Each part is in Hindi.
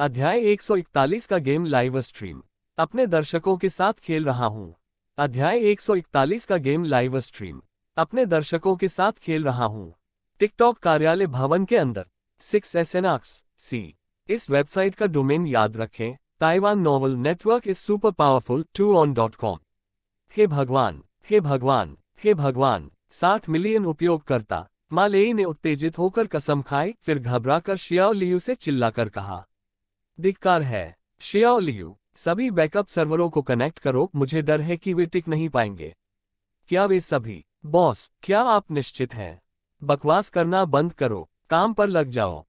अध्याय 141 का गेम लाइव स्ट्रीम। अपने दर्शकों के साथ खेल रहा हूँ। अध्याय 141 का गेम लाइव स्ट्रीम। अपने दर्शकों के साथ खेल रहा हूँ। टिकटॉक कार्यालय भवन के अंदर 6SNX इस वेबसाइट का डोमेन याद रखें। Taiwan novel network is super powerful 2on.com। हे भगवान, हे भगवान, हे भगवान। 60 मिलियन उपयोगकर्ता। मालेई ने उत्तेजित होकर कसम खाई, फिर घबराकर शियाओ लियू से चिल्लाकर कहा, धिक्कार है शियाओ लियू, सभी बैकअप सर्वरों को कनेक्ट करो, मुझे डर है कि वे टिक नहीं पाएंगे। क्या वे सभी? बॉस, क्या आप निश्चित हैं? बकवास करना बंद करो, काम पर लग जाओ। ...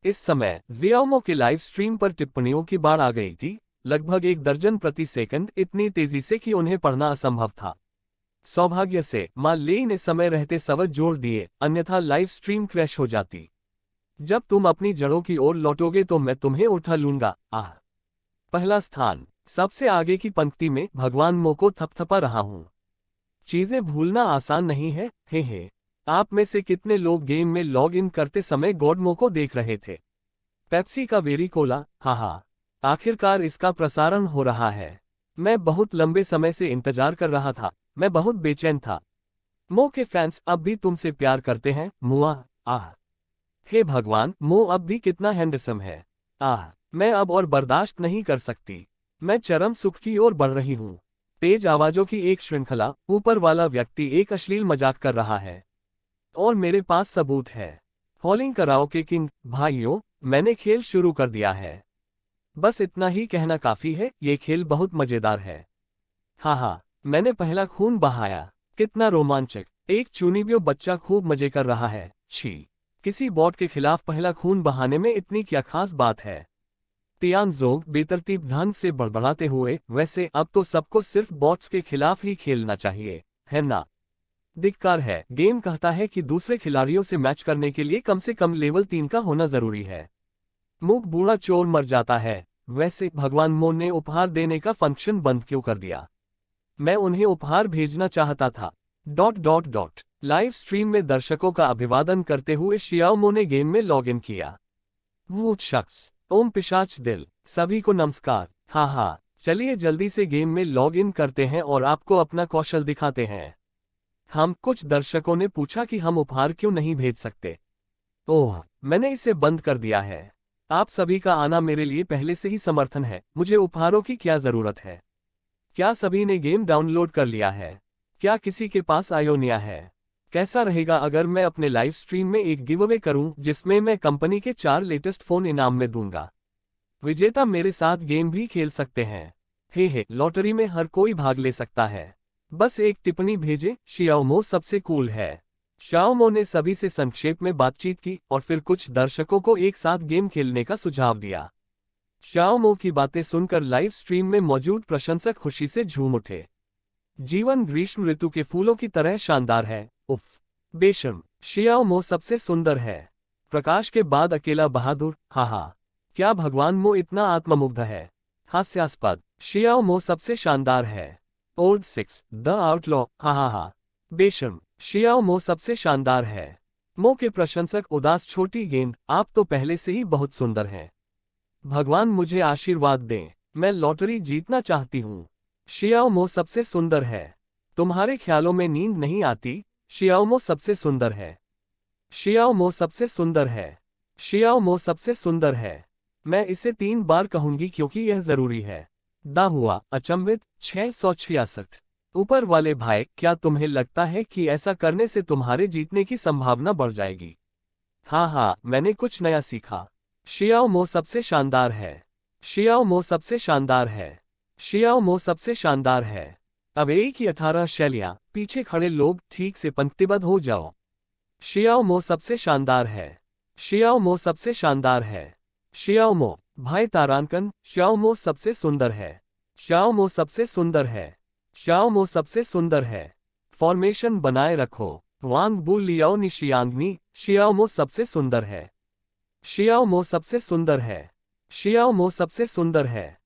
इस समय जियाओमो के लाइव स्ट्रीम पर टिप्पणियों की बाढ़ आ गई थी, लगभग 1 दर्जन प्रति सेकंड, इतनी तेजी से कि उन्हें पढ़ना असंभव था। सौभाग्य से मा लेई ने समय रहते सबक जोड़ दिए, अन्यथा लाइव स्ट्रीम क्रैश हो जाती। जब तुम अपनी जड़ों की ओर लौटोगे तो मैं तुम्हें उठा लूंगा। आह! पहला स्थान, सबसे आगे की पंक्ति में। भगवान मो को थपथपा रहा हूं। चीजें भूलना आसान नहीं है। हे। आप में से कितने लोग गेम में लॉग इन करते समय गॉड मो को देख रहे थे? पेप्सी का वेरी कोला, हाहा। आखिरकार इसका प्रसारण हो रहा है। मैं बहुत लंबे समय से इंतजार कर रहा था, मैं बहुत बेचैन था। मो के फैंस अब भी तुमसे प्यार करते हैं, मुआ। आह! हे भगवान, मो अब भी कितना हैंडसम है। आह! मैं अब और बर्दाश्त नहीं कर सकती। मैं चरम सुख की ओर बढ़ रही हूँ। तेज आवाजों की एक श्रृंखला। ऊपर वाला व्यक्ति एक अश्लील मजाक कर रहा है। और मेरे पास सबूत है। फॉलिंग कराओके किंग, भाइयों, मैंने खेल शुरू कर दिया है। बस इतना ही कहना काफी है, ये खेल बहुत मजेदार है। हाहा, मैंने पहला खून बहाया। कितना रोमांचक। एक चुनिबियो बच्चा खूब मजे कर रहा है। छी! किसी बॉट के खिलाफ पहला खून बहाने में इतनी क्या खास बात है? तियानजोंग बेतरतीब ढंग से बड़बड़ाते हुए, वैसे अब तो सबको सिर्फ बॉट्स के खिलाफ ही खेलना चाहिए, है ना? धिक्कार है, गेम कहता है कि दूसरे खिलाड़ियों से मैच करने के लिए कम से कम लेवल 3 का होना जरूरी है। मूक बूढ़ा चोर मर जाता है। वैसे भगवान मो ने उपहार देने का फंक्शन बंद क्यों कर दिया? मैं उन्हें उपहार भेजना चाहता था। ... लाइव स्ट्रीम में दर्शकों का अभिवादन करते हुए शियाओमो ने गेम में लॉग इन किया। वो शख्स, ओम पिशाच दिल, सभी को नमस्कार। हाँ, चलिए जल्दी से गेम में लॉग इन करते हैं और आपको अपना कौशल दिखाते हैं। कुछ दर्शकों ने पूछा कि हम उपहार क्यों नहीं भेज सकते। ओह, मैंने इसे बंद कर दिया है। आप सभी का आना मेरे लिए पहले से ही समर्थन है, मुझे उपहारों की क्या जरूरत है? क्या सभी ने गेम डाउनलोड कर लिया है? क्या किसी के पास आयोनिया है? कैसा रहेगा अगर मैं अपने लाइव स्ट्रीम में एक गिव अवे करूं जिसमें मैं कंपनी के 4 लेटेस्ट फोन इनाम में दूंगा? विजेता मेरे साथ गेम भी खेल सकते हैं। हे, लॉटरी में हर कोई भाग ले सकता है। बस एक टिप्पणी भेजें, शियाओमो सबसे कूल है। शियाओमो ने सभी से संक्षेप में बातचीत की और फिर कुछ दर्शकों को एक साथ गेम खेलने का सुझाव दिया। शियाओमो की बातें सुनकर लाइव स्ट्रीम में मौजूद प्रशंसक खुशी से झूम उठे। जीवन ग्रीष्म ऋतु के फूलों की तरह शानदार है। उफ, बेशर्म, शियाओमो सबसे सुंदर है। प्रकाश के बाद अकेला बहादुर, हाहा। क्या भगवान मो इतना आत्ममुग्ध है? हास्यास्पद, शियाओमो सबसे शानदार है। ओल्ड 6 द आउटलॉ, हाहा। बेशर्म, शियाओमो सबसे शानदार है। मो के प्रशंसक उदास, छोटी गेंद, आप तो पहले से ही बहुत सुंदर हैं। भगवान मुझे आशीर्वाद दें, मैं लॉटरी जीतना चाहती हूँ। शियाओमो सबसे सुंदर है। तुम्हारे ख्यालों में नींद नहीं आती? शियाओमो सबसे सुंदर है। शियाओमो सबसे सुंदर है। शियाओमो सबसे सुंदर है। मैं इसे 3 बार कहूंगी क्योंकि यह जरूरी है। दा हुआ अचंभित 666। ऊपर वाले भाई, क्या तुम्हें लगता है कि ऐसा करने से तुम्हारे जीतने की संभावना बढ़ जाएगी? हाँ, मैंने कुछ नया सीखा। शियाओमो सबसे शानदार है। शियाओमो सबसे शानदार है। शियाओमो सबसे शानदार है। अब एक ही 18 शैलियां, पीछे खड़े लोग ठीक से पंक्तिबद्ध हो जाओ। शियाओमो सबसे शानदार है। शियाओमो सबसे शानदार है। शियाओमो, भाई तारानकन, शियाओमो सबसे सुंदर है। शियाओमो सबसे सुंदर है। शियाओमो सबसे सुंदर है। फॉर्मेशन बनाए रखो। वांग बू लियाओ निशियांगनी, शियाओमो सबसे सुंदर है। शियाओमो सबसे सुंदर है। शियाओमो सबसे सुंदर है। ...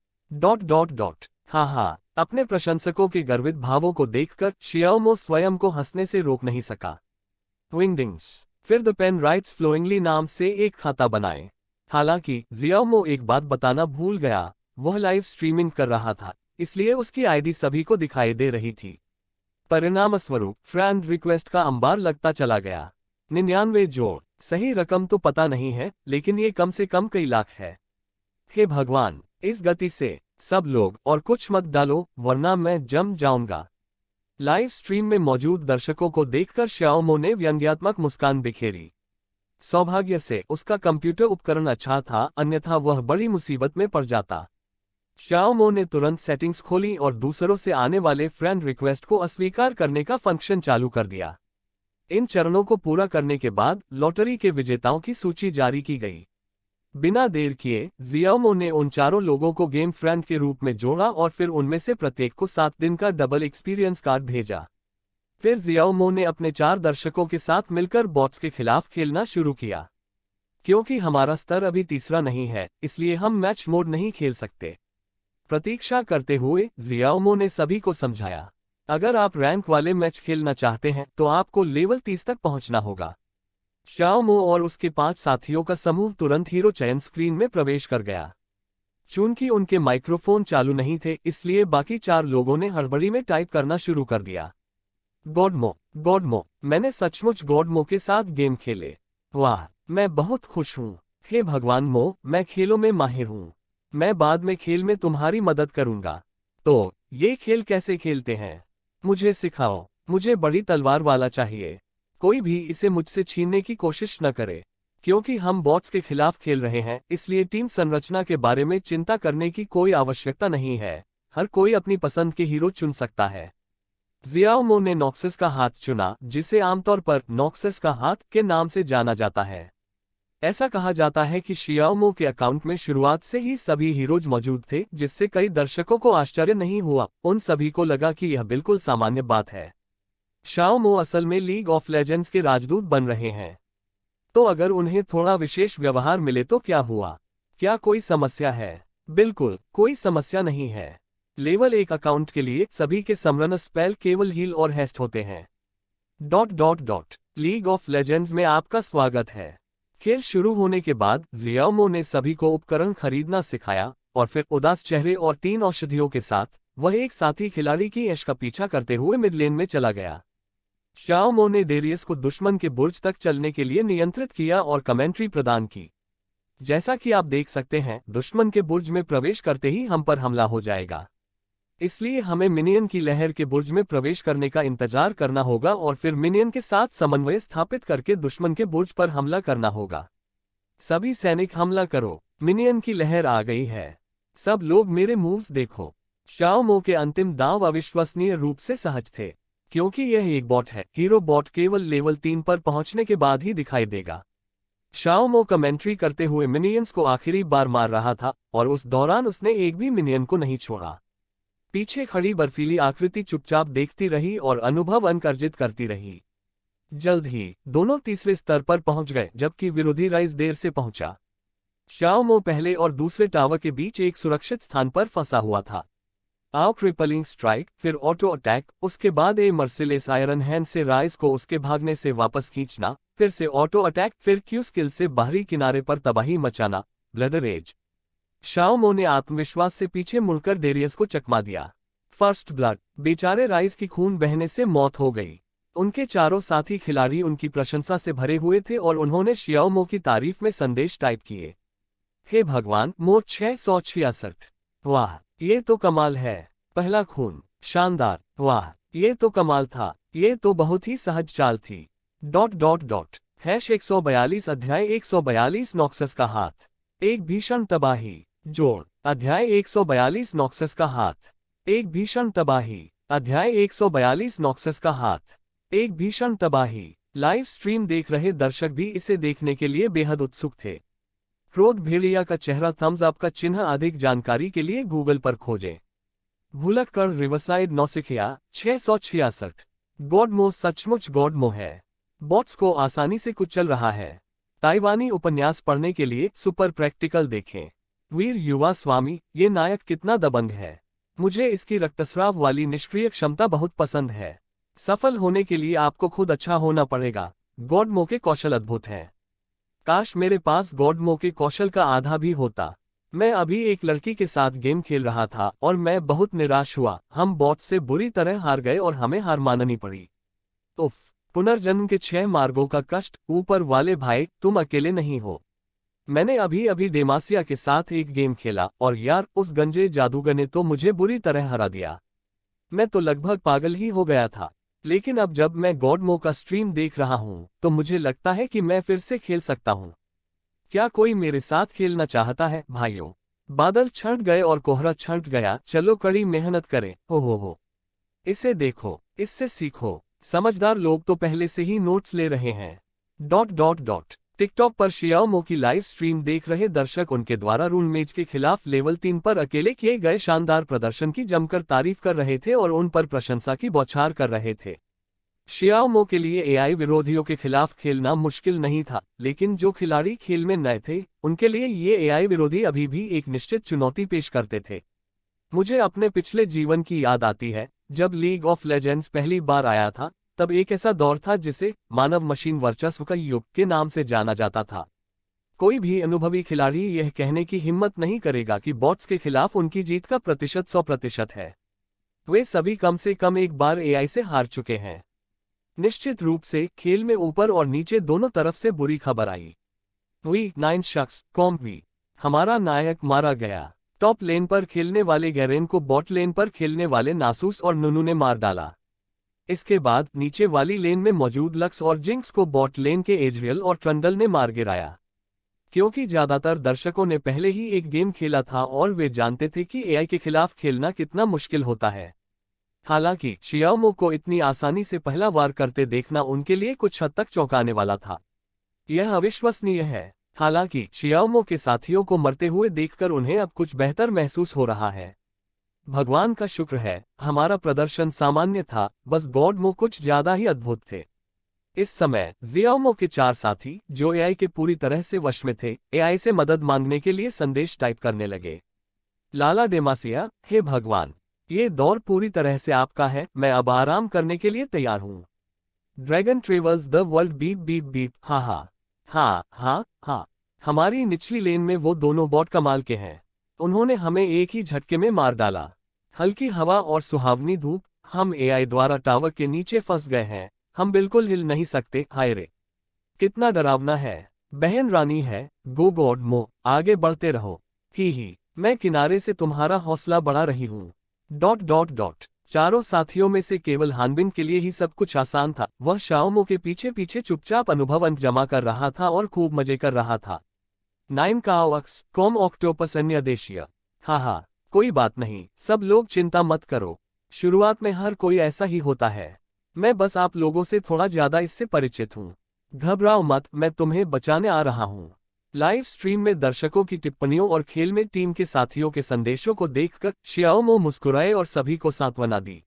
हाँ, अपने प्रशंसकों के गर्वित भावों को देखकर शियाओमो स्वयं को हंसने से रोक नहीं सका। विंगडिंग्स, फिर द पेन राइट्स फ्लोइंगली नाम से एक खाता बनाएं। हालांकि जियाओमो एक बात बताना भूल गया, वह लाइव स्ट्रीमिंग कर रहा था, इसलिए उसकी आईडी सभी को दिखाई दे रही थी। परिणामस्वरूप फ्रेंड रिक्वेस्ट का अंबार लगता चला गया। 99 जोड़, सही रकम तो पता नहीं है, लेकिन ये कम से कम कई लाख है। हे भगवान, इस गति से सब लोग और कुछ मत डालो वरना मैं जम जाऊंगा। लाइव स्ट्रीम में मौजूद दर्शकों को देखकर श्याओमो ने व्यंग्यात्मक मुस्कान बिखेरी। सौभाग्य से उसका कंप्यूटर उपकरण अच्छा था, अन्यथा वह बड़ी मुसीबत में पड़ जाता। श्याओमो ने तुरंत सेटिंग्स खोली और दूसरों से आने वाले फ्रेंड रिक्वेस्ट को अस्वीकार करने का फंक्शन चालू कर दिया। इन चरणों को पूरा करने के बाद लॉटरी के विजेताओं की सूची जारी की गई। बिना देर किए जियाओमो ने उन चारों लोगों को गेम फ्रेंड के रूप में जोड़ा और फिर उनमें से प्रत्येक को 7 दिन का डबल एक्सपीरियंस कार्ड भेजा। फिर जियाओमो ने अपने 4 दर्शकों के साथ मिलकर बॉट्स के खिलाफ खेलना शुरू किया। क्योंकि हमारा स्तर अभी तीसरा नहीं है, इसलिए हम मैच मोड नहीं खेल सकते। प्रतीक्षा करते हुए जियाओमो ने सभी को समझाया, अगर आप रैंक वाले मैच खेलना चाहते हैं तो आपको लेवल 30 तक पहुंचना होगा। श्याओमो और उसके 5 साथियों का समूह तुरंत हीरो चयन स्क्रीन में प्रवेश कर गया। चूंकि उनके माइक्रोफोन चालू नहीं थे, इसलिए बाकी 4 लोगों ने हड़बड़ी में टाइप करना शुरू कर दिया। गॉडमो, मैंने सचमुच गॉडमो के साथ गेम खेले। वाह, मैं बहुत खुश हूँ। हे भगवान मो, मैं खेलों में माहिर हूँ। मैं बाद में खेल में तुम्हारी मदद करूंगा। तो ये खेल कैसे खेलते हैं? मुझे सिखाओ। मुझे बड़ी तलवार वाला चाहिए। कोई भी इसे मुझसे छीनने की कोशिश न करे। क्योंकि हम बॉट्स के खिलाफ खेल रहे हैं, इसलिए टीम संरचना के बारे में चिंता करने की कोई आवश्यकता नहीं है। हर कोई अपनी पसंद के हीरो चुन सकता है। जियाओमो ने नॉक्सस का हाथ चुना, जिसे आमतौर पर नॉक्सस का हाथ के नाम से जाना जाता है। ऐसा कहा जाता है कि शियाओमो के अकाउंट में शुरुआत से ही सभी हीरोज मौजूद थे, जिससे कई दर्शकों को आश्चर्य नहीं हुआ। उन सभी को लगा कि यह बिल्कुल सामान्य बात है। शियाओमो असल में लीग ऑफ लेजेंड्स के राजदूत बन रहे हैं। तो अगर उन्हें थोड़ा विशेष व्यवहार मिले तो क्या हुआ? क्या कोई समस्या है? बिल्कुल कोई समस्या नहीं है। लेवल 1 अकाउंट के लिए सभी के समरन स्पेल केवल हील और हेस्ट होते हैं। लीग ऑफ लेजेंड्स में आपका स्वागत है। खेल शुरू होने के बाद जियाओमो ने सभी को उपकरण खरीदना सिखाया और फिर उदास चेहरे और 3 औषधियों के साथ वह एक साथी खिलाड़ी की ऐश का पीछा करते हुए मिड लेन में चला गया। शियाओमो ने डेरियस को दुश्मन के बुर्ज तक चलने के लिए नियंत्रित किया और कमेंट्री प्रदान की। जैसा कि आप देख सकते हैं, दुश्मन के बुर्ज में प्रवेश करते ही हम पर हमला हो जाएगा। इसलिए हमें मिनियन की लहर के बुर्ज में प्रवेश करने का इंतजार करना होगा और फिर मिनियन के साथ समन्वय स्थापित करके दुश्मन के बुर्ज पर हमला करना होगा। सभी सैनिक हमला करो, मिनियन की लहर आ गई है। सब लोग मेरे मूव्स देखो। शियाओमो के अंतिम दांव अविश्वसनीय रूप से सहज थे। क्योंकि यह एक बॉट है, हीरो बॉट केवल लेवल 3 पर पहुंचने के बाद ही दिखाई देगा। शियाओमो कमेंट्री करते हुए मिनियंस को आखिरी बार मार रहा था और उस दौरान उसने एक भी मिनियन को नहीं छोड़ा। पीछे खड़ी बर्फीली आकृति चुपचाप देखती रही और अनुभव अर्जित करती रही। जल्द ही दोनों तीसरे स्तर पर पहुंच गए, जबकि विरोधी राइज देर से पहुंचा। शियाओमो पहले और दूसरे टावर के बीच एक सुरक्षित स्थान पर फंसा हुआ था। आओ क्रिपलिंग स्ट्राइक, फिर ऑटो अटैक, उसके बाद ए मर्सिलेस आयरन हैंड से राइज को उसके भागने से वापस खींचना, फिर से ऑटो अटैक, फिर क्यू स्किल से बाहरी किनारे पर तबाही मचाना। Bladder as. शियाओमो ने आत्मविश्वास से पीछे मुड़कर डेरियस को चकमा दिया। First blood. बेचारे राइज की खून बहने से मौत हो गई। उनके चारों साथी खिलाड़ी उनकी प्रशंसा से भरे हुए थे और उन्होंने शियाओमो की तारीफ में संदेश टाइप किए। हे भगवान, मोट 666। वाह, ये तो कमाल है। पहला खून, शानदार। वाह, ये तो कमाल था। ये तो बहुत ही सहज चाल थी। #142 अध्याय 142 नॉक्सस का हाथ। एक भीषण तबाही। जोड़। अध्याय 142 नॉक्सस का हाथ। एक भीषण तबाही। अध्याय 142 नॉक्सस का हाथ। एक भीषण तबाही। लाइव स्ट्रीम देख रहे दर्शक भी इसे देखने के लिए बेहद उत्सुक थे। क्रोध भेड़िया का चेहरा थम्स अप का चिन्ह। अधिक जानकारी के लिए गूगल पर खोजें। भुलक्कड़ रिवरसाइड नौसिखिया 666। गॉडमो सचमुच गॉडमो है। बॉट्स को आसानी से कुचल रहा है। ताइवानी उपन्यास पढ़ने के लिए सुपर प्रैक्टिकल देखें। वीर युवा स्वामी, ये नायक कितना दबंग है। मुझे इसकी रक्तस्राव वाली निष्क्रिय क्षमता बहुत पसंद है। सफल होने के लिए आपको खुद अच्छा होना पड़ेगा। गॉडमो के कौशल अद्भुत हैं। काश मेरे पास गॉडमो के कौशल का आधा भी होता। मैं अभी एक लड़की के साथ गेम खेल रहा था और मैं बहुत निराश हुआ। हम बॉट से बुरी तरह हार गए और हमें हार माननी पड़ी। उफ। पुनर्जन्म के 6 मार्गों का कष्ट। ऊपर वाले भाई, तुम अकेले नहीं हो। मैंने अभी अभी डेमासिया के साथ एक गेम खेला और यार, उस गंजे जादूगर ने तो मुझे बुरी तरह हरा दिया। मैं तो लगभग पागल ही हो गया था। लेकिन अब जब मैं गॉडमो का स्ट्रीम देख रहा हूं तो मुझे लगता है कि मैं फिर से खेल सकता हूं। क्या कोई मेरे साथ खेलना चाहता है भाइयों? बादल छंट गए और कोहरा छंट गया। चलो कड़ी मेहनत करें। हो। इसे देखो, इससे सीखो। समझदार लोग तो पहले से ही नोट्स ले रहे हैं। टिकटॉक पर शियाओमो की लाइव स्ट्रीम देख रहे दर्शक उनके द्वारा रूनमेज के खिलाफ लेवल 3 पर अकेले किए गए शानदार प्रदर्शन की जमकर तारीफ कर रहे थे और उन पर प्रशंसा की बौछार कर रहे थे। शियाओमो के लिए एआई विरोधियों के खिलाफ खेलना मुश्किल नहीं था, लेकिन जो खिलाड़ी खेल में नए थे उनके लिए ये एआई विरोधी अभी भी एक निश्चित चुनौती पेश करते थे। मुझे अपने पिछले जीवन की याद आती है, जब लीग ऑफ लेजेंड्स पहली बार आया था। तब एक ऐसा दौर था जिसे मानव मशीन वर्चस्व का युग के नाम से जाना जाता था। कोई भी अनुभवी खिलाड़ी यह कहने की हिम्मत नहीं करेगा कि बॉट्स के खिलाफ उनकी जीत का प्रतिशत 100% है। वे सभी कम से कम एक बार एआई से हार चुके हैं। निश्चित रूप से खेल में ऊपर और नीचे दोनों तरफ से बुरी खबर आई। V9 शख्स कॉम्वी, हमारा नायक मारा गया। टॉप लेन पर खेलने वाले गैरेन को बॉट लेन पर खेलने वाले नासूस और नुनू ने मार डाला। इसके बाद नीचे वाली लेन में मौजूद लक्स और जिंक्स को बॉट लेन के एजरियल और ट्रंडल ने मार गिराया। क्योंकि ज्यादातर दर्शकों ने पहले ही एक गेम खेला था और वे जानते थे कि एआई के खिलाफ खेलना कितना मुश्किल होता है। हालांकि शियाओमो को इतनी आसानी से पहला वार करते देखना उनके लिए कुछ हद तक चौंकाने वाला था। यह अविश्वसनीय है। हालांकि शियाओमो के साथियों को मरते हुए देखकर उन्हें अब कुछ बेहतर महसूस हो रहा है। भगवान का शुक्र है, हमारा प्रदर्शन सामान्य था, बस गॉडमो कुछ ज्यादा ही अद्भुत थे। इस समय जियाओमो के 4 साथी, जो एआई के पूरी तरह से वश में थे, एआई से मदद मांगने के लिए संदेश टाइप करने लगे। लाला डेमासिया, हे भगवान, ये दौर पूरी तरह से आपका है, मैं अब आराम करने के लिए तैयार हूँ। Dragon travels the world beep beep beep. हाँ। हमारी निचली लेन में वो दोनों बॉट कमाल के हैं। उन्होंने हमें एक ही झटके में मार डाला। हल्की हवा और सुहावनी धूप। हम एआई द्वारा टावर के नीचे फंस गए हैं। हम बिल्कुल हिल नहीं सकते। हाय रे, कितना डरावना है। बहन रानी है, गो गॉडमो, आगे बढ़ते रहो। ही, मैं किनारे से तुम्हारा हौसला बढ़ा रही हूँ। चारों साथियों में से केवल हानबिन के लिए ही सब कुछ आसान था। वह शाओमो के पीछे पीछे चुपचाप अनुभव अंक जमा कर रहा था और खूब मजे कर रहा था। 9 का ऑक्स कॉम ऑक्टोपस अन्य देशीय। हाँ, कोई बात नहीं, सब लोग चिंता मत करो। शुरुआत में हर कोई ऐसा ही होता है। मैं बस आप लोगों से थोड़ा ज्यादा इससे परिचित हूँ। घबराओ मत, मैं तुम्हें बचाने आ रहा हूँ। लाइव स्ट्रीम में दर्शकों की टिप्पणियों और खेल में टीम के साथियों के संदेशों को देखकर शियाओमो मुस्कुराए और सभी को सांत्वना दी।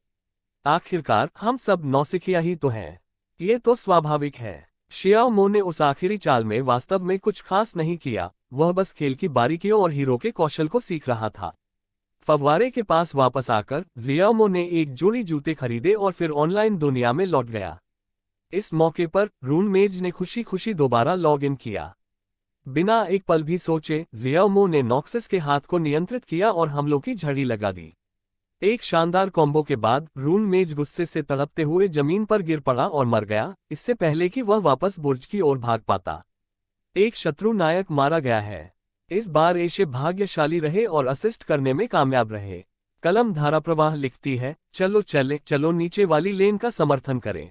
आखिरकार हम सब नौसिखिया ही तो हैं। ये तो स्वाभाविक है। शियाओमो ने उस आखिरी चाल में वास्तव में कुछ खास नहीं किया, वह बस खेल की बारीकियों और हीरो के कौशल को सीख रहा था। फव्वारे के पास वापस आकर जियाओमो ने एक जोड़ी जूते खरीदे और फिर ऑनलाइन दुनिया में लौट गया। इस मौके पर रूनमेज ने खुशी खुशी दोबारा लॉग इन किया। बिना एक पल भी सोचे जियाओमो ने नॉक्सस के हाथ को नियंत्रित किया और हमलों की झड़ी लगा दी। एक शानदार कॉम्बो के बाद रूनमेज गुस्से से तड़पते हुए जमीन पर गिर पड़ा और मर गया, इससे पहले कि वह वापस बुर्ज की ओर भाग पाता। एक शत्रु नायक मारा गया है। इस बार एशे भाग्यशाली रहे और असिस्ट करने में कामयाब रहे। कलम धारा प्रवाह लिखती है, चलो नीचे वाली लेन का समर्थन करें।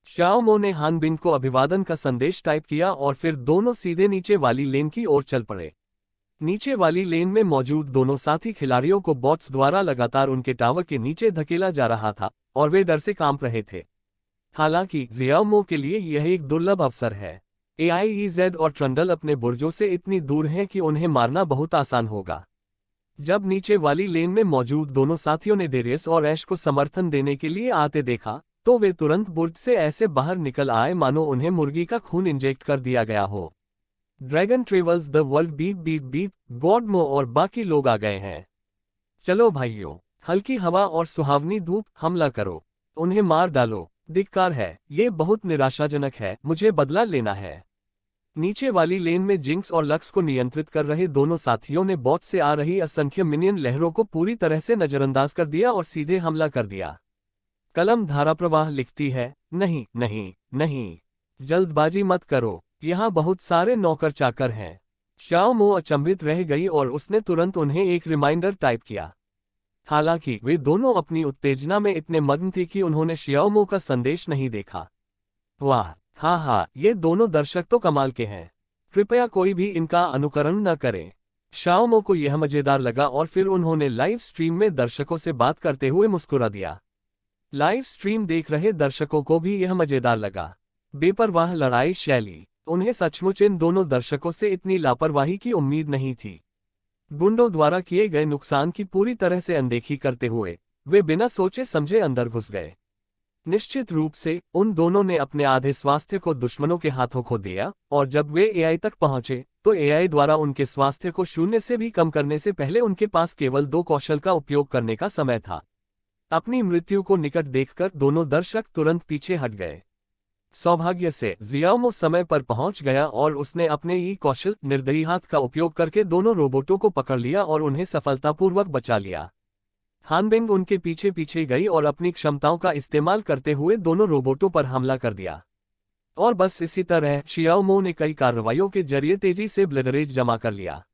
शाओमो ने हानबिन को अभिवादन का संदेश टाइप किया और फिर दोनों सीधे नीचे वाली लेन की ओर चल पड़े। नीचे वाली लेन में मौजूद दोनों साथी खिलाड़ियों को बॉट्स द्वारा लगातार उनके टावर के नीचे धकेला जा रहा था और वे डर से कांप रहे थे। हालांकि जियाओमो के लिए यह एक दुर्लभ अवसर है। AIEZ और ट्रंडल अपने बुर्जों से इतनी दूर हैं कि उन्हें मारना बहुत आसान होगा। जब नीचे वाली लेन में मौजूद दोनों साथियों ने डेरियस और ऐश को समर्थन देने के लिए आते देखा तो वे तुरंत बुर्ज से ऐसे बाहर निकल आए मानो उन्हें मुर्गी का खून इंजेक्ट कर दिया गया हो। Dragon travels the world beep beep beep, गॉडमो और बाकी लोग आ गए हैं। चलो भाइयों, हल्की हवा और सुहावनी धूप, हमला करो, उन्हें मार डालो। धिक्कार है, ये बहुत निराशाजनक है, मुझे बदला लेना है। नीचे वाली लेन में जिंक्स और लक्स को नियंत्रित कर रहे दोनों साथियों ने बॉट से आ रही असंख्य मिनियन लहरों को पूरी तरह से नजरअंदाज कर दिया और सीधे हमला कर दिया। कलम धाराप्रवाह लिखती है, नहीं नहीं नहीं, जल्दबाजी मत करो, यहाँ बहुत सारे नौकर चाकर हैं। शाओ मो अचंभित रह गई और उसने तुरंत उन्हें एक रिमाइंडर टाइप किया। हालांकि वे दोनों अपनी उत्तेजना में इतने मग्न थे कि उन्होंने शियाओ मो का संदेश नहीं देखा। वाह, हाँ, ये दोनों दर्शक तो कमाल के हैं। कृपया कोई भी इनका अनुकरण न करे। शाओ मो को यह मजेदार लगा और फिर उन्होंने लाइव स्ट्रीम में दर्शकों से बात करते हुए मुस्कुरा दिया। लाइव स्ट्रीम देख रहे दर्शकों को भी यह मजेदार लगा। बेपरवाह लड़ाई शैली, उन्हें सचमुच इन दोनों दर्शकों से इतनी लापरवाही की उम्मीद नहीं थी। गुंडों द्वारा किए गए नुकसान की पूरी तरह से अनदेखी करते हुए वे बिना सोचे समझे अंदर घुस गए। निश्चित रूप से उन दोनों ने अपने आधे स्वास्थ्य को दुश्मनों के हाथों खो दिया, और जब वे एआई तक पहुंचे तो एआई द्वारा उनके स्वास्थ्य को शून्य से भी कम करने से पहले उनके पास केवल 2 कौशल का उपयोग करने का समय था। अपनी मृत्यु को निकट देखकर दोनों दर्शक तुरंत पीछे हट गए। सौभाग्य से जियाओ समय पर पहुंच गया और उसने अपने ई कौशल निर्दयी हाथ का उपयोग करके दोनों रोबोटों को पकड़ लिया और उन्हें सफलतापूर्वक बचा लिया। हानबिंग उनके पीछे पीछे गई और अपनी क्षमताओं का इस्तेमाल करते हुए दोनों रोबोटों पर हमला कर दिया। और बस इसी तरह शियाओ मो ने कई कार्रवाइयों के जरिए तेजी से ब्लेडरेज जमा कर लिया।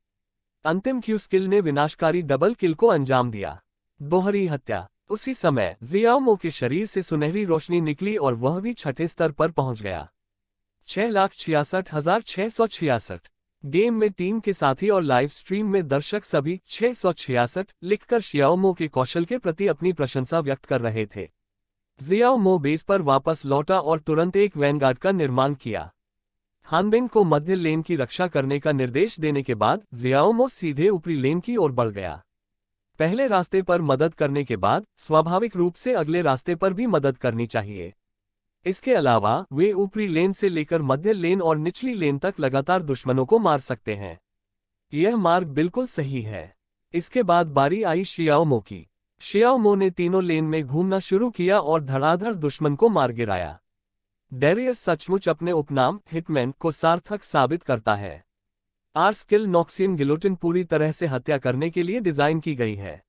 अंतिम क्यू स्किल ने विनाशकारी डबल किल को अंजाम दिया। दोहरी हत्या। उसी समय जियाओ मो के शरीर से सुनहरी रोशनी निकली और वह भी छठे स्तर पर पहुंच गया। 6,66,666। गेम में टीम के साथी और लाइव स्ट्रीम में दर्शक सभी 666 लिखकर शियाओ मो के कौशल के प्रति अपनी प्रशंसा व्यक्त कर रहे थे। जियाओ मो बेस पर वापस लौटा और तुरंत एक वैनगार्ड का निर्माण किया। हानबिंग को मध्य लेन की रक्षा करने का निर्देश देने के बाद जियाओ मो सीधे ऊपरी लेन की ओर बढ़ गया। पहले रास्ते पर मदद करने के बाद स्वाभाविक रूप से अगले रास्ते पर भी मदद करनी चाहिए। इसके अलावा वे ऊपरी लेन से लेकर मध्य लेन और निचली लेन तक लगातार दुश्मनों को मार सकते हैं। यह मार्ग बिल्कुल सही है। इसके बाद बारी आई शियाओ मो की। शियाओ मो ने तीनों लेन में घूमना शुरू किया और धड़ाधड़ दुश्मन को मार गिराया। डेरियस सचमुच अपने उपनाम हिटमैन को सार्थक साबित करता है। आर स्किल नॉक्सियन गिलोटिन पूरी तरह से हत्या करने के लिए डिजाइन की गई है।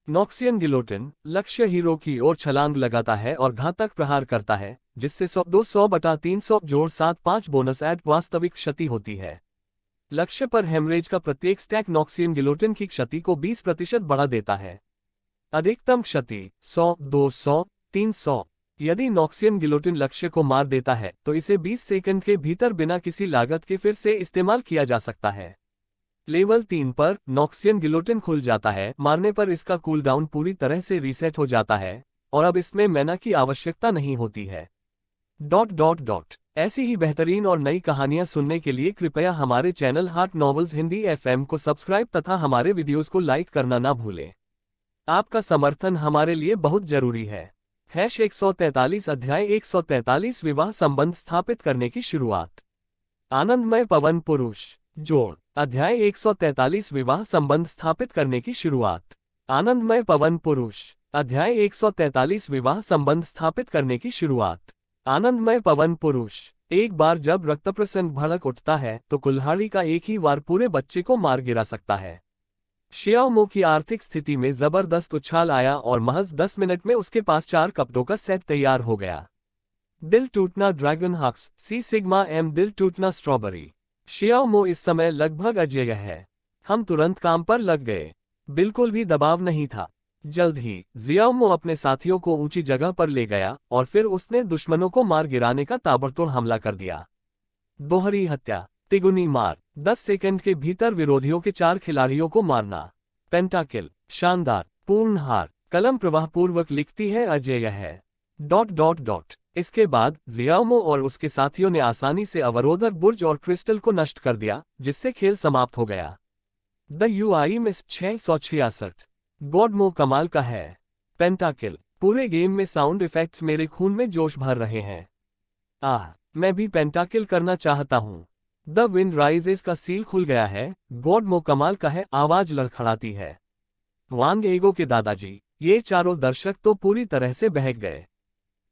नॉक्सियन गिलोटिन लक्ष्य हीरो की ओर छलांग लगाता है और घातक प्रहार करता है, जिससे 200/300 जोड़ 7/5 बोनस ऐड वास्तविक क्षति होती है। लक्ष्य पर हेमरेज का प्रत्येक स्टैक नॉक्सियन गिलोटिन की क्षति को 20% बढ़ा देता है। अधिकतम क्षति 100, 200, 300। यदि नॉक्सियन गिलोटिन लक्ष्य को मार देता है तो इसे 20 सेकंड के भीतर बिना किसी लागत के फिर से इस्तेमाल किया जा सकता है। लेवल 3 पर नॉक्सियन गिलोटिन खुल जाता है। मारने पर इसका कूलडाउन पूरी तरह से रीसेट हो जाता है और अब इसमें मैना की आवश्यकता नहीं होती है। ... ऐसी ही बेहतरीन और नई कहानियां सुनने के लिए कृपया हमारे channel heart novels Hindi FM को सब्सक्राइब तथा हमारे वीडियोस को लाइक करना ना भूलें। आपका समर्थन हमारे लिए बहुत जरूरी है। 143 अध्याय 143 विवाह संबंध स्थापित करने की शुरुआत। आनंदमय पवन पुरुष जोड़। अध्याय 143 विवाह संबंध स्थापित करने की शुरुआत। आनंदमय पवन पुरुष। अध्याय 143 विवाह संबंध स्थापित करने की शुरुआत। आनंदमय पवन पुरुष। एक बार जब रक्तप्रसंग भड़क उठता है तो कुल्हाड़ी का एक ही वार पूरे बच्चे को मार गिरा सकता है। शियाओ मो की आर्थिक स्थिति में जबरदस्त उछाल आया और महज 10 मिनट में उसके पास 4 कपड़ों का सेट तैयार हो गया। दिल टूटना ड्रैगन हक्स सी सिग्मा एम दिल टूटना स्ट्रॉबेरी। शियाओ मो इस समय लगभग अजेय है। हम तुरंत काम पर लग गए। बिल्कुल भी दबाव नहीं था। जल्द ही जियाओ मो अपने साथियों को ऊंची जगह पर ले गया और फिर उसने दुश्मनों को मार गिराने का ताबड़तोड़ हमला कर दिया। दोहरी हत्या। तिगुनी मार। 10 सेकंड के भीतर विरोधियों के 4 खिलाड़ियों को मारना। पेंटाकिल। शानदार। पूर्ण हार। कलम प्रवाहपूर्वक लिखती है अजेय है। ... इसके बाद जियाओ मो और उसके साथियों ने आसानी से अवरोधक बुर्ज और क्रिस्टल को नष्ट कर दिया, जिससे खेल समाप्त हो गया। The UI miss 666। गॉड मो कमाल का है। पेंटाकिल। पूरे गेम में साउंड इफेक्ट्स मेरे खून में जोश भर रहे हैं। मैं भी पेंटाकिल करना चाहता हूँ। द विंड राइजेस का सील खुल गया है। गॉड मो कमाल का है, आवाज लड़खड़ाती है। वांग एगो के दादाजी। ये चारों दर्शक तो पूरी तरह से बहक गए।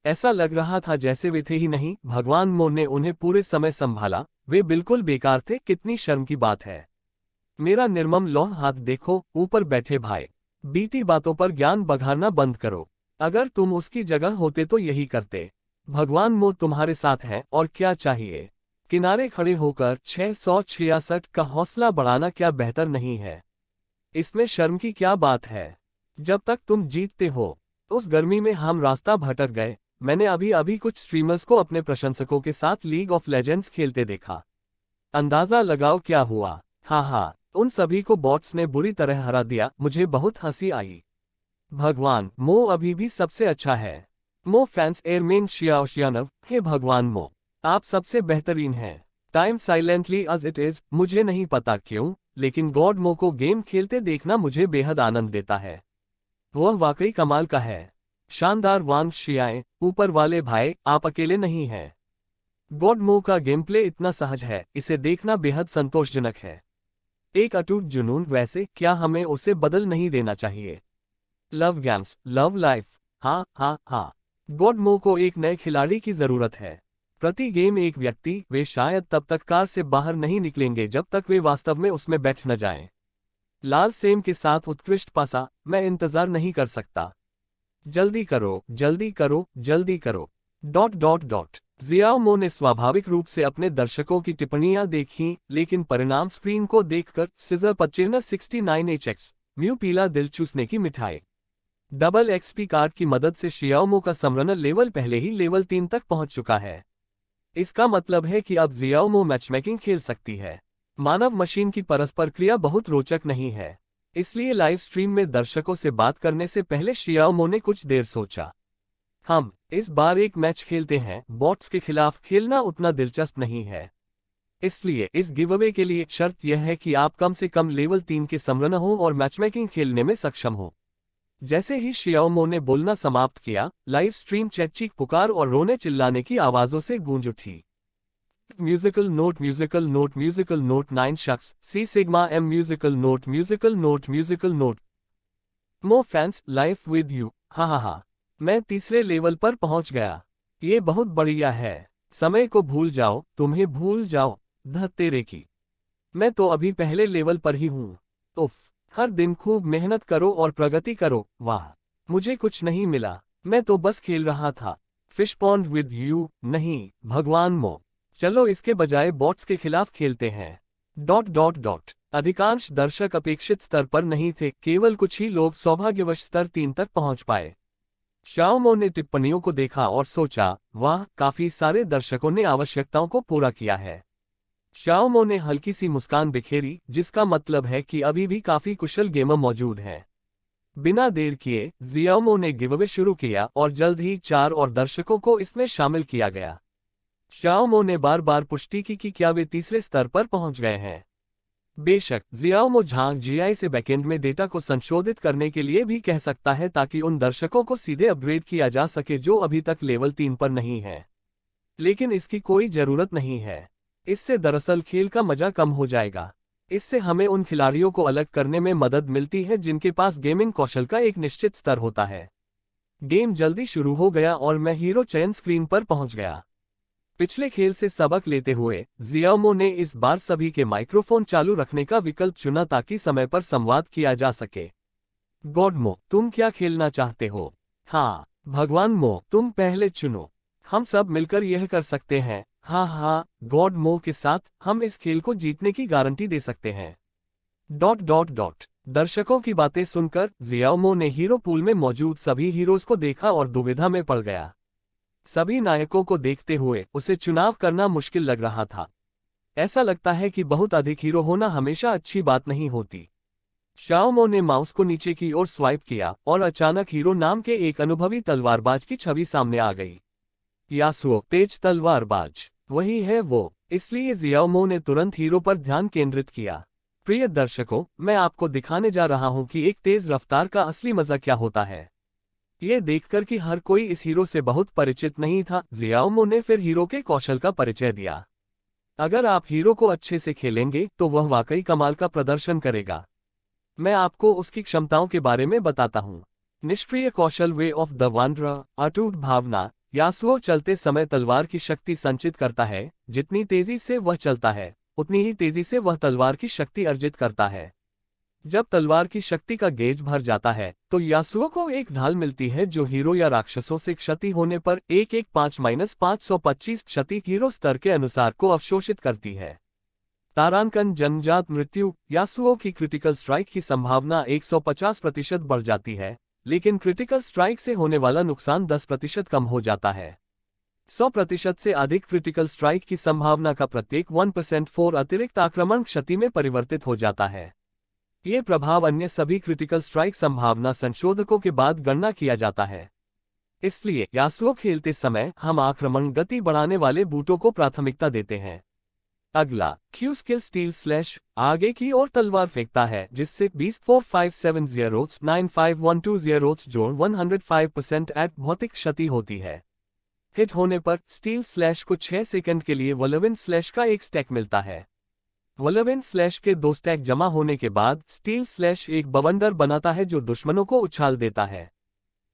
ऐसा लग रहा था जैसे वे थे ही नहीं। भगवान मो ने उन्हें पूरे समय संभाला, वे बिल्कुल बेकार थे। कितनी शर्म की बात है। मेरा निर्मम लौह हाथ देखो, ऊपर बैठे भाई। बीती बातों पर ज्ञान बघारना बंद करो। अगर तुम उसकी जगह होते तो यही करते। भगवान मो तुम्हारे साथ हैं और क्या चाहिए। किनारे खड़े होकर 666 का हौसला बढ़ाना क्या बेहतर नहीं है। इसमें शर्म की क्या बात है। जब तक तुम जीतते हो। उस गर्मी में हम रास्ता भटक गए। मैंने अभी अभी कुछ स्ट्रीमर्स को अपने प्रशंसकों के साथ लीग ऑफ लेजेंड्स खेलते देखा। अंदाजा लगाओ क्या हुआ। हाँ हाँ, उन सभी को बॉट्स ने बुरी तरह हरा दिया। मुझे बहुत हंसी आई। भगवान मो अभी भी सबसे अच्छा है। मो फैंस एयरमेन शियाओशियानव, हे भगवान मो, आप सबसे बेहतरीन हैं। Time silently as it is. मुझे नहीं पता क्यों, लेकिन गॉड मो को गेम खेलते देखना मुझे बेहद आनंद देता है। वह वाकई कमाल का है। शानदार वांग शियाए, ऊपर वाले भाई, आप अकेले नहीं हैं। गॉड मो का गेम प्ले इतना सहज है, इसे देखना बेहद संतोषजनक है। एक अटूट जुनून। वैसे क्या हमें उसे बदल नहीं देना चाहिए। Love games, love life. हाँ हाँ हाँ, गॉड मो को एक नए खिलाड़ी की जरूरत है। प्रति गेम एक व्यक्ति। वे शायद तब तक कार से बाहर नहीं निकलेंगे जब तक वे वास्तव में उसमें बैठ न जाएं। लाल सेम के साथ उत्कृष्ट पासा। मैं इंतजार नहीं कर सकता। जल्दी करो जल्दी करो जल्दी करो। Dot dot dot. जियाओ मो ने स्वाभाविक रूप से अपने दर्शकों की टिप्पणियां देखीं, लेकिन परिणाम स्क्रीन को देखकर सिजर 69HX म्यू पीला दिल चूसने की मिठाई। डबल एक्सपी कार्ड की मदद से शियाओमो का समरनर लेवल पहले ही लेवल 3 तक पहुंच चुका है। इसका मतलब है कि अब जियाओमो मैचमेकिंग खेल सकती है। मानव मशीन की परस्पर क्रिया बहुत रोचक नहीं है, इसलिए लाइव स्ट्रीम में दर्शकों से बात करने से पहले शियाओमो ने कुछ देर सोचा। हम इस बार एक मैच खेलते हैं। बॉट्स के खिलाफ खेलना उतना दिलचस्प नहीं है, इसलिए इस गिवअवे के लिए शर्त यह है कि आप कम से कम लेवल 3 के समरनर हो और मैचमेकिंग खेलने में सक्षम हो। जैसे ही शियाओमो ने बोलना समाप्त किया, लाइव स्ट्रीम चैट चीख पुकार और रोने चिल्लाने की आवाजों से गूंज उठी। Musical note musical note musical note 9 शख्स C sigma M musical note musical note musical note. मो फैंस लाइफ विद यू। हा हा हा, मैं तीसरे लेवल पर पहुंच गया। ये बहुत बढ़िया है। समय को भूल जाओ, तुम्हें भूल जाओ। ध तेरे की, मैं तो अभी पहले लेवल पर ही हूं। उफ, हर दिन खूब मेहनत करो और प्रगति करो। वाह, मुझे कुछ नहीं मिला, मैं तो बस खेल रहा था। फिश पॉन्ड विद यू नहीं, भगवान मो। चलो इसके बजाय बॉट्स के खिलाफ खेलते हैं। Dot dot dot. अधिकांश दर्शक अपेक्षित स्तर पर नहीं थे, केवल कुछ ही लोग सौभाग्यवश स्तर 3 तक पहुंच पाए। शियाओमो ने टिप्पणियों को देखा और सोचा, वाह, काफी सारे दर्शकों ने आवश्यकताओं को पूरा किया है। शियाओमो ने हल्की सी मुस्कान बिखेरी, जिसका मतलब है कि अभी भी काफी कुशल गेमर मौजूद हैं। बिना देर किए जियाओमो ने गिवअवे शुरू किया और जल्द ही 4 और दर्शकों को इसमें शामिल किया गया। शियाओमो ने बार बार पुष्टि की कि क्या वे तीसरे स्तर पर पहुंच गए हैं। बेशक, जियाओमो झांग जीआई से बैकएंड में डेटा को संशोधित करने के लिए भी कह सकता है ताकि उन दर्शकों को सीधे अपग्रेड किया जा सके जो अभी तक लेवल 3 पर नहीं है। लेकिन इसकी कोई जरूरत नहीं है। इससे दरअसल खेल का मजा कम हो जाएगा। इससे हमें उन खिलाड़ियों को अलग करने में मदद मिलती है जिनके पास गेमिंग कौशल का एक निश्चित स्तर होता है। गेम जल्दी शुरू हो गया और मैं हीरो चयन स्क्रीन पर पहुंच गया। पिछले खेल से सबक लेते हुए जियाओमो ने इस बार सभी के माइक्रोफोन चालू रखने का विकल्प चुना ताकि समय पर संवाद किया जा सके। गॉड मो, तुम क्या खेलना चाहते हो? हाँ, भगवान मो, तुम पहले चुनो। हम सब मिलकर यह कर सकते हैं। हाँ हाँ, गॉड मो के साथ हम इस खेल को जीतने की गारंटी दे सकते हैं। Dot dot dot. दर्शकों की बातें सुनकर जियाओमो ने हीरो पूल में मौजूद सभी हीरोज को देखा और दुविधा में पड़ गया। सभी नायकों को देखते हुए उसे चुनाव करना मुश्किल लग रहा था। ऐसा लगता है कि बहुत अधिक हीरो होना हमेशा अच्छी बात नहीं होती। शियाओमो ने माउस को नीचे की ओर स्वाइप किया और अचानक हीरो नाम के एक अनुभवी तलवारबाज की छवि सामने आ गई। यासुओ, तेज तलवारबाज, वही है वो। इसलिए जियाओमो ने तुरंत हीरो पर ध्यान केंद्रित किया। प्रिय दर्शकों, मैं आपको दिखाने जा रहा हूं कि एक तेज रफ्तार का असली मजा क्या होता है। ये देखकर कि हर कोई इस हीरो से बहुत परिचित नहीं था, जियाओमो ने फिर हीरो के कौशल का परिचय दिया। अगर आप हीरो को अच्छे से खेलेंगे तो वह वाकई कमाल का प्रदर्शन करेगा। मैं आपको उसकी क्षमताओं के बारे में बताता हूँ। निष्क्रिय कौशल वे ऑफ द वांडरर, अटूट भावना, यासुओ चलते समय तलवार की शक्ति संचित करता है। जितनी तेजी से वह चलता है उतनी ही तेजी से वह तलवार की शक्ति अर्जित करता है। जब तलवार की शक्ति का गेज भर जाता है तो यासुओ को एक ढाल मिलती है जो हीरो या राक्षसों से क्षति होने पर 115-525 क्षति हीरो स्तर के अनुसार को अवशोषित करती है। तारांकन जन्मजात मृत्यु। यासुओ की क्रिटिकल स्ट्राइक की संभावना 150% बढ़ जाती है, लेकिन क्रिटिकल स्ट्राइक से होने वाला नुकसान 10% कम हो जाता है। 100% से अधिक क्रिटिकल स्ट्राइक की संभावना का प्रत्येक 1% फोर अतिरिक्त आक्रमण क्षति में परिवर्तित हो जाता है। ये प्रभाव अन्य सभी क्रिटिकल स्ट्राइक संभावना संशोधकों के बाद गणना किया जाता है। इसलिए यासुओ खेलते समय हम आक्रमण गति बढ़ाने वाले बूटों को प्राथमिकता देते हैं। अगला क्यू स्किल स्टील स्लैश आगे की ओर तलवार फेंकता है, जिससे 20-4570-95-120 जोड़ 105% एट भौतिक क्षति होती है। हिट होने पर स्टील स्लैश को 6 सेकंड के लिए वलविन स्लैश का एक स्टैक मिलता है। वलविन स्लैश के 2 स्टैक जमा होने के बाद स्टील स्लैश एक बवंडर बनाता है जो दुश्मनों को उछाल देता है।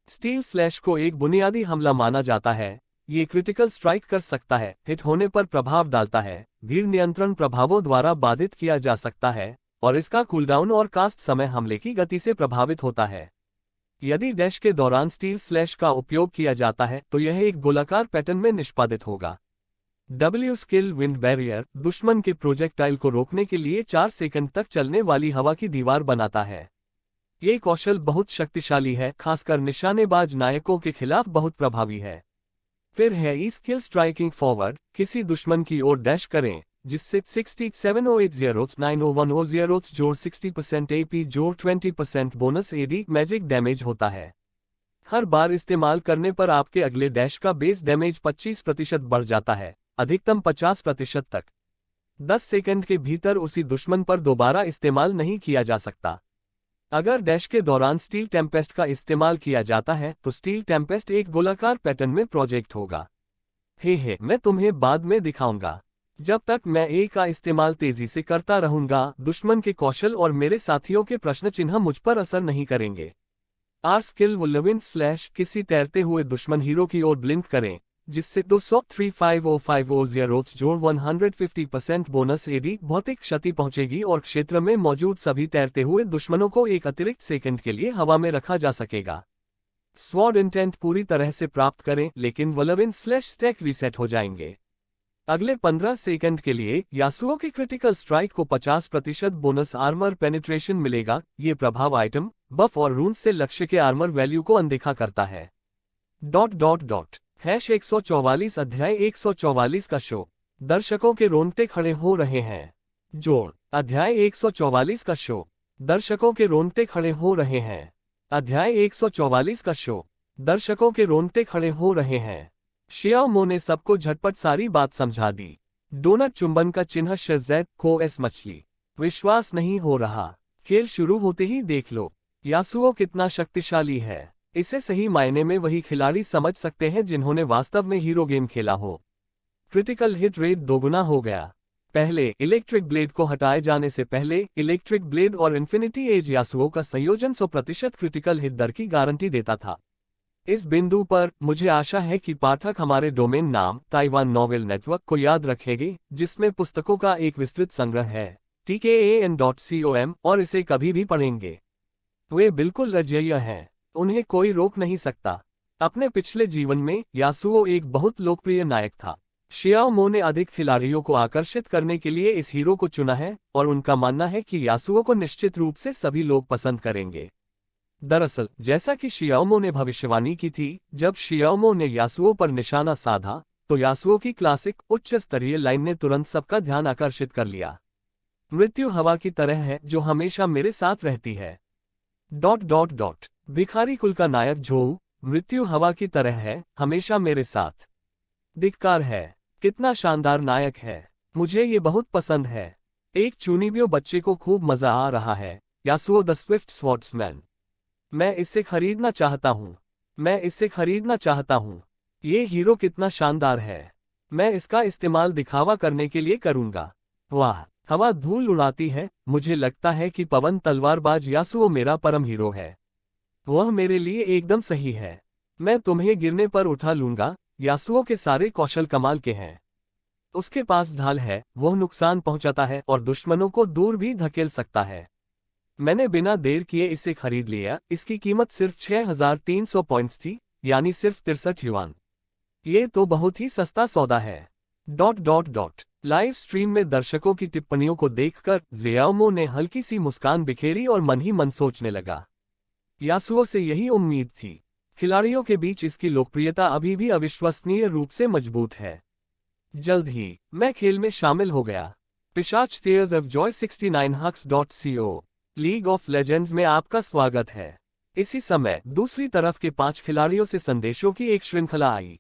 स्टील स्लैश को एक बुनियादी हमला माना जाता है। ये क्रिटिकल स्ट्राइक कर सकता है, हिट होने पर प्रभाव डालता है, भीड़ नियंत्रण प्रभावों द्वारा बाधित किया जा सकता है, और इसका कूलडाउन और कास्ट समय हमले की गति से प्रभावित होता है। यदि डैश के दौरान स्टील स्लैश का उपयोग किया जाता है तो यह एक गोलाकार पैटर्न में निष्पादित होगा। W स्किल विंड बैरियर दुश्मन के प्रोजेक्टाइल को रोकने के लिए 4 सेकंड तक चलने वाली हवा की दीवार बनाता है। ये कौशल बहुत शक्तिशाली है, खासकर निशानेबाज नायकों के खिलाफ बहुत प्रभावी है। फिर है ई स्किल स्ट्राइकिंग फॉरवर्ड, किसी दुश्मन की ओर डैश करें, जिससे 6708090110 जोड़ 60% AP जोड़ 20% बोनस AD मैजिक डैमेज होता है। हर बार इस्तेमाल करने पर आपके अगले डैश का बेस डैमेज 25% बढ़ जाता है, अधिकतम 50% तक। 10 सेकंड के भीतर उसी दुश्मन पर दोबारा इस्तेमाल नहीं किया जा सकता। अगर डैश के दौरान स्टील टेम्पेस्ट का इस्तेमाल किया जाता है तो स्टील टेम्पेस्ट एक गोलाकार पैटर्न में प्रोजेक्ट होगा। मैं तुम्हें बाद में दिखाऊंगा। जब तक मैं ए का इस्तेमाल तेजी से करता रहूंगा, दुश्मन के कौशल और मेरे साथियों के प्रश्न चिन्ह मुझ पर असर नहीं करेंगे। आर स्किल वुलविन स्लैश, किसी तैरते हुए दुश्मन हीरो की ओर ब्लिंक करें, जिससे 2350550 जोड़ 150% बोनस AD भौतिक क्षति पहुंचेगी और क्षेत्र में मौजूद सभी तैरते हुए दुश्मनों को एक अतिरिक्त सेकंड के लिए हवा में रखा जा सकेगा। स्वॉर्ड इंटेंट पूरी तरह से प्राप्त करें, लेकिन वलविन स्लैश स्टैक रीसेट हो जाएंगे। अगले 15 सेकंड के लिए यासुओ की क्रिटिकल स्ट्राइक को 50% बोनस आर्मर पेनिट्रेशन मिलेगा। ये प्रभाव आइटम, बफ और रून्स से लक्ष्य के आर्मर वैल्यू को अनदेखा करता है। #144 अध्याय 144 का शो, दर्शकों के रोंगटे खड़े हो रहे हैं। जोड़ अध्याय 144 का शो, दर्शकों के रोंगटे खड़े हो रहे हैं। अध्याय 144 का शो, दर्शकों के रोंगटे खड़े हो रहे हैं। शियाओ मो ने सबको झटपट सारी बात समझा दी। डोनट चुंबन का चिन्ह शेज़ैड को एस मछली। विश्वास नहीं हो रहा, खेल शुरू होते ही देख लो यासुओ कितना शक्तिशाली है। इसे सही मायने में वही खिलाड़ी समझ सकते हैं जिन्होंने वास्तव में हीरो गेम खेला हो। क्रिटिकल हिट रेट दोगुना हो गया। पहले इलेक्ट्रिक ब्लेड को हटाए जाने से पहले इलेक्ट्रिक ब्लेड और इन्फिनिटी एज यासुओ का संयोजन 100% क्रिटिकल हिट दर की गारंटी देता था। इस बिंदु पर मुझे आशा है कि पाठक हमारे डोमेन नाम ताइवान नॉवेल नेटवर्क को याद रखेंगे, जिसमें पुस्तकों का एक विस्तृत संग्रह है tkan.com, और इसे कभी भी पढ़ेंगे। वे बिल्कुल रजय्य हैं, उन्हें कोई रोक नहीं सकता। अपने पिछले जीवन में यासुओ एक बहुत लोकप्रिय नायक था। शियाओ मो ने अधिक खिलाड़ियों को आकर्षित करने के लिए इस हीरो को चुना है, और उनका मानना है कि यासुओ को निश्चित रूप से सभी लोग पसंद करेंगे। दरअसल जैसा कि शियाओ मो ने भविष्यवाणी की थी, जब शियाओ मो ने यासुओ पर निशाना साधा तो यासुओ की क्लासिक उच्च स्तरीय लाइन ने तुरंत सबका ध्यान आकर्षित कर लिया। मृत्यु हवा की तरह है जो हमेशा मेरे साथ रहती है। भिखारी कुल का नायक झोऊ, मृत्यु हवा की तरह है, हमेशा मेरे साथ। धिक्कार है, कितना शानदार नायक है, मुझे ये बहुत पसंद है। एक चुनिबियो बच्चे को खूब मजा आ रहा है। यासुओ द स्विफ्ट स्वॉर्ड्समैन। मैं इसे खरीदना चाहता हूँ, मैं इसे खरीदना चाहता हूँ। ये हीरो कितना शानदार है, मैं इसका इस्तेमाल दिखावा करने के लिए करूँगा। वाह, हवा धूल उड़ाती है। मुझे लगता है कि पवन तलवारबाज यासुओ मेरा परम हीरो है। वह मेरे लिए एकदम सही है। मैं तुम्हें गिरने पर उठा लूंगा, यासुओ के सारे कौशल कमाल के हैं। उसके पास ढाल है, वह नुकसान पहुंचाता है और दुश्मनों को दूर भी धकेल सकता है। मैंने बिना देर किए इसे खरीद लिया। इसकी कीमत सिर्फ 6300 पॉइंट्स थी, यानी सिर्फ 63 युआन। ये तो बहुत ही सस्ता सौदा है। लाइव स्ट्रीम में दर्शकों की टिप्पणियों को देखकर ज़ियाओमो ने हल्की सी मुस्कान बिखेरी और मन ही मन सोचने लगा। यासुओ से यही उम्मीद थी। खिलाड़ियों के बीच इसकी लोकप्रियता अभी भी अविश्वसनीय रूप से मजबूत है। जल्द ही मैं खेल में शामिल हो गया। पिशाच tears of Joy 69hux.co league of legends में आपका स्वागत है। इसी समय दूसरी तरफ के 5 खिलाड़ियों से संदेशों की एक श्रृंखला आई।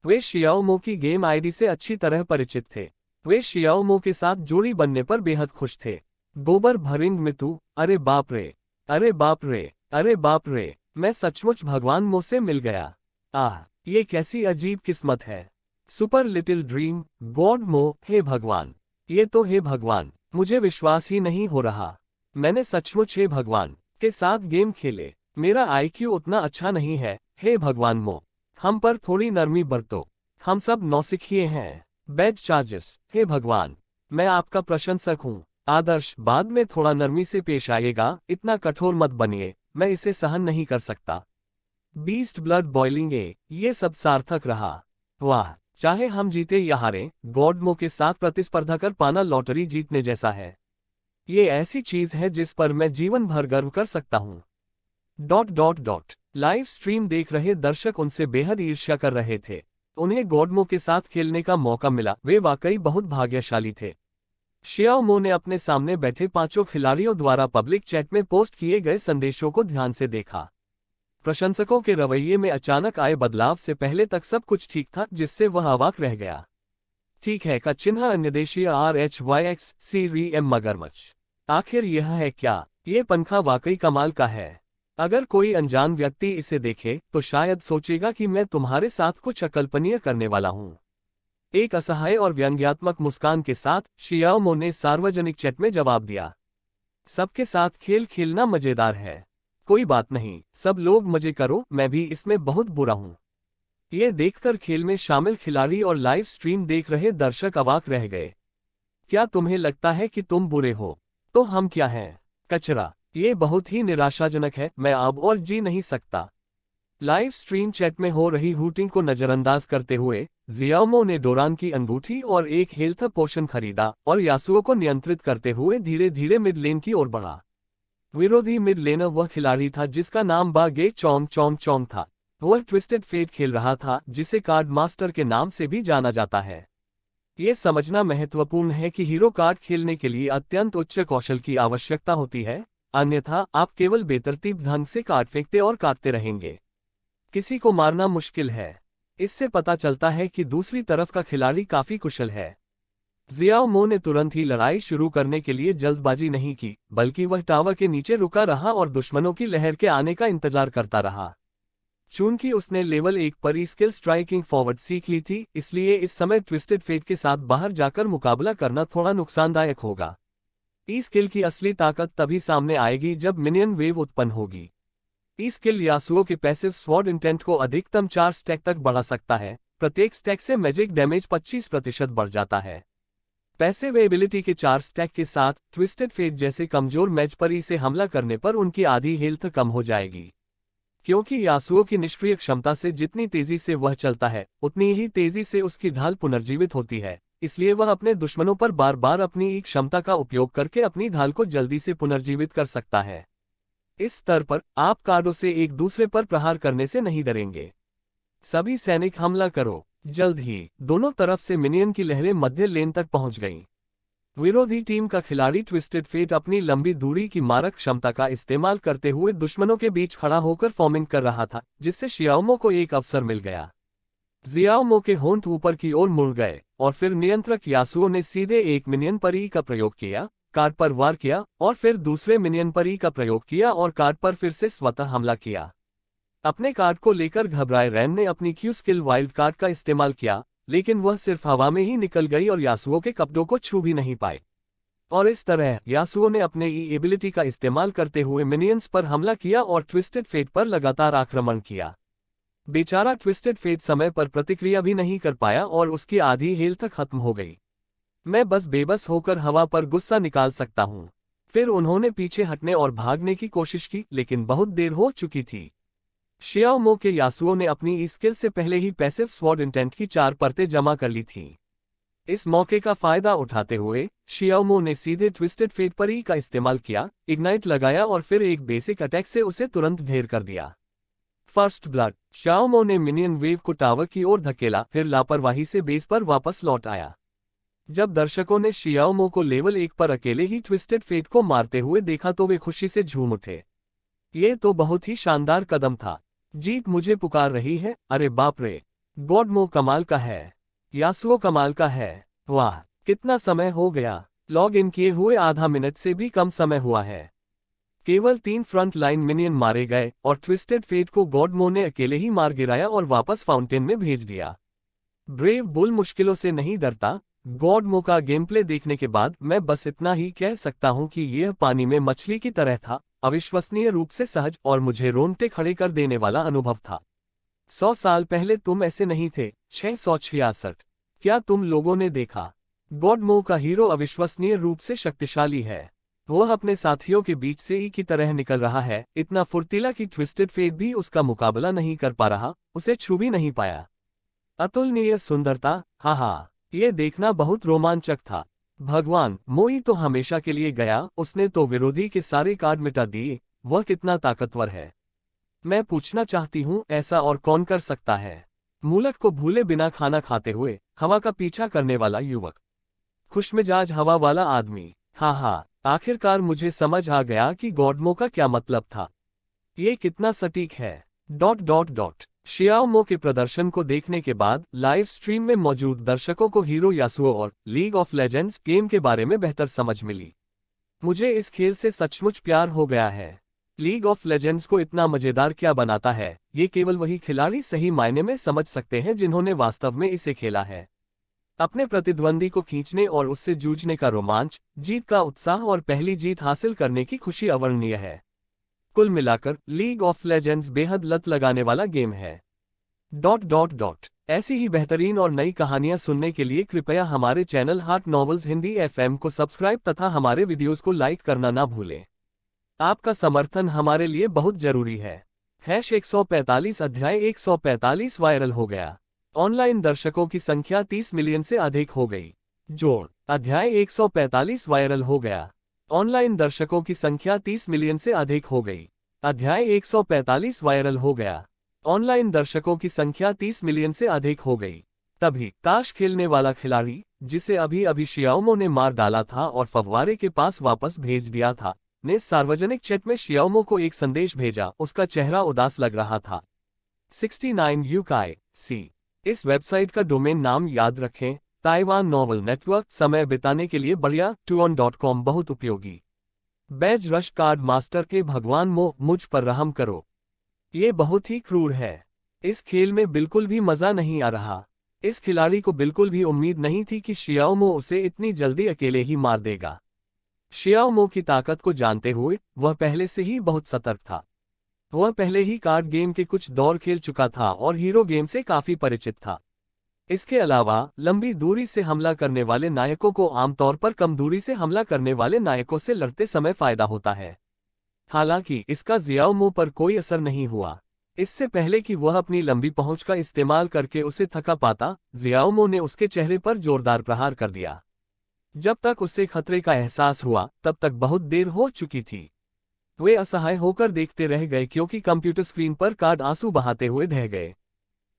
वे शियाओमो की गेम आईडी से अच्छी तरह परिचित थे। वे शियाओमो के साथ जोड़ी बनने पर बेहद खुश थे। गोबर भरिंग मितू, अरे बाप रे, अरे बाप रे, अरे बाप रे, मैं सचमुच भगवान मो से मिल गया। आह, ये कैसी अजीब किस्मत है। सुपर लिटिल ड्रीम, गॉड मो, हे भगवान, ये तो हे भगवान, मुझे विश्वास ही नहीं हो रहा। मैंने सचमुच हे भगवान के साथ गेम खेले। मेरा आईक्यू उतना अच्छा नहीं है, हे भगवान मो, हम पर थोड़ी नरमी बरतो, हम सब नौसिखिए हैं। बैज चार्जेस, हे भगवान, मैं आपका प्रशंसक हूँ। आदर्श, बाद में थोड़ा नरमी से पेश आएगा, इतना कठोर मत बनिए, मैं इसे सहन नहीं कर सकता। बीस्ट ब्लड बॉइलिंग, ये सब सार्थक रहा। वाह, चाहे हम जीते या हारें, गॉडमो के साथ प्रतिस्पर्धा कर पाना लॉटरी जीतने जैसा है। ये ऐसी चीज है जिस पर मैं जीवन भर गर्व कर सकता हूँ। लाइव स्ट्रीम देख रहे दर्शक उनसे बेहद ईर्ष्या कर रहे थे। उन्हें गॉडमो के साथ खेलने का मौका मिला, वे वाकई बहुत भाग्यशाली थे। शियाओमो ने अपने सामने बैठे 5 खिलाड़ियों द्वारा पब्लिक चैट में पोस्ट किए गए संदेशों को ध्यान से देखा। प्रशंसकों के रवैये में अचानक आए बदलाव से पहले तक सब कुछ ठीक था, जिससे वह अवाक रह गया। ठीक है का चिन्ह अन्यदेशीय RHYXCRM मगरमच्छ। आखिर यह है क्या? ये पंखा वाकई कमाल का है। अगर कोई अनजान व्यक्ति इसे देखे तो शायद सोचेगा कि मैं तुम्हारे साथ कुछ अकल्पनीय करने वाला हूँ। एक असहाय और व्यंग्यात्मक मुस्कान के साथ शियाओमो ने सार्वजनिक चैट में जवाब दिया। सबके साथ खेल खेलना मजेदार है। कोई बात नहीं, सब लोग मजे करो, मैं भी इसमें बहुत बुरा हूँ। ये देखकर खेल में शामिल खिलाड़ी और लाइव स्ट्रीम देख रहे दर्शक अवाक रह गए। क्या तुम्हें लगता है कि तुम बुरे हो? तो हम क्या हैं? कचरा। ये बहुत ही निराशाजनक है, मैं अब और जी नहीं सकता। लाइव स्ट्रीम चैट में हो रही हूटिंग को नजरअंदाज करते हुए ज़ियाओमो ने डोरान की अंगूठी और एक हेल्थ पोशन खरीदा और यासुओ को नियंत्रित करते हुए धीरे धीरे मिड लेन की ओर बढ़ा। विरोधी मिड लेनर वह खिलाड़ी था जिसका नाम बागे चोंग चोंग चोंग था। वह ट्विस्टेड फेट खेल रहा था, जिसे कार्ड मास्टर के नाम से भी जाना जाता है। ये समझना महत्वपूर्ण है कि हीरो कार्ड खेलने के लिए अत्यंत उच्च कौशल की आवश्यकता होती है, अन्यथा आप केवल बेतरतीब ढंग से कार्ड फेंकते और काटते रहेंगे। किसी को मारना मुश्किल है। इससे पता चलता है कि दूसरी तरफ का खिलाड़ी काफी कुशल है। ज़ियाओमो ने तुरंत ही लड़ाई शुरू करने के लिए जल्दबाजी नहीं की, बल्कि वह टावर के नीचे रुका रहा और दुश्मनों की लहर के आने का इंतजार करता रहा। चूंकि उसने लेवल 1 पर ई स्किल स्ट्राइकिंग फॉरवर्ड सीख ली थी, इसलिए इस समय ट्विस्टेड फेट के साथ बाहर जाकर मुकाबला करना थोड़ा नुकसानदायक होगा। ई स्किल की असली ताकत तभी सामने आएगी जब मिनियन वेव उत्पन्न होगी। ई स्किल यासुओ के पैसिव स्वॉर्ड इंटेंट को अधिकतम 4 स्टैक तक बढ़ा सकता है। प्रत्येक स्टैक से मैजिक डैमेज 25% बढ़ जाता है। पैसिव एबिलिटी के 4 स्टैक के साथ ट्विस्टेड फेट जैसे कमजोर मैच पर इसे हमला करने पर उनकी आधी हेल्थ कम हो जाएगी। क्योंकि यासुओ की निष्क्रिय क्षमता से जितनी तेजी से वह चलता है, उतनी ही तेजी से उसकी ढाल पुनर्जीवित होती है, इसलिए वह अपने दुश्मनों पर बार बार अपनी ई क्षमता का उपयोग करके अपनी ढाल को जल्दी से पुनर्जीवित कर सकता है। इस स्तर पर आप कार्डों से एक दूसरे पर प्रहार करने से नहीं डरेंगे। सभी सैनिक हमला करो। जल्द ही दोनों तरफ से मिनियन की लहरें मध्य लेन तक पहुंच गईं। विरोधी टीम का खिलाड़ी ट्विस्टेड फेट अपनी लंबी दूरी की मारक क्षमता का इस्तेमाल करते हुए दुश्मनों के बीच खड़ा होकर फॉर्मिंग कर रहा था, जिससे शियाओमो को एक अवसर मिल गया। ज़ियाओमो के होंठ ऊपर की ओर मुड़ गए और फिर नियंत्रक यासुओ ने सीधे एक मिनियन पर ई का प्रयोग किया, कार्ड पर वार किया और फिर दूसरे मिनियन पर ई का प्रयोग किया और कार्ड पर फिर से स्वतः हमला किया। अपने कार्ड को लेकर घबराए रैन ने अपनी क्यू स्किल वाइल्ड कार्ड का इस्तेमाल किया, लेकिन वह सिर्फ हवा में ही निकल गई और यासुओ के कपड़ों को छू भी नहीं पाए। और इस तरह यासुओ ने अपने ई एबिलिटी का इस्तेमाल करते हुए मिनियंस पर हमला किया और ट्विस्टेड फेट पर लगातार आक्रमण किया। बेचारा ट्विस्टेड फेट समय पर प्रतिक्रिया भी नहीं कर पाया और उसकी आधी हेल तक खत्म हो गई। मैं बस बेबस होकर हवा पर गुस्सा निकाल सकता हूँ। फिर उन्होंने पीछे हटने और भागने की कोशिश की, लेकिन बहुत देर हो चुकी थी। शियाओमो के यासुओ ने अपनी स्किल से पहले ही पैसिव स्वॉर्ड इंटेंट की 4 परतें जमा कर ली थीं। इस मौके का फायदा उठाते हुए शियाओमो ने सीधे ट्विस्टेड फेट पर ही का इस्तेमाल किया, इग्नाइट लगाया और फिर एक बेसिक अटैक से उसे तुरंत ढेर कर दिया। First blood. शियाओमो ने मिनियन वेव को टावर की ओर धकेला, फिर लापरवाही से बेस पर वापस लौट आया। जब दर्शकों ने शियाओमो को लेवल 1 पर अकेले ही ट्विस्टेड फेट को मारते हुए देखा तो वे खुशी से झूम उठे। ये तो बहुत ही शानदार कदम था। जीत मुझे पुकार रही है। अरे बाप रे, गॉडमो कमाल का है, यासुओ कमाल का है। वाह, कितना समय हो गया। लॉग इन किए हुए आधा मिनट से भी कम समय हुआ है। केवल 3 फ्रंट लाइन मिनियन मारे गए और ट्विस्टेड फेट को गॉडमो ने अकेले ही मार गिराया और वापस फाउंटेन में भेज दिया। ब्रेव बुल मुश्किलों से नहीं डरता। गॉडमो का गेमप्ले देखने के बाद मैं बस इतना ही कह सकता हूं कि यह पानी में मछली की तरह था, अविश्वसनीय रूप से सहज और मुझे रोंगटे खड़े कर देने वाला अनुभव था। 100 साल पहले तुम ऐसे नहीं थे। 666। क्या तुम लोगों ने देखा? गॉडमो का हीरो अविश्वसनीय रूप से शक्तिशाली है। वह अपने साथियों के बीच से ही की तरह निकल रहा है, इतना फुर्तीला कि ट्विस्टेड फेट भी उसका मुकाबला नहीं कर पा रहा, उसे छू भी नहीं पाया। अतुलनीय सुंदरता। हाँ, ये देखना बहुत रोमांचक था। भगवान, मोई तो हमेशा के लिए गया, उसने तो विरोधी के सारे कार्ड मिटा दिए। वह कितना ताकतवर है। मैं पूछना चाहती हूँ, ऐसा और कौन कर सकता है? मूलक को भूले बिना खाना खाते हुए हवा का पीछा करने वाला युवक, खुशमिजाज हवा वाला आदमी। हाँ, आखिरकार मुझे समझ आ गया कि गॉडमो का क्या मतलब था। ये कितना सटीक है। ... शियाओमो के प्रदर्शन को देखने के बाद लाइव स्ट्रीम में मौजूद दर्शकों को हीरो यासुओ और लीग ऑफ लेजेंड्स गेम के बारे में बेहतर समझ मिली। मुझे इस खेल से सचमुच प्यार हो गया है। लीग ऑफ लेजेंड्स को इतना मजेदार क्या बनाता है, ये केवल वही खिलाड़ी सही मायने में समझ सकते हैं जिन्होंने वास्तव में इसे खेला है। अपने प्रतिद्वंदी को खींचने और उससे जूझने का रोमांच, जीत का उत्साह और पहली जीत हासिल करने की खुशी अवर्णनीय है। कुल मिलाकर लीग ऑफ लेजेंड्स बेहद लत लगाने वाला गेम है। ... ऐसी ही बेहतरीन और नई कहानियां सुनने के लिए कृपया हमारे channel heart novels Hindi FM को सब्सक्राइब तथा हमारे वीडियोस को लाइक करना ना भूलें। आपका समर्थन हमारे लिए बहुत जरूरी है। #145 अध्याय 145 वायरल हो गया। ऑनलाइन दर्शकों की संख्या 30 मिलियन से अधिक हो गई। जोड़। अध्याय 145 वायरल हो गया। ऑनलाइन दर्शकों की संख्या 30 मिलियन से अधिक हो गई। अध्याय 145 वायरल हो गया। ऑनलाइन दर्शकों की संख्या 30 मिलियन से अधिक हो गई। तभी ताश खेलने वाला खिलाड़ी, जिसे अभी अभी शियाओमो ने मार डाला था और फव्वारे के पास वापस भेज दिया था, ने सार्वजनिक चैट में शियाओमो को एक संदेश भेजा। उसका चेहरा उदास लग रहा था। 69 यूकाई सी। इस वेबसाइट का डोमेन नाम याद रखें। Taiwan novel network. समय बिताने के लिए बढ़िया। tuon.com बहुत उपयोगी। बैज रश कार्ड मास्टर के भगवान मुझ पर रहम करो। ये बहुत ही क्रूर है। इस खेल में बिल्कुल भी मजा नहीं आ रहा। इस खिलाड़ी को बिल्कुल भी उम्मीद नहीं थी कि शियाओमो उसे इतनी जल्दी अकेले ही मार देगा। शियाओमो की ताकत को जानते हुए वह पहले से ही बहुत सतर्क था। वह पहले ही कार्ड गेम के कुछ दौर खेल चुका था और हीरो गेम से काफी परिचित था। इसके अलावा लंबी दूरी से हमला करने वाले नायकों को आमतौर पर कम दूरी से हमला करने वाले नायकों से लड़ते समय फायदा होता है। हालांकि इसका जियाओमो पर कोई असर नहीं हुआ। इससे पहले कि वह अपनी लंबी पहुंच का इस्तेमाल करके उसे थका पाता, जियाओमो ने उसके चेहरे पर जोरदार प्रहार कर दिया। जब तक उसे खतरे का एहसास हुआ तब तक बहुत देर हो चुकी थी। वे असहाय होकर देखते रह गए क्योंकि कंप्यूटर स्क्रीन पर कार्ड आंसू बहाते हुए ढह गए।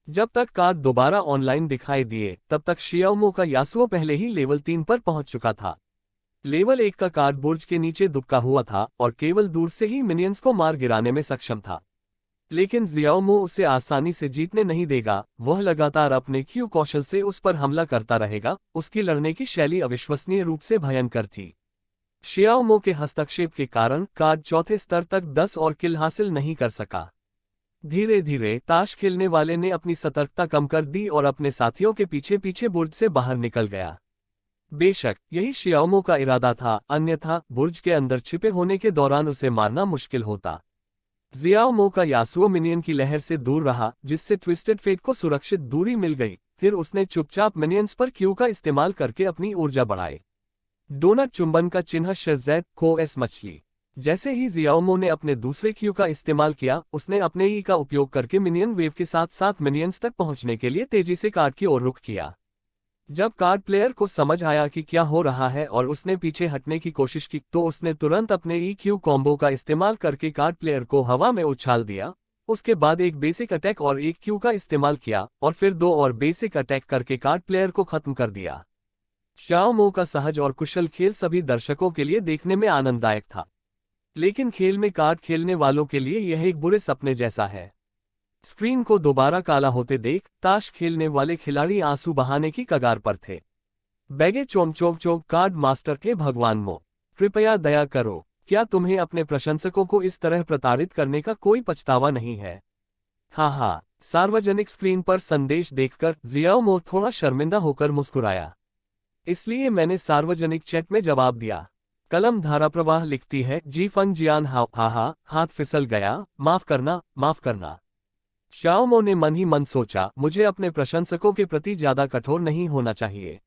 जब तक कार्ड दोबारा ऑनलाइन दिखाई दिए तब तक शियाओमो का यासुओ पहले ही लेवल 3 पर पहुंच चुका था। लेवल 1 का कार्ड बुर्ज के नीचे दुबका हुआ था और केवल दूर से ही मिनियंस को मार गिराने में सक्षम था। लेकिन जियाओमो उसे आसानी से जीतने नहीं देगा। वह लगातार अपने क्यू कौशल से उस पर हमला करता रहेगा। उसकी लड़ने की शैली अविश्वसनीय रूप से भयंकर थी। शियाओमो के हस्तक्षेप के कारण कार्ड चौथे स्तर तक 10 और किल हासिल नहीं कर सका। धीरे धीरे ताश खेलने वाले ने अपनी सतर्कता कम कर दी और अपने साथियों के पीछे पीछे बुर्ज से बाहर निकल गया। बेशक यही शियाओमो का इरादा था, अन्यथा बुर्ज के अंदर छिपे होने के दौरान उसे मारना मुश्किल होता। जियाओ मो का यासुओ मिनियन की लहर से दूर रहा, जिससे ट्विस्टेड फेट को सुरक्षित दूरी मिल गई। फिर उसने चुपचाप मिनियंस पर क्यू का इस्तेमाल करके अपनी ऊर्जा बढ़ाई। डोनट चुंबन का चिन्ह शेज़ैड को एस मछली। जैसे ही जियाओमो ने अपने दूसरे क्यू का इस्तेमाल किया, उसने अपने ई का उपयोग करके मिनियन वेव के साथ साथ मिनियंस तक पहुंचने के लिए तेजी से कार्ड की ओर रुख किया। जब कार्ड प्लेयर को समझ आया कि क्या हो रहा है और उसने पीछे हटने की कोशिश की, तो उसने तुरंत अपने ई क्यू कॉम्बो का इस्तेमाल करके कार्ड प्लेयर को हवा में उछाल दिया। उसके बाद एक बेसिक अटैक और एक क्यू का इस्तेमाल किया और फिर दो और बेसिक अटैक करके कार्ड प्लेयर को खत्म कर दिया। शाओमो का सहज और कुशल खेल सभी दर्शकों के लिए देखने में आनंददायक था, लेकिन खेल में कार्ड खेलने वालों के लिए यह एक बुरे सपने जैसा है। स्क्रीन को दोबारा काला होते देख ताश खेलने वाले खिलाड़ी आंसू बहाने की कगार पर थे। बैगे चोंग कार्ड मास्टर के भगवान मो, कृपया दया करो, क्या तुम्हें अपने प्रशंसकों को इस तरह प्रताड़ित करने का कोई पछतावा नहीं है? हाँ, सार्वजनिक स्क्रीन पर संदेश देखकर जियाओ मो थोड़ा शर्मिंदा होकर मुस्कुराया। इसलिए मैंने सार्वजनिक चैट में जवाब दिया। कलम धाराप्रवाह लिखती है, जी फंग जियान हा, हाथ फिसल गया, माफ करना। शाओमो ने मन ही मन सोचा, मुझे अपने प्रशंसकों के प्रति ज्यादा कठोर नहीं होना चाहिए।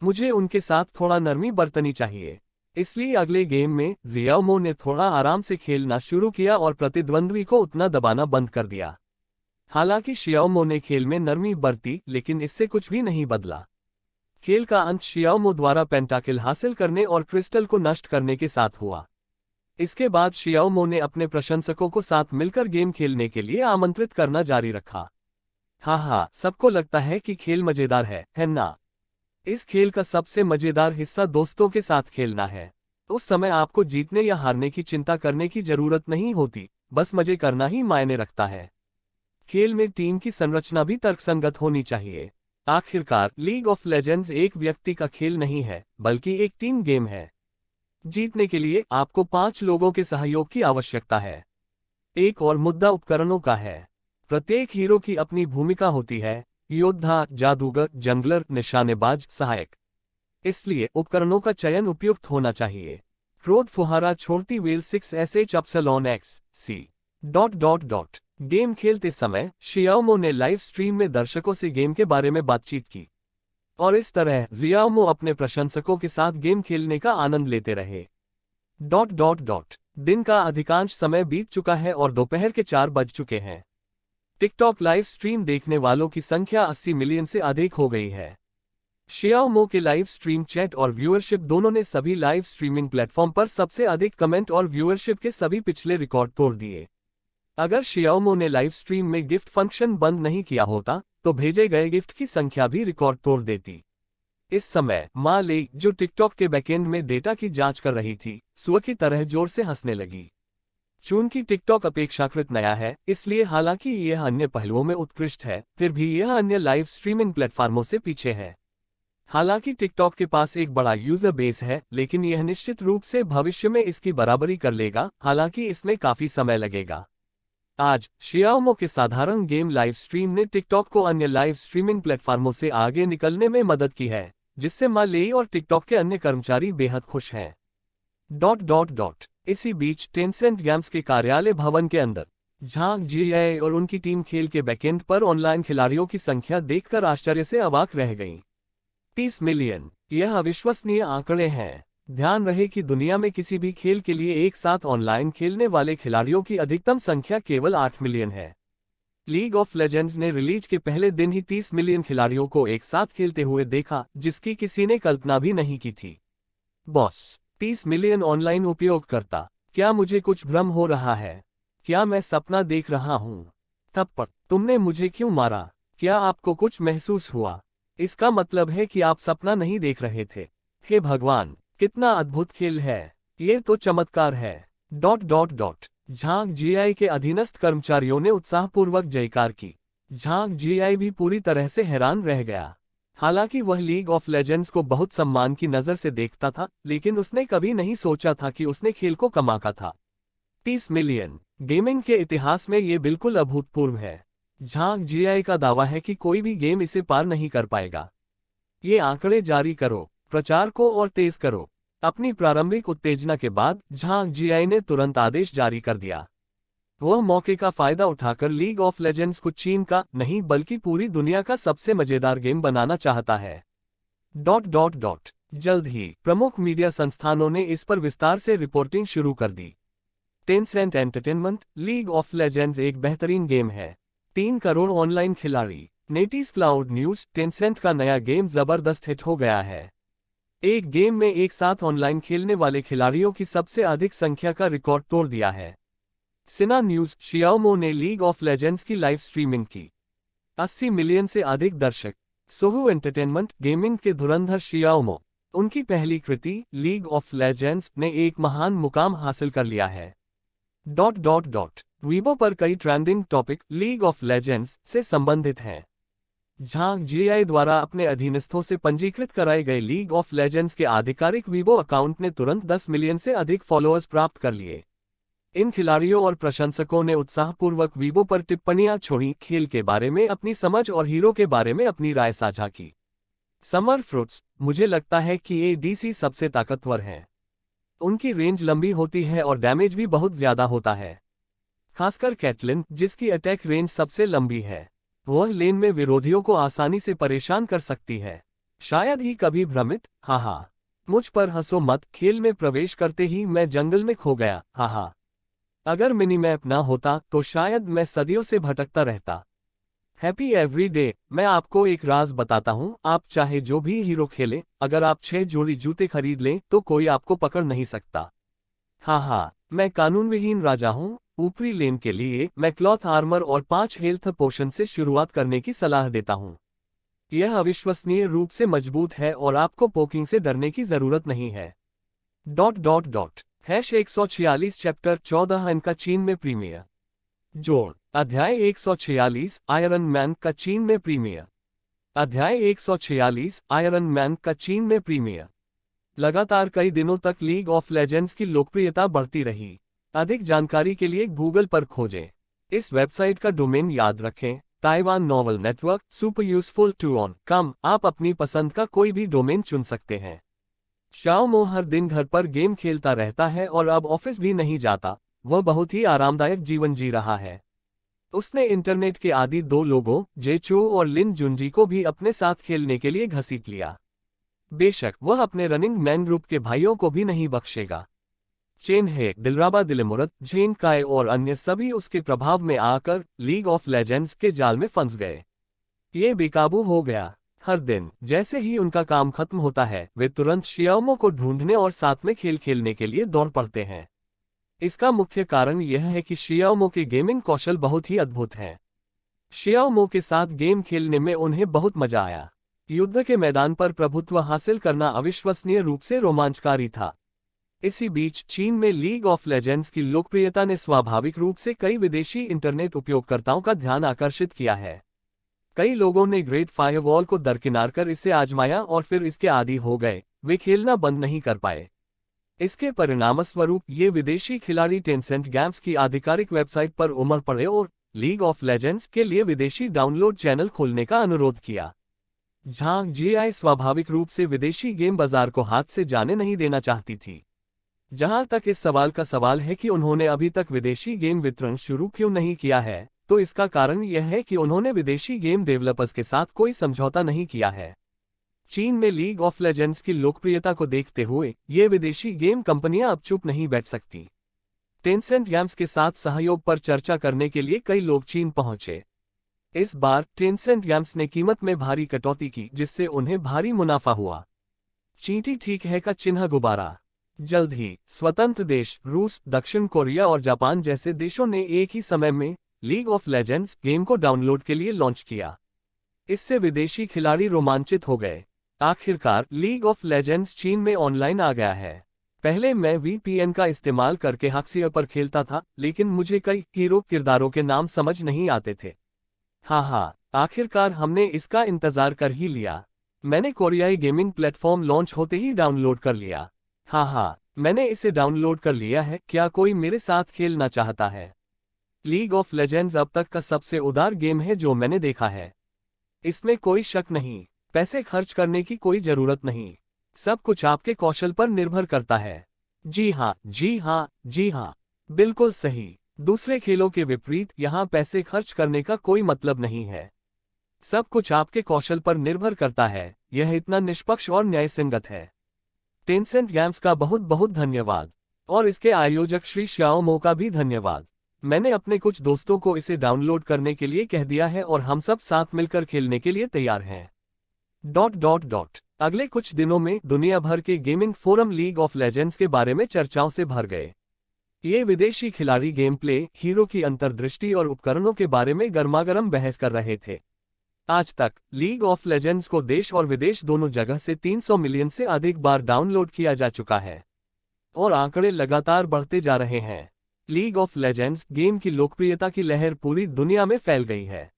मुझे उनके साथ थोड़ा नरमी बरतनी चाहिए। इसलिए अगले गेम में जियाओमो ने थोड़ा आराम से खेलना शुरू किया और प्रतिद्वंद्वी को उतना दबाना बंद कर दिया। हालांकि शियाओमो ने खेल में नरमी बरती, लेकिन इससे कुछ भी नहीं बदला। खेल का अंत शियाओमो द्वारा पेंटाकिल हासिल करने और क्रिस्टल को नष्ट करने के साथ हुआ। इसके बाद शियाओमो ने अपने प्रशंसकों को साथ मिलकर गेम खेलने के लिए आमंत्रित करना जारी रखा। हाँ, सबको लगता है कि खेल मजेदार है ना? इस खेल का सबसे मजेदार हिस्सा दोस्तों के साथ खेलना है। उस समय आपको जीतने या हारने की चिंता करने की जरूरत नहीं होती, बस मजे करना ही मायने रखता है। खेल में टीम की संरचना भी तर्कसंगत होनी चाहिए। आखिरकार लीग ऑफ लेजेंड्स एक व्यक्ति का खेल नहीं है, बल्कि एक टीम गेम है। जीतने के लिए आपको 5 लोगों के सहयोग की आवश्यकता है। एक और मुद्दा उपकरणों का है। प्रत्येक हीरो की अपनी भूमिका होती है, योद्धा, जादूगर, जंगलर, निशानेबाज, सहायक। इसलिए उपकरणों का चयन उपयुक्त होना चाहिए। क्रोध फुहारा छोड़ती व्हील 6SH अपसलोन XC। गेम खेलते समय शियाओमो ने लाइव स्ट्रीम में दर्शकों से गेम के बारे में बातचीत की, और इस तरह जियाओमो अपने प्रशंसकों के साथ गेम खेलने का आनंद लेते रहे। दिन का अधिकांश समय बीत चुका है और दोपहर के 4 बज चुके हैं। टिकटॉक लाइव स्ट्रीम देखने वालों की संख्या 80 मिलियन से अधिक हो गई है। शियाओमो के लाइव स्ट्रीम चैट और व्यूअरशिप दोनों ने सभी लाइव स्ट्रीमिंग प्लेटफॉर्म पर सबसे अधिक कमेंट और व्यूअरशिप के सभी पिछले रिकॉर्ड तोड़ दिए। अगर शियाओमो ने लाइव स्ट्रीम में गिफ्ट फंक्शन बंद नहीं किया होता, तो भेजे गए गिफ्ट की संख्या भी रिकॉर्ड तोड़ देती। इस समय मा लेई, जो टिकटॉक के बैकएंड में डेटा की जांच कर रही थी, सुअ की तरह जोर से हंसने लगी। चूंकि टिकटॉक अपेक्षाकृत नया है, इसलिए हालांकि यह अन्य पहलुओं में उत्कृष्ट है, फिर भी यह अन्य लाइव स्ट्रीमिंग प्लेटफॉर्मों से पीछे है। हालांकि टिकटॉक के पास एक बड़ा यूजर बेस है, लेकिन यह निश्चित रूप से भविष्य में इसकी बराबरी कर लेगा, हालांकि इसमें काफी समय लगेगा। आज शियाओमो के साधारण गेम लाइव स्ट्रीम ने टिकटॉक को अन्य लाइव स्ट्रीमिंग प्लेटफॉर्मों से आगे निकलने में मदद की है, जिससे मा लेई और टिकटॉक के अन्य कर्मचारी बेहद खुश हैं। इसी बीच टेंसेंट गेम्स के कार्यालय भवन के अंदर झांग जियाओ और उनकी टीम खेल के बैकएंड पर ऑनलाइन खिलाड़ियों की संख्या देखकर आश्चर्य से अवाक रह गई। 30 मिलियन, यह अविश्वसनीय आंकड़े हैं। ध्यान रहे कि दुनिया में किसी भी खेल के लिए एक साथ ऑनलाइन खेलने वाले खिलाड़ियों की अधिकतम संख्या केवल 8 मिलियन है। लीग ऑफ लेजेंड्स ने रिलीज के पहले दिन ही 30 मिलियन खिलाड़ियों को एक साथ खेलते हुए देखा, जिसकी किसी ने कल्पना भी नहीं की थी। बॉस, 30 मिलियन ऑनलाइन उपयोगकर्ता, क्या मुझे कुछ भ्रम हो रहा है? क्या मैं सपना देख रहा हूँ? थप्पड़, तुमने मुझे क्यों मारा? क्या आपको कुछ महसूस हुआ? इसका मतलब है कि आप सपना नहीं देख रहे थे। हे भगवान, कितना अद्भुत खेल है! ये तो चमत्कार है। झांग जियाई के अधीनस्थ कर्मचारियों ने उत्साहपूर्वक जयकार की। झांग जियाई भी पूरी तरह से हैरान रह गया। हालांकि वह लीग ऑफ लेजेंड्स को बहुत सम्मान की नजर से देखता था, लेकिन उसने कभी नहीं सोचा था कि उसने खेल को कमाका था। 30 मिलियन, गेमिंग के इतिहास में ये बिल्कुल अभूतपूर्व है। झांग जियाई का दावा है कि कोई भी गेम इसे पार नहीं कर पाएगा। ये आंकड़े जारी करो, प्रचार को और तेज करो। अपनी प्रारंभिक उत्तेजना के बाद झांग जियाई ने तुरंत आदेश जारी कर दिया। वह मौके का फायदा उठाकर लीग ऑफ लेजेंड्स को चीन का नहीं बल्कि पूरी दुनिया का सबसे मजेदार गेम बनाना चाहता है। जल्द ही प्रमुख मीडिया संस्थानों ने इस पर विस्तार से रिपोर्टिंग शुरू कर दी। Tencent entertainment, League of Legends एक बेहतरीन गेम है। 3 करोड़ ऑनलाइन खिलाड़ी। नेटिस क्लाउड न्यूज, टेंसेंट का नया गेम जबरदस्त हिट हो गया है। एक गेम में एक साथ ऑनलाइन खेलने वाले खिलाड़ियों की सबसे अधिक संख्या का रिकॉर्ड तोड़ दिया है। सिना न्यूज, शियाओमो ने लीग ऑफ लेजेंड्स की लाइव स्ट्रीमिंग की। 80 मिलियन से अधिक दर्शक। सोहू एंटरटेनमेंट, गेमिंग के धुरंधर शियाओमो, उनकी पहली कृति लीग ऑफ लेजेंड्स ने एक महान मुकाम हासिल कर लिया है। वीबो पर कई trending topic league of legends से संबंधित हैं। झांग जीआई द्वारा अपने अधीनस्थों से पंजीकृत कराए गए लीग ऑफ लेजेंड्स के आधिकारिक वीबो अकाउंट ने तुरंत 10 मिलियन से अधिक फॉलोअर्स प्राप्त कर लिए। इन खिलाड़ियों और प्रशंसकों ने उत्साहपूर्वक वीबो पर टिप्पणियां छोड़ी, खेल के बारे में अपनी समझ और हीरो के बारे में अपनी राय साझा की। समर फ्रूट्स, मुझे लगता है कि एडीसी सबसे ताकतवर है। उनकी रेंज लंबी होती है और डैमेज भी बहुत ज्यादा होता है। खासकर कैटलिन, जिसकी अटैक रेंज सबसे लंबी है, वह लेन में विरोधियों को आसानी से परेशान कर सकती है। शायद ही कभी भ्रमित, हाहा। मुझ पर हंसो मत, खेल में प्रवेश करते ही मैं जंगल में खो गया, हाहा। अगर मिनी मैप ना होता तो शायद मैं सदियों से भटकता रहता। हैप्पी एवरी डे, मैं आपको एक राज बताता हूँ, आप चाहे जो भी हीरो खेलें, अगर आप 6 जोड़ी जूते खरीद लें तो कोई आपको पकड़ नहीं सकता। हाँ, मैं कानूनविहीन राजा हूँ। ऊपरी लेन के लिए मैं क्लॉथ आर्मर और 5 हेल्थ पोशन से शुरुआत करने की सलाह देता हूँ। यह अविश्वसनीय रूप से मजबूत है और आपको पोकिंग से डरने की जरूरत नहीं है। #146 चैप्टर 14 का चीन में प्रीमियर। जोड़ अध्याय 146 आयरन मैन का चीन में प्रीमियर। अध्याय 146 आयरन मैन का चीन में प्रीमियर। लगातार कई दिनों तक लीग ऑफ लेजेंड्स की लोकप्रियता बढ़ती रही। अधिक जानकारी के लिए गूगल पर खोजें। इस वेबसाइट का डोमेन याद रखें, Taiwan novel network, super useful to on come. आप अपनी पसंद का कोई भी डोमेन चुन सकते हैं। शाओमो हर दिन घर पर गेम खेलता रहता है और अब ऑफिस भी नहीं जाता। वह बहुत ही आरामदायक जीवन जी रहा है। उसने इंटरनेट के आदि 2 लोगों, जेचो और लिन जुंजी को भी अपने साथ खेलने के लिए घसीट लिया। बेशक वह अपने रनिंग मैन ग्रुप के भाइयों को भी नहीं बख्शेगा। चेन हे, दिलराबा दिलमुरत, जेन काय और अन्य सभी उसके प्रभाव में आकर लीग ऑफ लेजेंड्स के जाल में फंस गए। ये बेकाबू हो गया। हर दिन जैसे ही उनका काम खत्म होता है, वे तुरंत शियाओमो को ढूंढने और साथ में खेल खेलने के लिए दौड़ पड़ते हैं। इसका मुख्य कारण यह है कि शियाओमो के गेमिंग कौशल बहुत ही अद्भुत हैं। शियाओमो के साथ गेम खेलने में उन्हें बहुत मजा आया। युद्ध के मैदान पर प्रभुत्व हासिल करना अविश्वसनीय रूप से रोमांचकारी था। इसी बीच चीन में लीग ऑफ लेजेंड्स की लोकप्रियता ने स्वाभाविक रूप से कई विदेशी इंटरनेट उपयोगकर्ताओं का ध्यान आकर्षित किया है। कई लोगों ने ग्रेट फायरवॉल को दरकिनार कर इसे आजमाया और फिर इसके आदी हो गए। वे खेलना बंद नहीं कर पाए। इसके परिणामस्वरूप ये विदेशी खिलाड़ी टेंसेंट गेम्स की आधिकारिक वेबसाइट पर उमड़ पड़े और लीग ऑफ लेजेंड्स के लिए विदेशी डाउनलोड चैनल खोलने का अनुरोध किया। झांग जीआई स्वाभाविक रूप से विदेशी गेम बाजार को हाथ से जाने नहीं देना चाहती थी। जहां तक इस सवाल का सवाल है कि उन्होंने अभी तक विदेशी गेम वितरण शुरू क्यों नहीं किया है, तो इसका कारण यह है कि उन्होंने विदेशी गेम डेवलपर्स के साथ कोई समझौता नहीं किया है। चीन में लीग ऑफ लेजेंड्स की लोकप्रियता को देखते हुए ये विदेशी गेम कंपनियां अब चुप नहीं बैठ सकती। टेंसेंट गेम्स के साथ सहयोग पर चर्चा करने के लिए कई लोग चीन पहुंचे। इस बार टेंसेंट गेम्स ने कीमत में भारी कटौती की, जिससे उन्हें भारी मुनाफा हुआ। चींटी ठीक है का चिन्ह गुब्बारा। जल्द ही स्वतंत्र देश रूस, दक्षिण कोरिया और जापान जैसे देशों ने एक ही समय में लीग ऑफ लेजेंड्स गेम को डाउनलोड के लिए लॉन्च किया। इससे विदेशी खिलाड़ी रोमांचित हो गए। आखिरकार लीग ऑफ लेजेंड्स चीन में ऑनलाइन आ गया है। पहले मैं वीपीएन का इस्तेमाल करके हाक्सिया पर खेलता था, लेकिन मुझे कई हीरो किरदारों के नाम समझ नहीं आते थे। हाँ, आखिरकार हमने इसका इंतजार कर ही लिया। मैंने कोरियाई गेमिंग प्लेटफॉर्म लॉन्च होते ही डाउनलोड कर लिया। हाँ, मैंने इसे डाउनलोड कर लिया है। क्या कोई मेरे साथ खेलना चाहता है? लीग ऑफ लेजेंड्स अब तक का सबसे उदार गेम है जो मैंने देखा है। इसमें कोई शक नहीं। पैसे खर्च करने की कोई जरूरत नहीं। सब कुछ आपके कौशल पर निर्भर करता है। जी हाँ, बिल्कुल सही। दूसरे खेलों के विपरीत यहाँ पैसे खर्च करने का कोई मतलब नहीं है। सब कुछ आपके कौशल पर निर्भर करता है। यह इतना निष्पक्ष और न्यायसंगत है। टेंसेंट गेम्स का बहुत बहुत धन्यवाद और इसके आयोजक श्री श्याओमो का भी धन्यवाद। मैंने अपने कुछ दोस्तों को इसे डाउनलोड करने के लिए कह दिया है और हम सब साथ मिलकर खेलने के लिए तैयार हैं। अगले कुछ दिनों में दुनिया भर के gaming forum league of legends के बारे में चर्चाओं से भर गए। ये विदेशी खिलाड़ी गेम प्ले, हीरो की अंतर्दृष्टि और उपकरणों के बारे में गर्मागर्म बहस कर रहे थे। आज तक लीग ऑफ लेजेंड्स को देश और विदेश दोनों जगह से 300 मिलियन से अधिक बार डाउनलोड किया जा चुका है और आंकड़े लगातार बढ़ते जा रहे हैं। लीग ऑफ लेजेंड्स गेम की लोकप्रियता की लहर पूरी दुनिया में फैल गई है।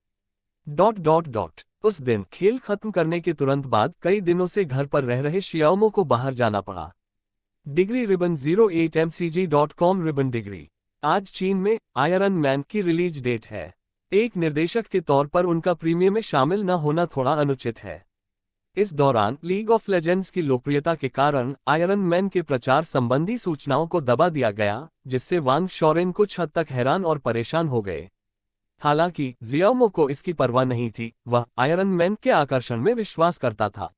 उस दिन खेल खत्म करने के तुरंत बाद कई दिनों से घर पर रह रहे श्याओमो को बाहर जाना पड़ा। Degree ribbon 08mcg.com ribbon degree. आज चीन में आयरन मैन की रिलीज डेट है। एक निर्देशक के तौर पर उनका प्रीमियर में शामिल न होना थोड़ा अनुचित है। इस दौरान लीग ऑफ लेजेंड्स की लोकप्रियता के कारण आयरन मैन के प्रचार संबंधी सूचनाओं को दबा दिया गया, जिससे वांग शॉरेन कुछ हद तक हैरान और परेशान हो गए। हालांकि जियाओमो को इसकी परवाह नहीं थी, वह आयरन मैन के आकर्षण में विश्वास करता था।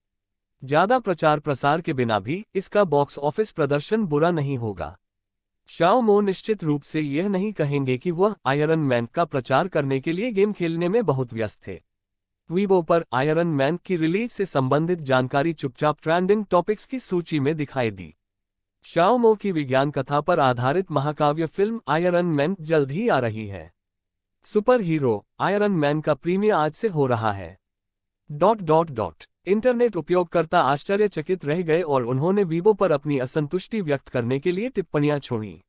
ज्यादा प्रचार प्रसार के बिना भी इसका बॉक्स ऑफिस प्रदर्शन बुरा नहीं होगा। श्याओमो निश्चित रूप से यह नहीं कहेंगे कि वह आयरन मैन का प्रचार करने के लिए गेम खेलने में बहुत व्यस्त थे। वीबो पर आयरन मैन की रिलीज से संबंधित जानकारी चुपचाप ट्रेंडिंग टॉपिक्स की सूची में दिखाई दी। श्याओमो की विज्ञान कथा पर आधारित महाकाव्य फिल्म आयरन मैन जल्द ही आ रही है। सुपर हीरो आयरन मैन का प्रीमियर आज से हो रहा है। इंटरनेट उपयोगकर्ता आश्चर्यचकित रह गए और उन्होंने वीबो पर अपनी असंतुष्टि व्यक्त करने के लिए टिप्पणियां छोड़ी।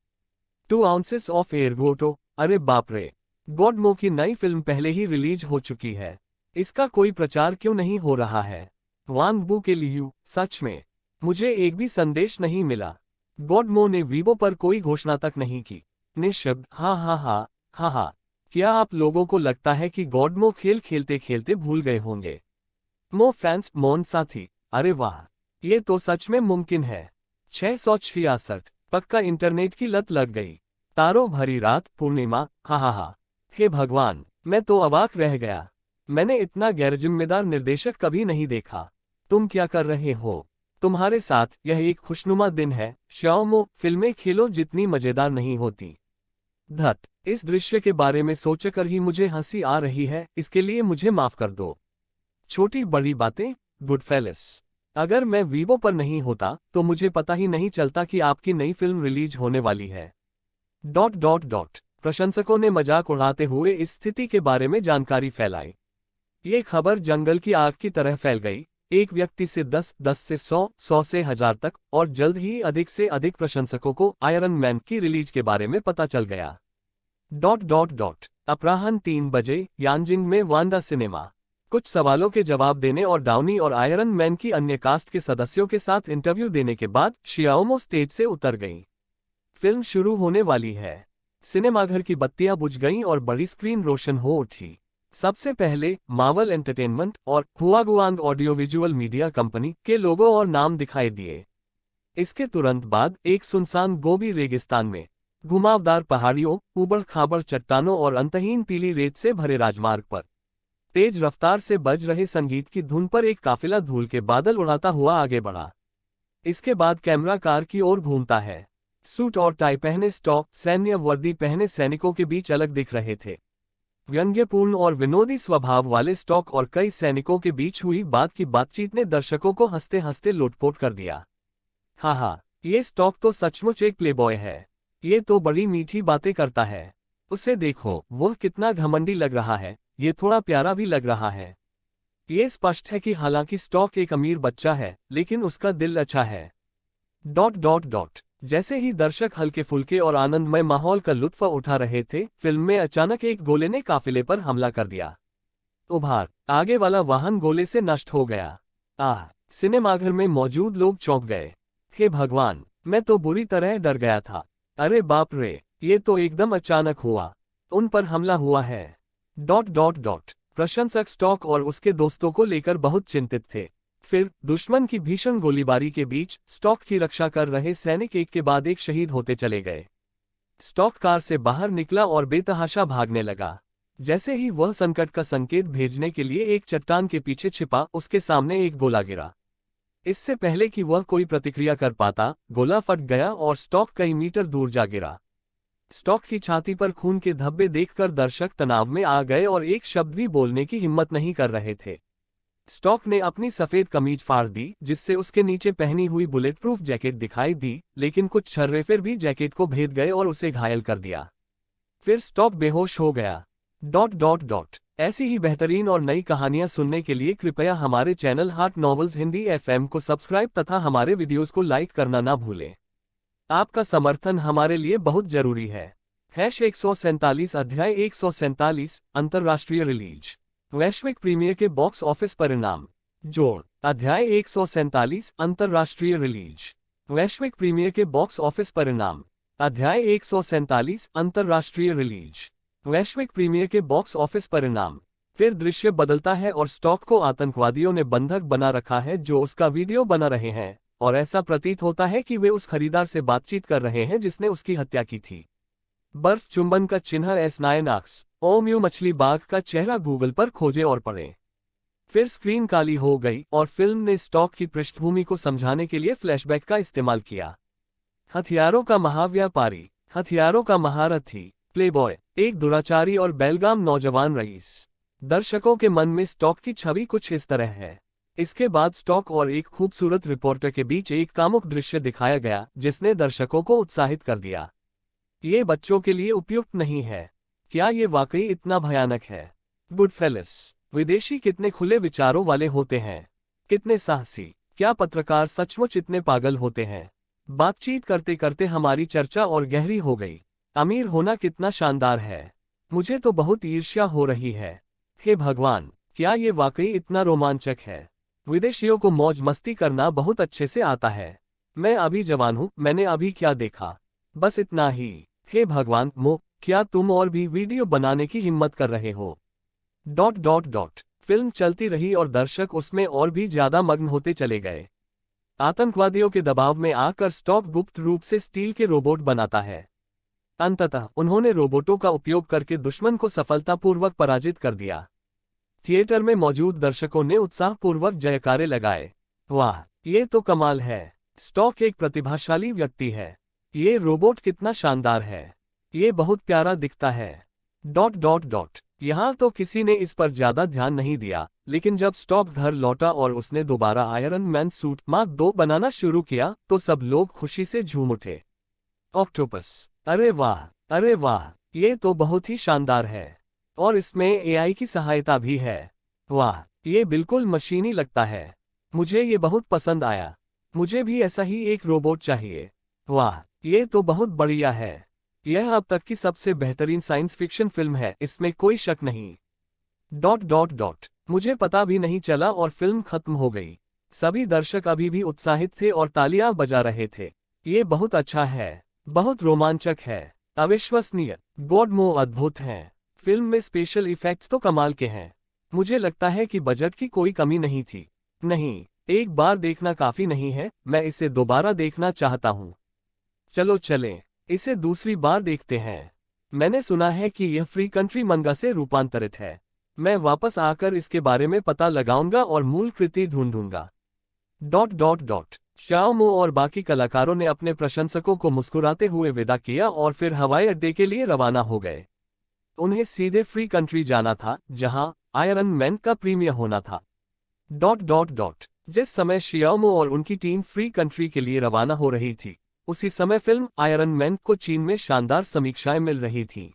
2 आउंसेस ऑफ एयरगोटो, अरे बाप रे, गॉडमो की नई फिल्म पहले ही रिलीज हो चुकी है। इसका कोई प्रचार क्यों नहीं हो रहा है? वांग बू के लिए सच में मुझे एक भी संदेश नहीं मिला। गॉडमो ने वीबो पर कोई घोषणा तक नहीं की। निःशब्द हा। क्या आप लोगों को लगता है कि गॉडमो खेल खेलते खेलते भूल गए होंगे? मो फैंस मौन साथी, अरे वाह, ये तो सच में मुमकिन है। 666 पक्का इंटरनेट की लत लग गई। तारों भरी रात पूर्णिमा, हा। हे भगवान, मैं तो अवाक रह गया। मैंने इतना गैरजिम्मेदार निर्देशक कभी नहीं देखा। तुम क्या कर रहे हो? तुम्हारे साथ यह एक खुशनुमा दिन है श्याओमो। फिल्में खेलो जितनी मजेदार नहीं होती। धत, इस दृश्य के बारे में सोचकर ही मुझे हंसी आ रही है, इसके लिए मुझे माफ कर दो। छोटी बड़ी बातें, गुडफेलिस। अगर मैं वीवो पर नहीं होता तो मुझे पता ही नहीं चलता कि आपकी नई फिल्म रिलीज होने वाली है। प्रशंसकों ने मजाक उड़ाते हुए इस स्थिति के बारे में जानकारी फैलाई। ये खबर जंगल की आग की तरह फैल गई। एक व्यक्ति से 10 से 100 से 1000 तक और जल्द ही अधिक से अधिक प्रशंसकों को आयरन मैन की रिलीज के बारे में पता चल गया। अपराह्न 3 बजे यांजिंग में वांडा सिनेमा। कुछ सवालों के जवाब देने और डाउनी और आयरन मैन की अन्य कास्ट के सदस्यों के साथ इंटरव्यू देने के बाद श्याओमो स्टेज से उतर गईं। फिल्म शुरू होने वाली है। सिनेमाघर की बत्तियां बुझ गईं और बड़ी स्क्रीन रोशन हो उठी। सबसे पहले मार्वल एंटरटेनमेंट और हुआगुआंग ऑडियो विजुअल मीडिया कंपनी के लोगो और नाम दिखाई दिए। इसके तुरंत बाद एक सुनसान गोबी रेगिस्तान में घुमावदार पहाड़ियों, ऊबड़ खाबड़ चट्टानों और अंतहीन पीली रेत से भरे राजमार्ग पर तेज रफ्तार से बज रहे संगीत की धुन पर एक काफिला धूल के बादल उड़ाता हुआ आगे बढ़ा। इसके बाद कैमरा कार की ओर घूमता है। सूट और टाई पहने स्टॉक सैन्य वर्दी पहने सैनिकों के बीच अलग दिख रहे थे। व्यंग्यपूर्ण और विनोदी स्वभाव वाले स्टॉक और कई सैनिकों के बीच हुई बातचीत ने दर्शकों को हंसते हंसते लोटपोट कर दिया। हाँ, ये स्टॉक तो सचमुच एक प्लेबॉय है। ये तो बड़ी मीठी बातें करता है। उसे देखो, वह कितना घमंडी लग रहा है। ये थोड़ा प्यारा भी लग रहा है। ये स्पष्ट है कि हालांकि स्टॉक एक अमीर बच्चा है, लेकिन उसका दिल अच्छा है। जैसे ही दर्शक हल्के फुल्के और आनंदमय माहौल का लुत्फ उठा रहे थे, फिल्म में अचानक एक गोले ने काफिले पर हमला कर दिया। उभार, आगे वाला वाहन गोले से नष्ट हो गया। सिनेमाघर में मौजूद लोग चौंक गए। हे भगवान, मैं तो बुरी तरह डर गया था। अरे बाप रे, ये तो एकदम अचानक हुआ। उन पर हमला हुआ है। प्रशंसक स्टॉक और उसके दोस्तों को लेकर बहुत चिंतित थे। फिर दुश्मन की भीषण गोलीबारी के बीच स्टॉक की रक्षा कर रहे सैनिक एक के बाद एक शहीद होते चले गए। स्टॉक कार से बाहर निकला और बेतहाशा भागने लगा। जैसे ही वह संकट का संकेत भेजने के लिए एक चट्टान के पीछे छिपा, उसके सामने एक गोला गिरा। इससे पहले कि वह कोई प्रतिक्रिया कर पाता, गोला फट गया और स्टॉक कई मीटर दूर जा गिरा। स्टॉक की छाती पर खून के धब्बे देखकर दर्शक तनाव में आ गए और एक शब्द भी बोलने की हिम्मत नहीं कर रहे थे। स्टॉक ने अपनी सफेद कमीज फाड़ दी, जिससे उसके नीचे पहनी हुई बुलेट प्रूफ जैकेट दिखाई दी, लेकिन कुछ छर्रे फिर भी जैकेट को भेद गए और उसे घायल कर दिया। फिर स्टॉक बेहोश हो गया। ऐसी ही बेहतरीन और नई कहानियां सुनने के लिए कृपया हमारे channel heart novels Hindi FM को सब्सक्राइब तथा हमारे वीडियोस को लाइक करना ना भूलें। आपका समर्थन हमारे लिए बहुत जरूरी है। 147 अध्याय 147 अंतर्राष्ट्रीय रिलीज। वैश्विक प्रीमियर के बॉक्स ऑफिस परिणाम जोड़। अध्याय 147 अंतर्राष्ट्रीय रिलीज। वैश्विक प्रीमियर के बॉक्स ऑफिस परिणाम। अध्याय 147 अंतर्राष्ट्रीय रिलीज। वैश्विक प्रीमियर के बॉक्स ऑफिस परिणाम। फिर दृश्य बदलता है और स्टॉक को आतंकवादियों ने बंधक बना रखा है जो उसका वीडियो बना रहे हैं, और ऐसा प्रतीत होता है कि वे उस खरीदार से बातचीत कर रहे हैं जिसने उसकी हत्या की थी। बर्फ चुंबन का चिन्ह S9X। ओम्यू मछली बाघ का चेहरा गूगल पर खोजे और पढ़े। फिर स्क्रीन काली हो गई और फिल्म ने स्टॉक की पृष्ठभूमि को समझाने के लिए फ्लैशबैक का इस्तेमाल किया। हथियारों का महाव्यापारी, हथियारों का महारथी, प्लेबॉय, एक दुराचारी और बेलगाम नौजवान रईस। दर्शकों के मन में स्टॉक की छवि कुछ इस तरह है। इसके बाद स्टॉक और एक खूबसूरत रिपोर्टर के बीच एक कामुक दृश्य दिखाया गया, जिसने दर्शकों को उत्साहित कर दिया। ये बच्चों के लिए उपयुक्त नहीं है। क्या ये वाकई इतना भयानक है? गुडफेलिस। विदेशी कितने खुले विचारों वाले होते हैं, कितने साहसी। क्या पत्रकार सचमुच इतने पागल होते हैं? बातचीत करते करते हमारी चर्चा और गहरी हो गई। अमीर होना कितना शानदार है। मुझे तो बहुत ईर्ष्या हो रही है। हे भगवान, क्या ये वाकई इतना रोमांचक है? विदेशियों को मौज मस्ती करना बहुत अच्छे से आता है। मैं अभी जवान हूँ, मैंने अभी क्या देखा? बस इतना ही। हे भगवान, क्या तुम और भी वीडियो बनाने की हिम्मत कर रहे हो? फिल्म चलती रही और दर्शक उसमें और भी ज्यादा मग्न होते चले गए। आतंकवादियों के दबाव में आकर स्टॉक गुप्त रूप से स्टील के रोबोट बनाता है। अंततः उन्होंने रोबोटों का उपयोग करके दुश्मन को सफलतापूर्वक पराजित कर दिया। थिएटर में मौजूद दर्शकों ने उत्साहपूर्वक जयकारे लगाए। वाह, ये तो कमाल है। स्टॉक एक प्रतिभाशाली व्यक्ति है। ये रोबोट कितना शानदार है। ये बहुत प्यारा दिखता है। यहाँ तो किसी ने इस पर ज्यादा ध्यान नहीं दिया, लेकिन जब स्टॉक घर लौटा और उसने दोबारा आयरन मैन सूट मार्क 2 बनाना शुरू किया, तो सब लोग खुशी से झूम उठे। ऑक्टोपस, अरे वाह, ये तो बहुत ही शानदार है। और इसमें AI की सहायता भी है। वाह, ये बिल्कुल मशीनी लगता है। मुझे ये बहुत पसंद आया। मुझे भी ऐसा ही एक रोबोट चाहिए। वाह, ये तो बहुत बढ़िया है। यह अब तक की सबसे बेहतरीन साइंस फिक्शन फिल्म है, इसमें कोई शक नहीं। मुझे पता भी नहीं चला और फिल्म खत्म हो गई। सभी दर्शक अभी भी उत्साहित थे और तालियां बजा रहे थे। ये बहुत अच्छा है, बहुत रोमांचक है, अविश्वसनीय। गॉड अद्भुत हैं। फिल्म में स्पेशल इफेक्ट्स तो कमाल के हैं। मुझे लगता है कि बजट की कोई कमी नहीं थी। नहीं, एक बार देखना काफी नहीं है, मैं इसे दोबारा देखना चाहता हूँ। चलो चलें, इसे दूसरी बार देखते हैं। मैंने सुना है कि यह फ्री कंट्री मंगा से रूपांतरित है। मैं वापस आकर इसके बारे में पता लगाऊंगा और मूल कृति ढूंढूंगा। शाओमो और बाकी कलाकारों ने अपने प्रशंसकों को मुस्कुराते हुए विदा किया और फिर हवाई अड्डे के लिए रवाना हो गए। उन्हें सीधे फ्री कंट्री जाना था, जहां आयरन मैन का प्रीमियर होना था। जिस समय शियाओमो और उनकी टीम फ्री कंट्री के लिए रवाना हो रही थी, उसी समय फिल्म आयरन मैन को चीन में शानदार समीक्षाएं मिल रही थी।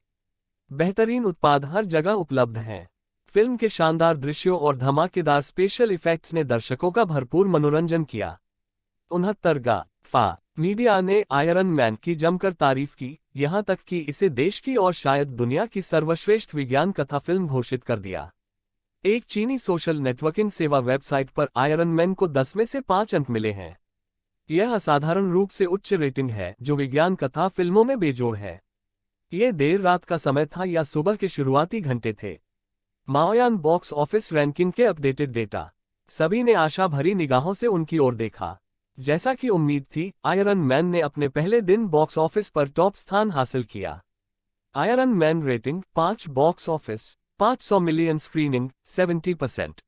बेहतरीन उत्पाद हर जगह उपलब्ध हैं। फिल्म के शानदार दृश्यों और धमाकेदार स्पेशल इफेक्ट्स ने दर्शकों का भरपूर मनोरंजन किया। 69 मीडिया ने आयरन मैन की जमकर तारीफ की, यहां तक कि इसे देश की और शायद दुनिया की सर्वश्रेष्ठ विज्ञान कथा फिल्म घोषित कर दिया। एक चीनी सोशल नेटवर्किंग सेवा वेबसाइट पर आयरन मैन को 10 में से 5 अंक मिले हैं। यह असाधारण रूप से उच्च रेटिंग है, जो विज्ञान कथा फिल्मों में बेजोड़ है। ये देर रात का समय था या सुबह के शुरुआती घंटे थे। माओयान बॉक्स ऑफिस रैंकिंग के अपडेटेड डेटा। सभी ने आशा भरी निगाहों से उनकी ओर देखा। जैसा कि उम्मीद थी, आयरन मैन ने अपने पहले दिन बॉक्स ऑफिस पर टॉप स्थान हासिल किया। Iron Man rating 5 box office 500 million screening 70%।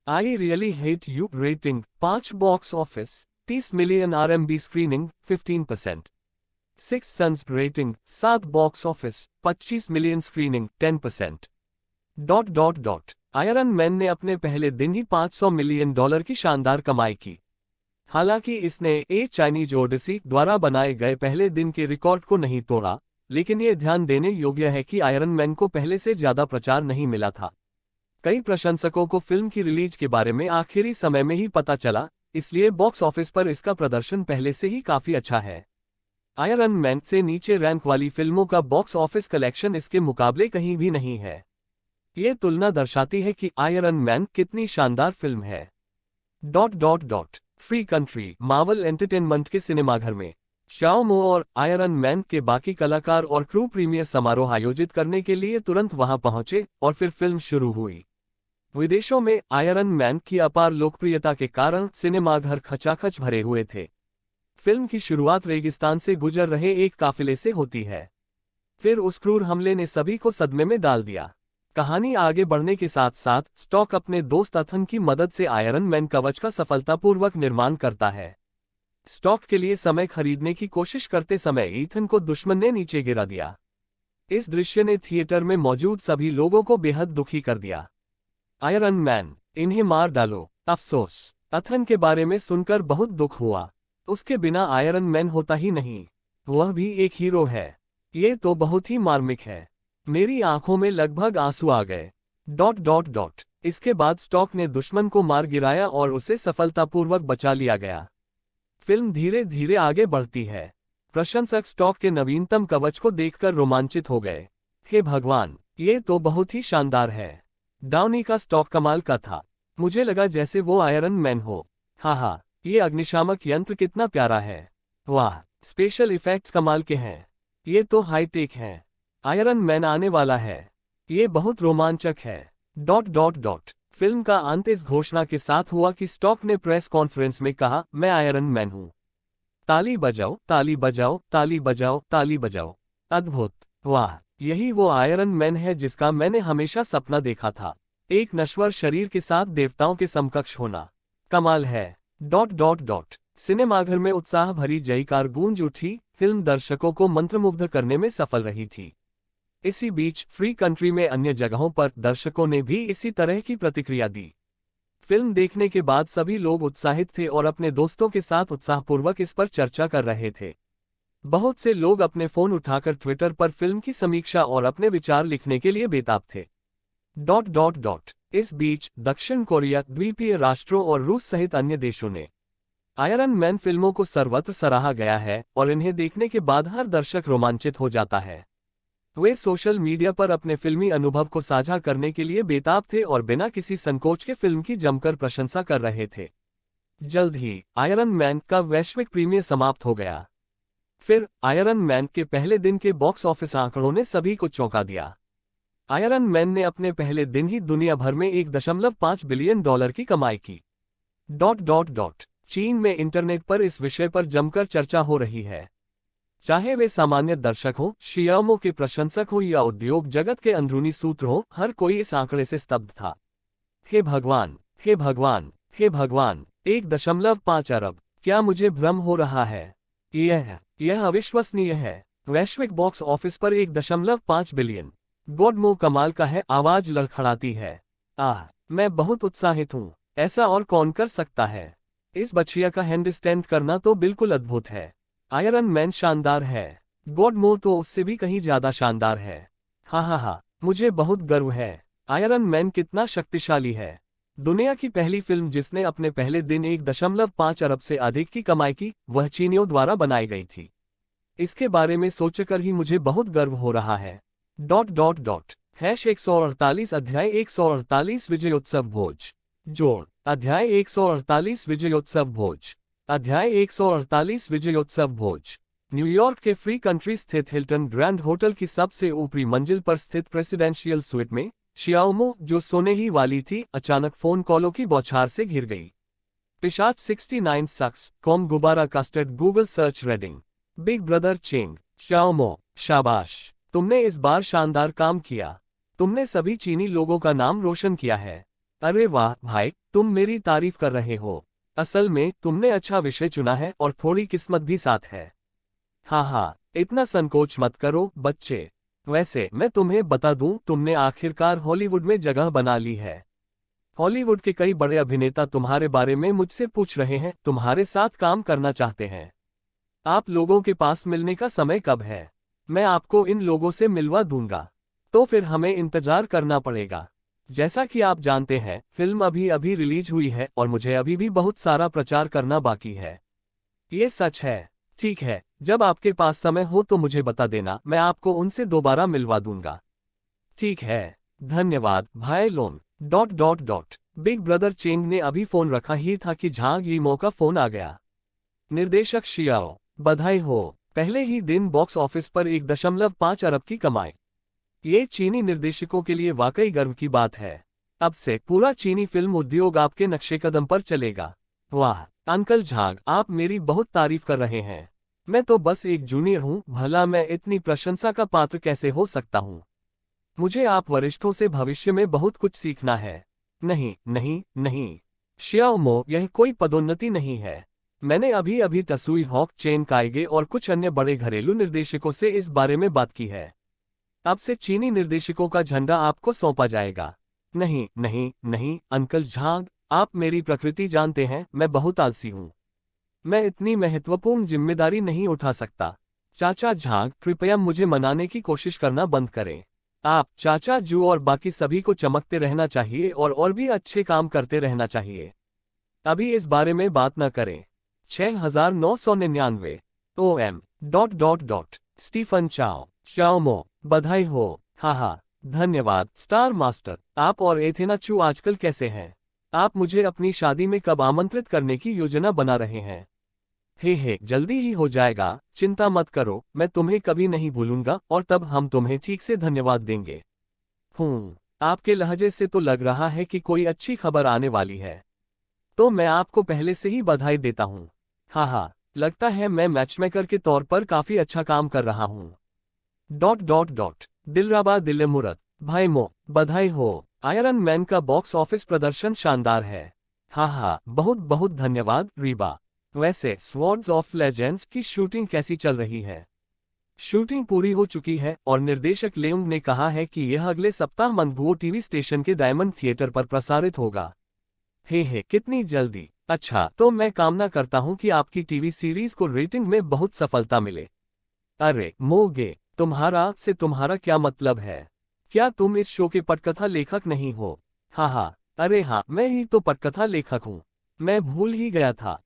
I really hate you rating 5 box office 30 million RMB screening 15%। Six sons rating 7 box office 25 million screening 10%। Iron Man ने अपने पहले दिन ही $500 मिलियन की शानदार कमाई की। हालांकि इसने ए चाइनीज ओडिसी द्वारा बनाए गए पहले दिन के रिकॉर्ड को नहीं तोड़ा, लेकिन ये ध्यान देने योग्य है कि आयरन मैन को पहले से ज्यादा प्रचार नहीं मिला था। कई प्रशंसकों को फिल्म की रिलीज के बारे में आखिरी समय में ही पता चला, इसलिए बॉक्स ऑफिस पर इसका प्रदर्शन पहले से ही काफी अच्छा है। आयरन मैन से नीचे रैंक वाली फिल्मों का बॉक्स ऑफिस कलेक्शन इसके मुकाबले कहीं भी नहीं है। ये तुलना दर्शाती है कि आयरन मैन कितनी शानदार फिल्म है। फ्री कंट्री मार्वल एंटरटेनमेंट के सिनेमाघर में शाओ मो और आयरन मैन के बाकी कलाकार और क्रू प्रीमियर समारोह आयोजित करने के लिए तुरंत वहां पहुंचे और फिर फिल्म शुरू हुई। विदेशों में आयरन मैन की अपार लोकप्रियता के कारण सिनेमाघर खचाखच भरे हुए थे। फिल्म की शुरुआत रेगिस्तान से गुजर रहे एक काफिले से होती है। फिर उस क्रूर हमले ने सभी को सदमे में डाल दिया। कहानी आगे बढ़ने के साथ साथ स्टॉक अपने दोस्त अथन की मदद से आयरन मैन कवच का सफलतापूर्वक निर्माण करता है। स्टॉक के लिए समय खरीदने की कोशिश करते समय ईथन को दुश्मन ने नीचे गिरा दिया। इस दृश्य ने थिएटर में मौजूद सभी लोगों को बेहद दुखी कर दिया। आयरन मैन, इन्हें मार डालो। अफसोस, अथन के बारे में सुनकर बहुत दुख हुआ। उसके बिना आयरन मैन होता ही नहीं। वह भी एक हीरो है। ये तो बहुत ही मार्मिक है। मेरी आंखों में लगभग आंसू आ गए। इसके बाद स्टॉक ने दुश्मन को मार गिराया और उसे सफलतापूर्वक बचा लिया गया। फिल्म धीरे धीरे आगे बढ़ती है। प्रशंसक स्टॉक के नवीनतम कवच को देखकर रोमांचित हो गए। हे भगवान, ये तो बहुत ही शानदार है। डाउनी का स्टॉक कमाल का था। मुझे लगा जैसे वो आयरन मैन हो। हाँ, ये अग्निशामक यंत्र कितना प्यारा है। वाह, स्पेशल इफेक्ट्स कमाल के हैं। ये तो हाईटेक हैं। आयरन मैन आने वाला है। ये बहुत रोमांचक है। फिल्म का अंत इस घोषणा के साथ हुआ कि स्टॉक ने प्रेस कॉन्फ्रेंस में कहा, मैं आयरन मैन हूं। ताली बजाओ, ताली बजाओ, ताली बजाओ, ताली बजाओ। अद्भुत। वाह, यही वो आयरन मैन है जिसका मैंने हमेशा सपना देखा था। एक नश्वर शरीर के साथ देवताओं के समकक्ष होना कमाल है। सिनेमाघर में उत्साह भरी जयकार गूंज उठी। फिल्म दर्शकों को मंत्रमुग्ध करने में सफल रही थी। इसी बीच फ्री कंट्री में अन्य जगहों पर दर्शकों ने भी इसी तरह की प्रतिक्रिया दी। फिल्म देखने के बाद सभी लोग उत्साहित थे और अपने दोस्तों के साथ उत्साहपूर्वक इस पर चर्चा कर रहे थे। बहुत से लोग अपने फोन उठाकर ट्विटर पर फिल्म की समीक्षा और अपने विचार लिखने के लिए बेताब थे। इस बीच दक्षिण कोरिया, द्वीपीय राष्ट्रों और रूस सहित अन्य देशों ने आयरन मैन फिल्मों को सर्वत्र सराहा गया है और इन्हें देखने के बाद हर दर्शक रोमांचित हो जाता है। वे सोशल मीडिया पर अपने फिल्मी अनुभव को साझा करने के लिए बेताब थे और बिना किसी संकोच के फिल्म की जमकर प्रशंसा कर रहे थे। जल्द ही आयरन मैन का वैश्विक प्रीमियर समाप्त हो गया। फिर आयरन मैन के पहले दिन के बॉक्स ऑफिस आंकड़ों ने सभी को चौंका दिया। आयरन मैन ने अपने पहले दिन ही दुनिया भर में $1.5 बिलियन की कमाई की। चीन में इंटरनेट पर इस विषय पर जमकर चर्चा हो रही है। चाहे वे सामान्य दर्शक हों, शियाओमो के प्रशंसक हो या उद्योग जगत के अंदरूनी सूत्र हो, हर कोई इस आंकड़े से स्तब्ध था। हे भगवान, हे भगवान, हे भगवान, 1.5 अरब। क्या मुझे भ्रम हो रहा है? यह अविश्वसनीय है। वैश्विक बॉक्स ऑफिस पर 1.5 बिलियन। गॉडमो कमाल का है। आवाज लड़खड़ाती है। मैं बहुत उत्साहित हूँ। ऐसा और कौन कर सकता है? इस बछिया का हैंडस्टैंड करना तो बिल्कुल अद्भुत है। आयरन मैन शानदार है। गॉडमो तो उससे भी कहीं ज्यादा शानदार है। हाँ, मुझे बहुत गर्व है। आयरन मैन कितना शक्तिशाली है। दुनिया की पहली फिल्म जिसने अपने पहले दिन 1.5 अरब से अधिक की कमाई की, वह चीनियों द्वारा बनाई गई थी। इसके बारे में सोचकर ही मुझे बहुत गर्व हो रहा है। #148 अध्याय 148 विजयोत्सव भोज। जोड़ अध्याय 148 विजयोत्सव भोज। अध्याय 148 विजयोत्सव भोज। न्यूयॉर्क के फ्री कंट्री स्थित हिल्टन ग्रैंड होटल की सबसे ऊपरी मंजिल पर स्थित प्रेसिडेंशियल स्वीट में शियाओमो, जो सोने ही वाली थी, अचानक फोन कॉलों की बौछार से घिर गई। पिशाच 69 सक्स, कॉम गुब्बारा कस्टर्ड, गूगल सर्च रेडिंग, बिग ब्रदर चेंग, शाओमो, शाबाश, तुमने इस बार शानदार काम किया। तुमने सभी चीनी लोगों का नाम रोशन किया है। अरे वाह भाई, तुम मेरी तारीफ कर रहे हो। असल में तुमने अच्छा विषय चुना है और थोड़ी किस्मत भी साथ है। हाँ हाँ, इतना संकोच मत करो बच्चे। वैसे मैं तुम्हें बता दूं, तुमने आखिरकार हॉलीवुड में जगह बना ली है। हॉलीवुड के कई बड़े अभिनेता तुम्हारे बारे में मुझसे पूछ रहे हैं, तुम्हारे साथ काम करना चाहते हैं। आप लोगों के पास मिलने का समय कब है? मैं आपको इन लोगों से मिलवा दूंगा। तो फिर हमें इंतजार करना पड़ेगा। जैसा कि आप जानते हैं, फिल्म अभी अभी रिलीज हुई है और मुझे अभी भी बहुत सारा प्रचार करना बाकी है। ये सच है। ठीक है, जब आपके पास समय हो तो मुझे बता देना, मैं आपको उनसे दोबारा मिलवा दूंगा। ठीक है, धन्यवाद भाई लोन। बिग ब्रदर चेंग ने अभी फोन रखा ही था कि झांग यीमो का फोन आ गया। निर्देशक शियाओ, बधाई हो, पहले ही दिन बॉक्स ऑफिस पर 1.5 अरब की कमाई। ये चीनी निर्देशकों के लिए वाकई गर्व की बात है। अब से पूरा चीनी फिल्म उद्योग आपके नक्शेकदम पर चलेगा। वाह अंकल झांग, आप मेरी बहुत तारीफ कर रहे हैं। मैं तो बस एक जूनियर हूँ, भला मैं इतनी प्रशंसा का पात्र कैसे हो सकता हूँ। मुझे आप वरिष्ठों से भविष्य में बहुत कुछ सीखना है। नहीं नहीं नहीं शियाओमो, यह कोई पदोन्नति नहीं है। मैंने अभी अभी तसुई हॉक, चेन काइगे और कुछ अन्य बड़े घरेलू निर्देशकों से इस बारे में बात की है। अब से चीनी निर्देशकों का झंडा आपको सौंपा जाएगा। नहीं नहीं नहीं अंकल झांग, आप मेरी प्रकृति जानते हैं, मैं बहुत आलसी हूँ। मैं इतनी महत्वपूर्ण जिम्मेदारी नहीं उठा सकता। चाचा झांग, कृपया मुझे मनाने की कोशिश करना बंद करें। आप, चाचा जू और बाकी सभी को चमकते रहना चाहिए और भी अच्छे काम करते रहना चाहिए। अभी इस बारे में बात न करें। 6999 OM... स्टीफन चाओ, शाओमो, बधाई हो। हाँ, धन्यवाद स्टार मास्टर। आप और एथेना चू आजकल कैसे हैं? आप मुझे अपनी शादी में कब आमंत्रित करने की योजना बना रहे हैं? हे, जल्दी ही हो जाएगा, चिंता मत करो, मैं तुम्हें कभी नहीं भूलूंगा और तब हम तुम्हें ठीक से धन्यवाद देंगे। आपके लहजे से तो लग रहा है कि कोई अच्छी खबर आने वाली है। तो मैं आपको पहले से ही बधाई देता हूँ। हाँ, लगता है मैं मैचमेकर के तौर पर काफी अच्छा काम कर रहा हूँ। दिलराबा दिल-ए-मुरत, भाई मो, बधाई हो। आयरन मैन का बॉक्स ऑफिस प्रदर्शन शानदार है। हाँ, बहुत बहुत धन्यवाद रीबा। वैसे स्वॉर्ड्स ऑफ लेजेंड्स की शूटिंग कैसी चल रही है? शूटिंग पूरी हो चुकी है और निर्देशक लेउंग ने कहा है कि यह अगले सप्ताह मंगबुओ टीवी स्टेशन के डायमंड थिएटर पर प्रसारित होगा। हे, कितनी जल्दी। अच्छा, तो मैं कामना करता हूँ कि आपकी टीवी सीरीज को रेटिंग में बहुत सफलता मिले। अरे मोगे, तुम्हारा क्या मतलब है? क्या तुम इस शो के पटकथा लेखक नहीं हो? हाँ, अरे हाँ, मैं ही तो पटकथा लेखक हूँ। मैं भूल ही गया था।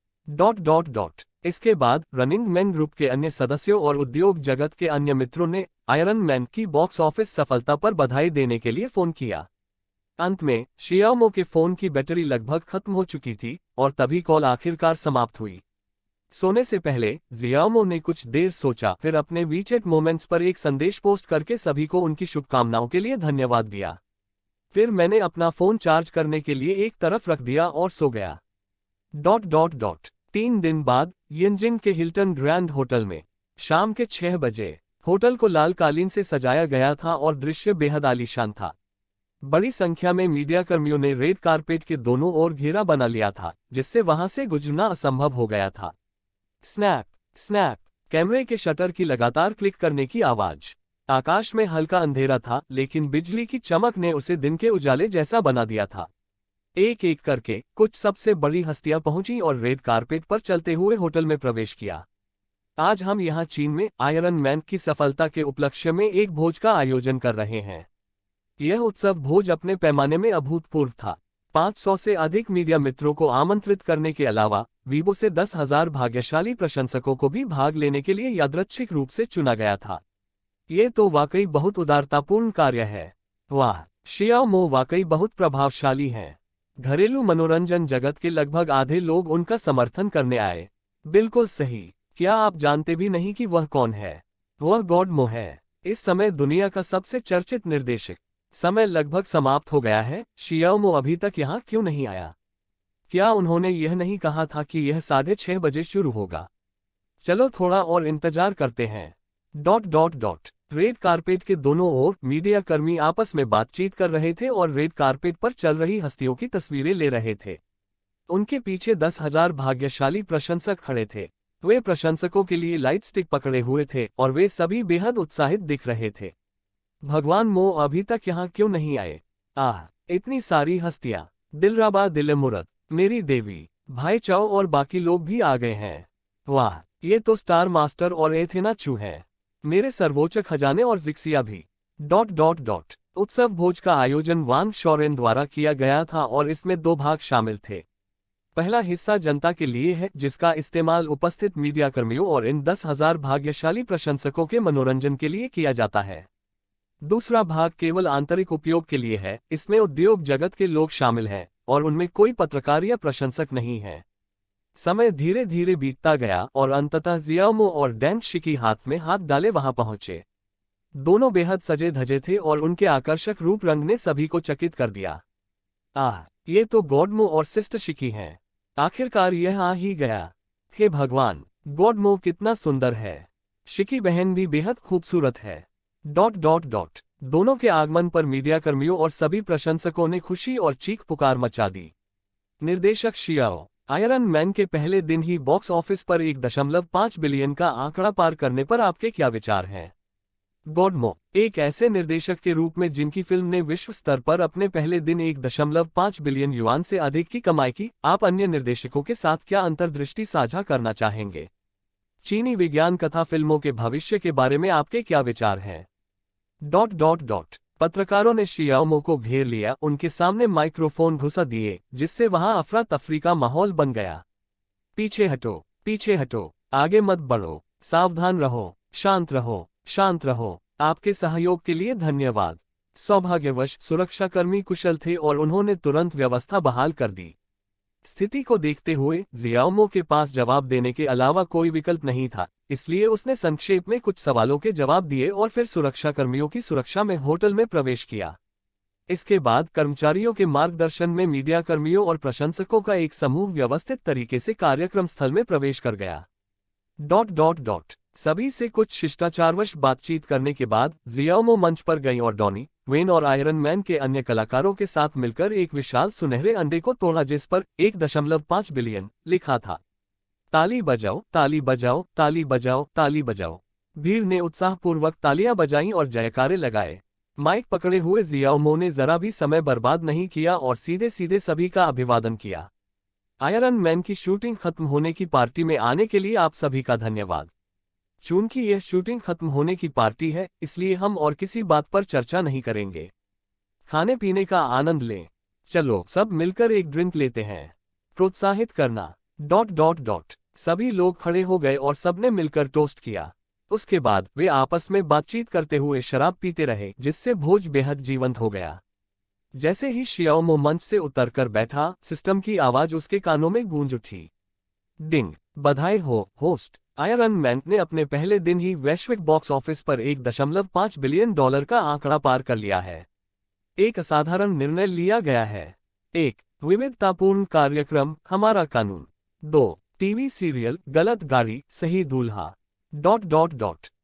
इसके बाद रनिंग मैन ग्रुप के अन्य सदस्यों और उद्योग जगत के अन्य मित्रों ने आयरन मैन की बॉक्स ऑफिस सफलता पर बधाई देने के लिए फोन किया। अंत में शियाओमो के फोन की बैटरी लगभग खत्म हो चुकी थी और तभी कॉल आखिरकार समाप्त हुई। सोने से पहले जियाओमो ने कुछ देर सोचा, फिर अपने वीचैट मोमेंट्स पर एक संदेश पोस्ट करके सभी को उनकी शुभकामनाओं के लिए धन्यवाद दिया। फिर मैंने अपना फोन चार्ज करने के लिए एक तरफ रख दिया और सो गया। 3 दिन बाद यिनजिंग के हिल्टन ग्रैंड होटल में शाम के 6 बजे होटल को लाल कालीन से सजाया गया था और दृश्य बेहद आलीशान था। बड़ी संख्या में मीडिया कर्मियों ने रेड कारपेट के दोनों ओर घेरा बना लिया था, जिससे वहां से गुजरना असंभव हो गया था। स्नैप स्नैप, कैमरे के शटर की लगातार क्लिक करने की आवाज। आकाश में हल्का अंधेरा था, लेकिन बिजली की चमक ने उसे दिन के उजाले जैसा बना दिया था। एक एक करके कुछ सबसे बड़ी हस्तियां पहुंची और रेड कारपेट पर चलते हुए होटल में प्रवेश किया। आज हम यहां चीन में आयरन मैन की सफलता के उपलक्ष्य में एक भोज का आयोजन कर रहे हैं। यह उत्सव भोज अपने पैमाने में अभूतपूर्व था। 500 से अधिक मीडिया मित्रों को आमंत्रित करने के अलावा वीबो से 10,000 भाग्यशाली प्रशंसकों को भी भाग लेने के लिए यादृच्छिक रूप से चुना गया था। ये तो वाकई बहुत उदारतापूर्ण कार्य है। वाह, शियाओमो वाकई बहुत प्रभावशाली हैं। घरेलू मनोरंजन जगत के लगभग आधे लोग उनका समर्थन करने आए। बिल्कुल सही। क्या आप जानते भी नहीं कि वह कौन है? वह गॉड मो है, इस समय दुनिया का सबसे चर्चित निर्देशक। समय लगभग समाप्त हो गया है, शियाओमो अभी तक यहाँ क्यों नहीं आया? क्या उन्होंने यह नहीं कहा था कि यह 6:30 बजे शुरू होगा? चलो थोड़ा और इंतजार करते हैं। रेड कारपेट के दोनों ओर मीडिया कर्मी आपस में बातचीत कर रहे थे और रेड कारपेट पर चल रही हस्तियों की तस्वीरें ले रहे थे। उनके पीछे 10,000 भाग्यशाली प्रशंसक खड़े थे। वे प्रशंसकों के लिए लाइट स्टिक पकड़े हुए थे और वे सभी बेहद उत्साहित दिख रहे थे। भगवान मो अभी तक यहाँ क्यों नहीं आए? आह, इतनी सारी हस्तियां। दिलराबा दिलमुरत, मेरी देवी, भाई चाओ और बाकी लोग भी आ गए हैं। वाह, ये तो स्टार मास्टर और एथेना चू है। मेरे सर्वोच्च खजाने और जिक्सिया भी। उत्सव भोज का आयोजन वांग शोरेन द्वारा किया गया था और इसमें 2 भाग शामिल थे। पहला हिस्सा जनता के लिए है, जिसका इस्तेमाल उपस्थित मीडियाकर्मियों और इन 10,000 भाग्यशाली प्रशंसकों के मनोरंजन के लिए किया जाता है। दूसरा भाग केवल आंतरिक उपयोग के लिए है। इसमें उद्योग जगत के लोग शामिल हैं और उनमें कोई पत्रकार या प्रशंसक नहीं है। समय धीरे धीरे बीतता गया और अंततः जियाओमो और डैंग शिकी हाथ में हाथ डाले वहां पहुंचे। दोनों बेहद सजे धजे थे और उनके आकर्षक रूप रंग ने सभी को चकित कर दिया। आह, ये तो गॉडमो और सिस्टर शिकी हैं। आखिरकार यह आ ही गया। हे भगवान, गॉडमो कितना सुंदर है। शिकी बहन भी बेहद खूबसूरत है। दोनों के आगमन पर मीडियाकर्मियों और सभी प्रशंसकों ने खुशी और चीख पुकार मचा दी। निर्देशक शियाओ, आयरन मैन के पहले दिन ही बॉक्स ऑफिस पर 1.5 बिलियन का आंकड़ा पार करने पर आपके क्या विचार हैं? गॉडमो, एक ऐसे निर्देशक के रूप में जिनकी फिल्म ने विश्व स्तर पर अपने पहले दिन 1.5 बिलियन युआन से अधिक की कमाई की, आप अन्य निर्देशकों के साथ क्या अंतर्दृष्टि साझा करना चाहेंगे? चीनी विज्ञान कथा फिल्मों के भविष्य के बारे में आपके क्या विचार हैं? पत्रकारों ने शियाओमो को घेर लिया, उनके सामने माइक्रोफोन घुसा दिए, जिससे वहां अफरा तफरी का माहौल बन गया। पीछे हटो, आगे मत बढ़ो, सावधान रहो, शांत रहो। आपके सहयोग के लिए धन्यवाद। सौभाग्यवश सुरक्षाकर्मी कुशल थे और उन्होंने तुरंत व्यवस्था बहाल कर दी। स्थिति को देखते हुए जियाओमो के पास जवाब देने के अलावा कोई विकल्प नहीं था, इसलिए उसने संक्षेप में कुछ सवालों के जवाब दिए और फिर सुरक्षाकर्मियों की सुरक्षा में होटल में प्रवेश किया। इसके बाद कर्मचारियों के मार्गदर्शन में मीडियाकर्मियों और प्रशंसकों का एक समूह व्यवस्थित तरीके से कार्यक्रम स्थल में प्रवेश कर गया। सभी से कुछ शिष्टाचारवश बातचीत करने के बाद जियाओमो मंच पर गई और डॉनी, वेन और आयरन मैन के अन्य कलाकारों के साथ मिलकर एक विशाल सुनहरे अंडे को तोड़ा जिस पर 1.5 बिलियन लिखा था। ताली बजाओ, ताली बजाओ, ताली बजाओ, ताली बजाओ। भीड़ ने उत्साहपूर्वक तालियां बजाईं और जयकारे लगाए। माइक पकड़े हुए जियाओमो ने जरा भी समय बर्बाद नहीं किया और सीधे सीधे सभी का अभिवादन किया। आयरन मैन की शूटिंग खत्म होने की पार्टी में आने के लिए आप सभी का धन्यवाद। चूंकि यह शूटिंग खत्म होने की पार्टी है, इसलिए हम और किसी बात पर चर्चा नहीं करेंगे। खाने पीने का आनंद लें। चलो सब मिलकर एक ड्रिंक लेते हैं। प्रोत्साहित करना। सभी लोग खड़े हो गए और सबने मिलकर टोस्ट किया। उसके बाद वे आपस में बातचीत करते हुए शराब पीते रहे, जिससे भोज बेहद जीवंत हो गया। जैसे ही शियाओमो मंच से उतरकर बैठा, सिस्टम की आवाज उसके कानों में गूंज उठी। डिंग, बधाई हो होस्ट। आयरन मैन ने अपने पहले दिन ही वैश्विक बॉक्स ऑफिस पर 1.5 बिलियन डॉलर का आंकड़ा पार कर लिया है। एक असाधारण निर्णय लिया गया है। 1. विविधतापूर्ण कार्यक्रम, हमारा कानून। 2. टीवी सीरियल, गलत गाड़ी सही दूल्हा।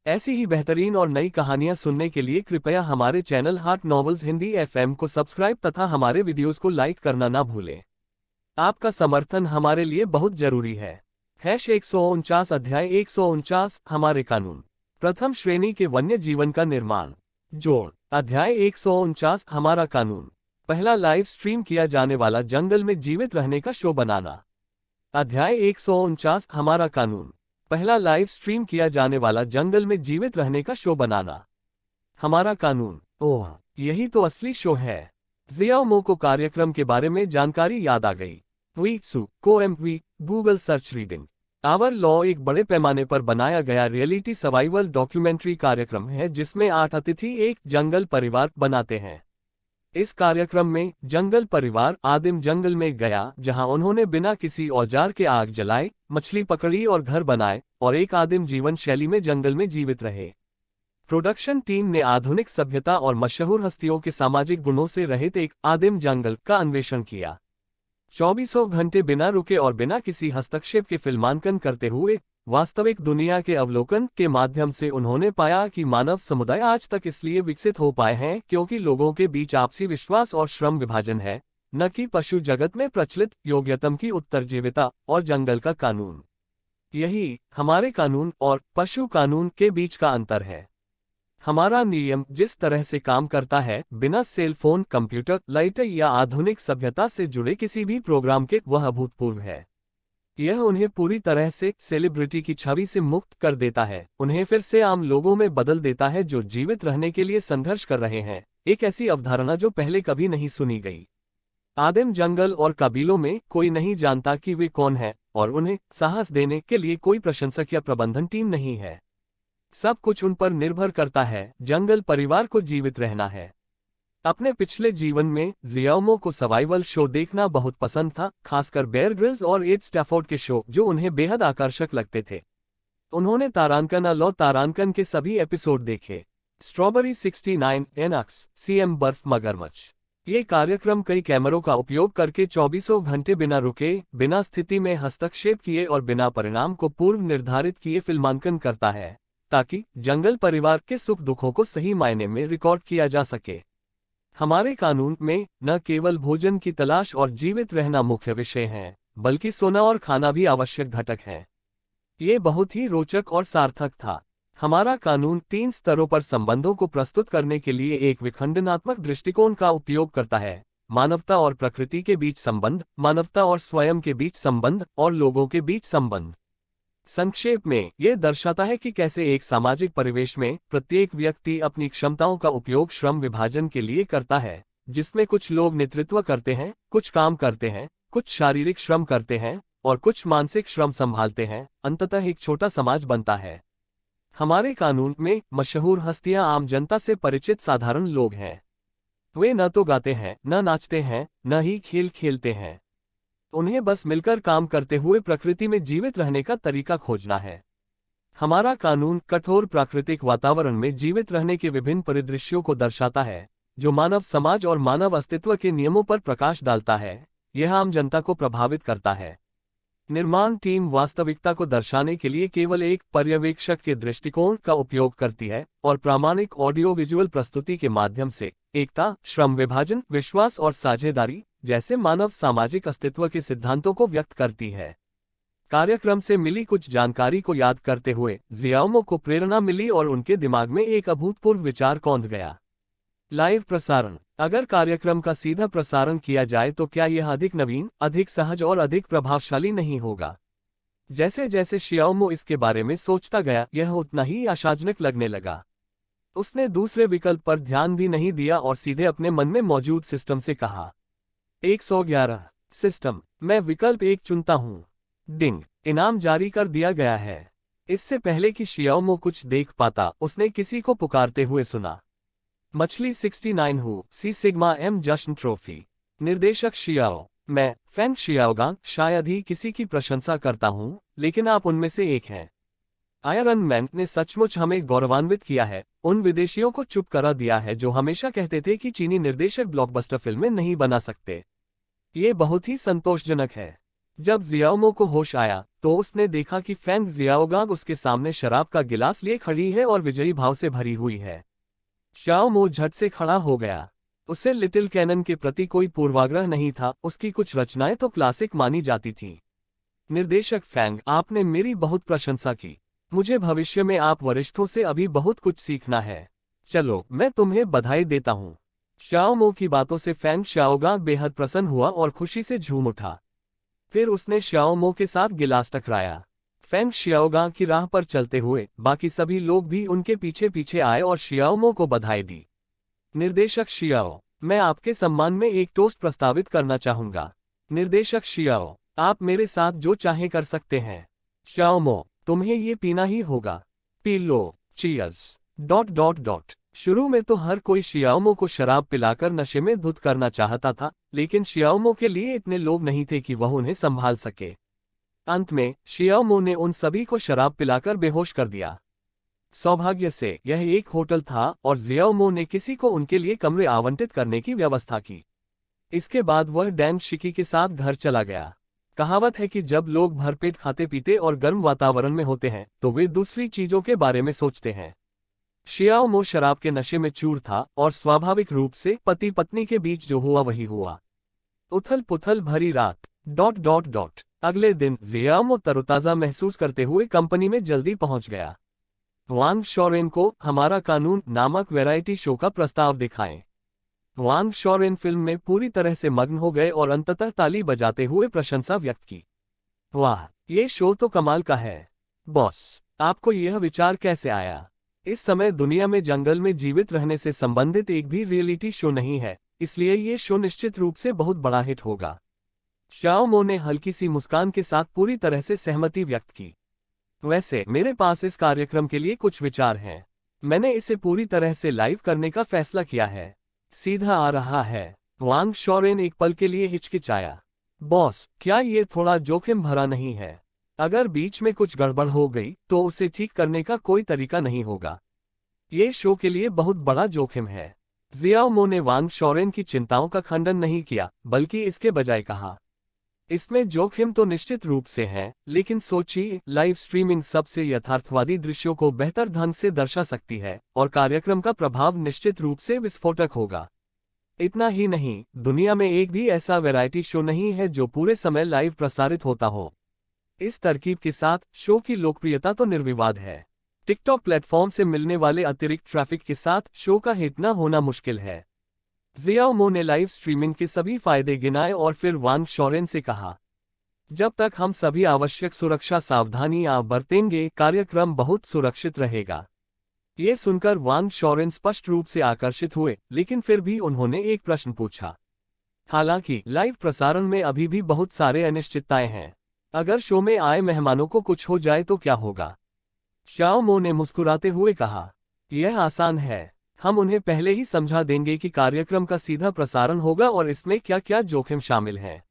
ऐसी ही बेहतरीन और नई कहानियां सुनने के लिए कृपया हमारे channel heart novels Hindi FM को सब्सक्राइब तथा हमारे वीडियोस को लाइक करना ना भूलें। आपका समर्थन हमारे लिए बहुत जरूरी है। 149 अध्याय 149 हमारे कानून। प्रथम श्रेणी के वन्य जीवन का निर्माण। जोड़। अध्याय 149 हमारा कानून। पहला लाइव स्ट्रीम किया जाने वाला जंगल में जीवित रहने का शो बनाना। अध्याय 149 हमारा कानून। पहला लाइव स्ट्रीम किया जाने वाला जंगल में जीवित रहने का शो बनाना। हमारा कानून। ओह, यही तो असली शो है। जियाओमो को कार्यक्रम के बारे में जानकारी याद आ गई। Google search reading. Our law एक बड़े पैमाने पर बनाया गया रियलिटी सर्वाइवल डॉक्यूमेंट्री कार्यक्रम है जिसमें 8 अतिथि एक जंगल परिवार बनाते हैं। इस कार्यक्रम में जंगल परिवार आदिम जंगल में गया, जहां उन्होंने बिना किसी औजार के आग जलाए, मछली पकड़ी और घर बनाए और एक आदिम जीवन शैली में जंगल में जीवित रहे। प्रोडक्शन टीम ने आधुनिक सभ्यता और मशहूर हस्तियों के सामाजिक गुणों से रहित एक आदिम जंगल का अन्वेषण किया। 24 घंटे बिना रुके और बिना किसी हस्तक्षेप के फिल्मांकन करते हुए वास्तविक दुनिया के अवलोकन के माध्यम से उन्होंने पाया कि मानव समुदाय आज तक इसलिए विकसित हो पाए हैं क्योंकि लोगों के बीच आपसी विश्वास और श्रम विभाजन है, न कि पशु जगत में प्रचलित योग्यतम की उत्तरजीविता और जंगल का कानून। यही हमारे कानून और पशु कानून के बीच का अंतर है। हमारा नियम जिस तरह से काम करता है, बिना सेल फोन, कंप्यूटर, लाइट या आधुनिक सभ्यता से जुड़े किसी भी प्रोग्राम के, वह अभूतपूर्व है। यह उन्हें पूरी तरह से सेलिब्रिटी की छवि से मुक्त कर देता है, उन्हें फिर से आम लोगों में बदल देता है जो जीवित रहने के लिए संघर्ष कर रहे हैं, एक ऐसी अवधारणा जो पहले कभी नहीं सुनी गई। आदिम जंगल और कबीलों में कोई नहीं जानता कि वे कौन हैं, और उन्हें साहस देने के लिए कोई प्रशंसक या प्रबंधन टीम नहीं है। सब कुछ उन पर निर्भर करता है, जंगल परिवार को जीवित रहना है। अपने पिछले जीवन में जियाओमो को सर्वाइवल शो देखना बहुत पसंद था, खासकर बेयर ग्रिल्स और एड स्टैफोर्ड के शो जो उन्हें बेहद आकर्षक लगते थे। उन्होंने तारांकन अलो तारांकन के सभी एपिसोड देखे। स्ट्रॉबेरी 69, एनअक्स, सीएम बर्फ मगरमच्छ। ये कार्यक्रम कई कैमरों का उपयोग करके 24 घंटे बिना रुके, बिना स्थिति में हस्तक्षेप किए और बिना परिणाम को पूर्व निर्धारित किए फिल्मांकन करता है, ताकि जंगल परिवार के सुख दुखों को सही मायने में रिकॉर्ड किया जा सके। हमारे कानून में न केवल भोजन की तलाश और जीवित रहना मुख्य विषय हैं, बल्कि सोना और खाना भी आवश्यक घटक हैं। ये बहुत ही रोचक और सार्थक था। हमारा कानून 3 स्तरों पर संबंधों को प्रस्तुत करने के लिए एक विखंडनात्मक दृष्टिकोण का उपयोग करता है: मानवता और प्रकृति के बीच संबंध, मानवता और स्वयं के बीच संबंध, और लोगों के बीच संबंध। संक्षेप में, यह दर्शाता है कि कैसे एक सामाजिक परिवेश में प्रत्येक व्यक्ति अपनी क्षमताओं का उपयोग श्रम विभाजन के लिए करता है, जिसमें कुछ लोग नेतृत्व करते हैं, कुछ काम करते हैं, कुछ शारीरिक श्रम करते हैं और कुछ मानसिक श्रम संभालते हैं। अंततः एक छोटा समाज बनता है। हमारे कानून में मशहूर हस्तियां आम जनता से परिचित साधारण लोग हैं। वे न तो गाते हैं, न नाचते हैं, न ही खेल खेलते हैं। उन्हें बस मिलकर काम करते हुए प्रकृति में जीवित रहने का तरीका खोजना है। हमारा कानून कठोर प्राकृतिक वातावरण में जीवित रहने के विभिन्न परिदृश्यों को दर्शाता है, जो मानव समाज और मानव अस्तित्व के नियमों पर प्रकाश डालता है। यह आम जनता को प्रभावित करता है। निर्माण टीम वास्तविकता को दर्शाने के लिए केवल एक पर्यवेक्षक के दृष्टिकोण का उपयोग करती है और प्रामाणिक ऑडियो विजुअल प्रस्तुति के माध्यम से एकता, श्रम विभाजन, विश्वास और साझेदारी जैसे मानव सामाजिक अस्तित्व के सिद्धांतों को व्यक्त करती है। कार्यक्रम से मिली कुछ जानकारी को याद करते हुए जियाओमो को प्रेरणा मिली और उनके दिमाग में एक अभूतपूर्व विचार कौंध गया: लाइव प्रसारण। अगर कार्यक्रम का सीधा प्रसारण किया जाए तो क्या यह अधिक नवीन, अधिक सहज और अधिक प्रभावशाली नहीं होगा? जैसे जैसे जियाओमो इसके बारे में सोचता गया, यह उतना ही आशाजनक लगने लगा। उसने दूसरे विकल्प पर ध्यान भी नहीं दिया और सीधे अपने मन में मौजूद सिस्टम से कहा, 111 सिस्टम, मैं विकल्प 1 चुनता हूं। डिंग, इनाम जारी कर दिया गया है। इससे पहले कि जियाओमो कुछ देख पाता, उसने किसी को पुकारते हुए सुना, मछली 69 हूँ, सी सिग्मा एम जश्न ट्रॉफी। निर्देशक जियाओ, मैं फैंग जियाओगांग शायद ही किसी की प्रशंसा करता हूँ, लेकिन आप उनमें से एक हैं। आयरन मैन ने सचमुच हमें गौरवान्वित किया है, उन विदेशियों को चुप करा दिया है जो हमेशा कहते थे कि चीनी निर्देशक ब्लॉकबस्टर फिल्में नहीं बना सकते। ये बहुत ही संतोषजनक है। जब जियाओमो को होश आया तो उसने देखा कि फैंग जियाओगांग उसके सामने शराब का गिलास लिए खड़ी है और विजयी भाव से भरी हुई है। जियाओमो झट से खड़ा हो गया। उसे लिटिल कैनन के प्रति कोई पूर्वाग्रह नहीं था, उसकी कुछ रचनाएं तो क्लासिक मानी जाती थीं। निर्देशक फैंग, आपने मेरी बहुत प्रशंसा की। मुझे भविष्य में आप वरिष्ठों से अभी बहुत कुछ सीखना है। चलो, मैं तुम्हें बधाई देता हूँ। जियाओमो की बातों से फैंग जियाओगांग बेहद प्रसन्न हुआ और खुशी से झूम उठा। फिर उसने जियाओमो के साथ गिलास टकराया। फैंग जियाओगांग की राह पर चलते हुए बाकी सभी लोग भी उनके पीछे पीछे आए और जियाओमो को बधाई दी। निर्देशक जियाओ, मैं आपके सम्मान में एक टोस्ट प्रस्तावित करना चाहूंगा। निर्देशक जियाओ, आप मेरे साथ जो चाहे कर सकते हैं। जियाओमो, तुम्हें ये पीना ही होगा। P low, cheers. शुरू में तो हर कोई जियाओमो को शराब पिलाकर नशे में धुत करना चाहता था, लेकिन जियाओमो के लिए इतने लोग नहीं थे कि वह उन्हें संभाल सके। अंत में जियाओमो ने उन सभी को शराब पिलाकर बेहोश कर दिया। सौभाग्य से यह एक होटल था और जियाओमो ने किसी को उनके लिए कमरे आवंटित करने की व्यवस्था की। इसके बाद वह डैन शिकी के साथ घर चला गया। कहावत है कि जब लोग भरपेट खाते पीते और गर्म वातावरण में होते हैं तो वे दूसरी चीजों के बारे में सोचते हैं। शियाओ मो शराब के नशे में चूर था और स्वाभाविक रूप से पति पत्नी के बीच जो हुआ वही हुआ। उथल पुथल भरी रात। अगले दिन जियाओ मो तरोताजा महसूस करते हुए कंपनी में जल्दी पहुंच गया। वांग शोरेन को हमारा कानून नामक वैरायटी शो का प्रस्ताव दिखाएं। वांग शोरेन फिल्म में पूरी तरह से मग्न हो गए और अंततः ताली बजाते हुए प्रशंसा व्यक्त की। वाह, ये शो तो कमाल का है। बॉस, आपको यह विचार कैसे आया? इस समय दुनिया में जंगल में जीवित रहने से संबंधित एक भी रियलिटी शो नहीं है, इसलिए ये शो निश्चित रूप से बहुत बड़ा हिट होगा। शाओ मो ने हल्की सी मुस्कान के साथ पूरी तरह से सहमति व्यक्त की। वैसे मेरे पास इस कार्यक्रम के लिए कुछ विचार हैं। मैंने इसे पूरी तरह से लाइव करने का फैसला किया है। सीधा आ रहा है। वांग शोरेन एक पल के लिए हिचकिचाया। बॉस, क्या ये थोड़ा जोखिम भरा नहीं है? अगर बीच में कुछ गड़बड़ हो गई तो उसे ठीक करने का कोई तरीका नहीं होगा। ये शो के लिए बहुत बड़ा जोखिम है। जियाओ मो ने वांग शोरेन की चिंताओं का खंडन नहीं किया, बल्कि इसके बजाय कहा, इसमें जोखिम तो निश्चित रूप से है, लेकिन सोचिए, लाइव स्ट्रीमिंग सबसे यथार्थवादी दृश्यों को बेहतर ढंग से दर्शा सकती है और कार्यक्रम का प्रभाव निश्चित रूप से विस्फोटक होगा। इतना ही नहीं, दुनिया में एक भी ऐसा वैरायटी शो नहीं है जो पूरे समय लाइव प्रसारित होता हो। इस तरकीब के साथ शो की लोकप्रियता तो निर्विवाद है। टिकटॉक प्लेटफॉर्म से मिलने वाले अतिरिक्त ट्रैफिक के साथ शो का हिट न होना मुश्किल है। जियाओ मो ने लाइव स्ट्रीमिंग के सभी फायदे गिनाए और फिर वांग शोरेन से कहा, जब तक हम सभी आवश्यक सुरक्षा सावधानियां बरतेंगे, कार्यक्रम बहुत सुरक्षित रहेगा। ये सुनकर वांग शोरेन स्पष्ट रूप से आकर्षित हुए, लेकिन फिर भी उन्होंने एक प्रश्न पूछा। हालांकि लाइव प्रसारण में अभी भी बहुत सारे अनिश्चितताएं हैं। अगर शो में आए मेहमानों को कुछ हो जाए तो क्या होगा? शाओ मो ने मुस्कुराते हुए कहा, यह आसान है। हम उन्हें पहले ही समझा देंगे कि कार्यक्रम का सीधा प्रसारण होगा और इसमें क्या क्या जोखिम शामिल हैं।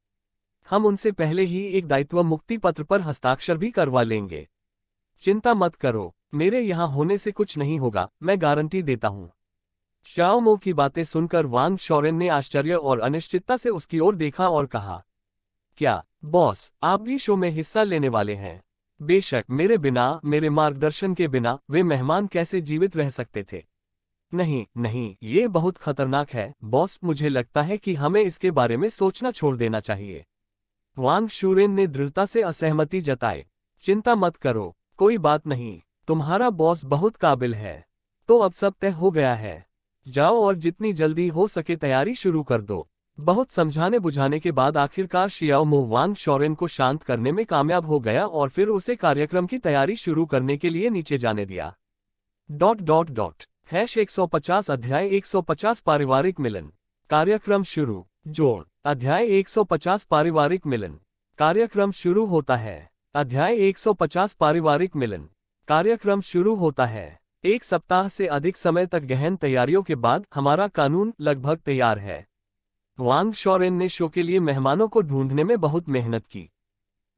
हम उनसे पहले ही एक दायित्व मुक्ति पत्र पर हस्ताक्षर भी करवा लेंगे। चिंता मत करो, मेरे यहाँ होने से कुछ नहीं होगा, मैं गारंटी देता हूँ। शाओ मो की बातें सुनकर वांग शोरेन ने आश्चर्य और अनिश्चितता से उसकी ओर देखा और कहा, क्या बॉस, आप भी शो में हिस्सा लेने वाले हैं? बेशक, मेरे बिना, मेरे मार्गदर्शन के बिना वे मेहमान कैसे जीवित रह सकते थे? नहीं, ये बहुत खतरनाक है बॉस, मुझे लगता है कि हमें इसके बारे में सोचना छोड़ देना चाहिए। वांग शोरेन ने दृढ़ता से असहमति जताई। चिंता मत करो, कोई बात नहीं, तुम्हारा बॉस बहुत काबिल है। तो अब सब तय हो गया है। जाओ और जितनी जल्दी हो सके तैयारी शुरू कर दो। बहुत समझाने बुझाने के बाद आखिरकार शियाओ मो वांग शोरेन को शांत करने में कामयाब हो गया और फिर उसे कार्यक्रम की तैयारी शुरू करने के लिए नीचे जाने दिया। #150 अध्याय 150 पारिवारिक मिलन। कार्यक्रम शुरू। जोड़। अध्याय 150 पारिवारिक मिलन। कार्यक्रम शुरू होता है। अध्याय 150 पारिवारिक मिलन। कार्यक्रम शुरू होता है। एक सप्ताह से अधिक समय तक गहन तैयारियों के बाद हमारा कानून लगभग तैयार है। वांग शोरेन ने शो के लिए मेहमानों को ढूंढने में बहुत मेहनत की।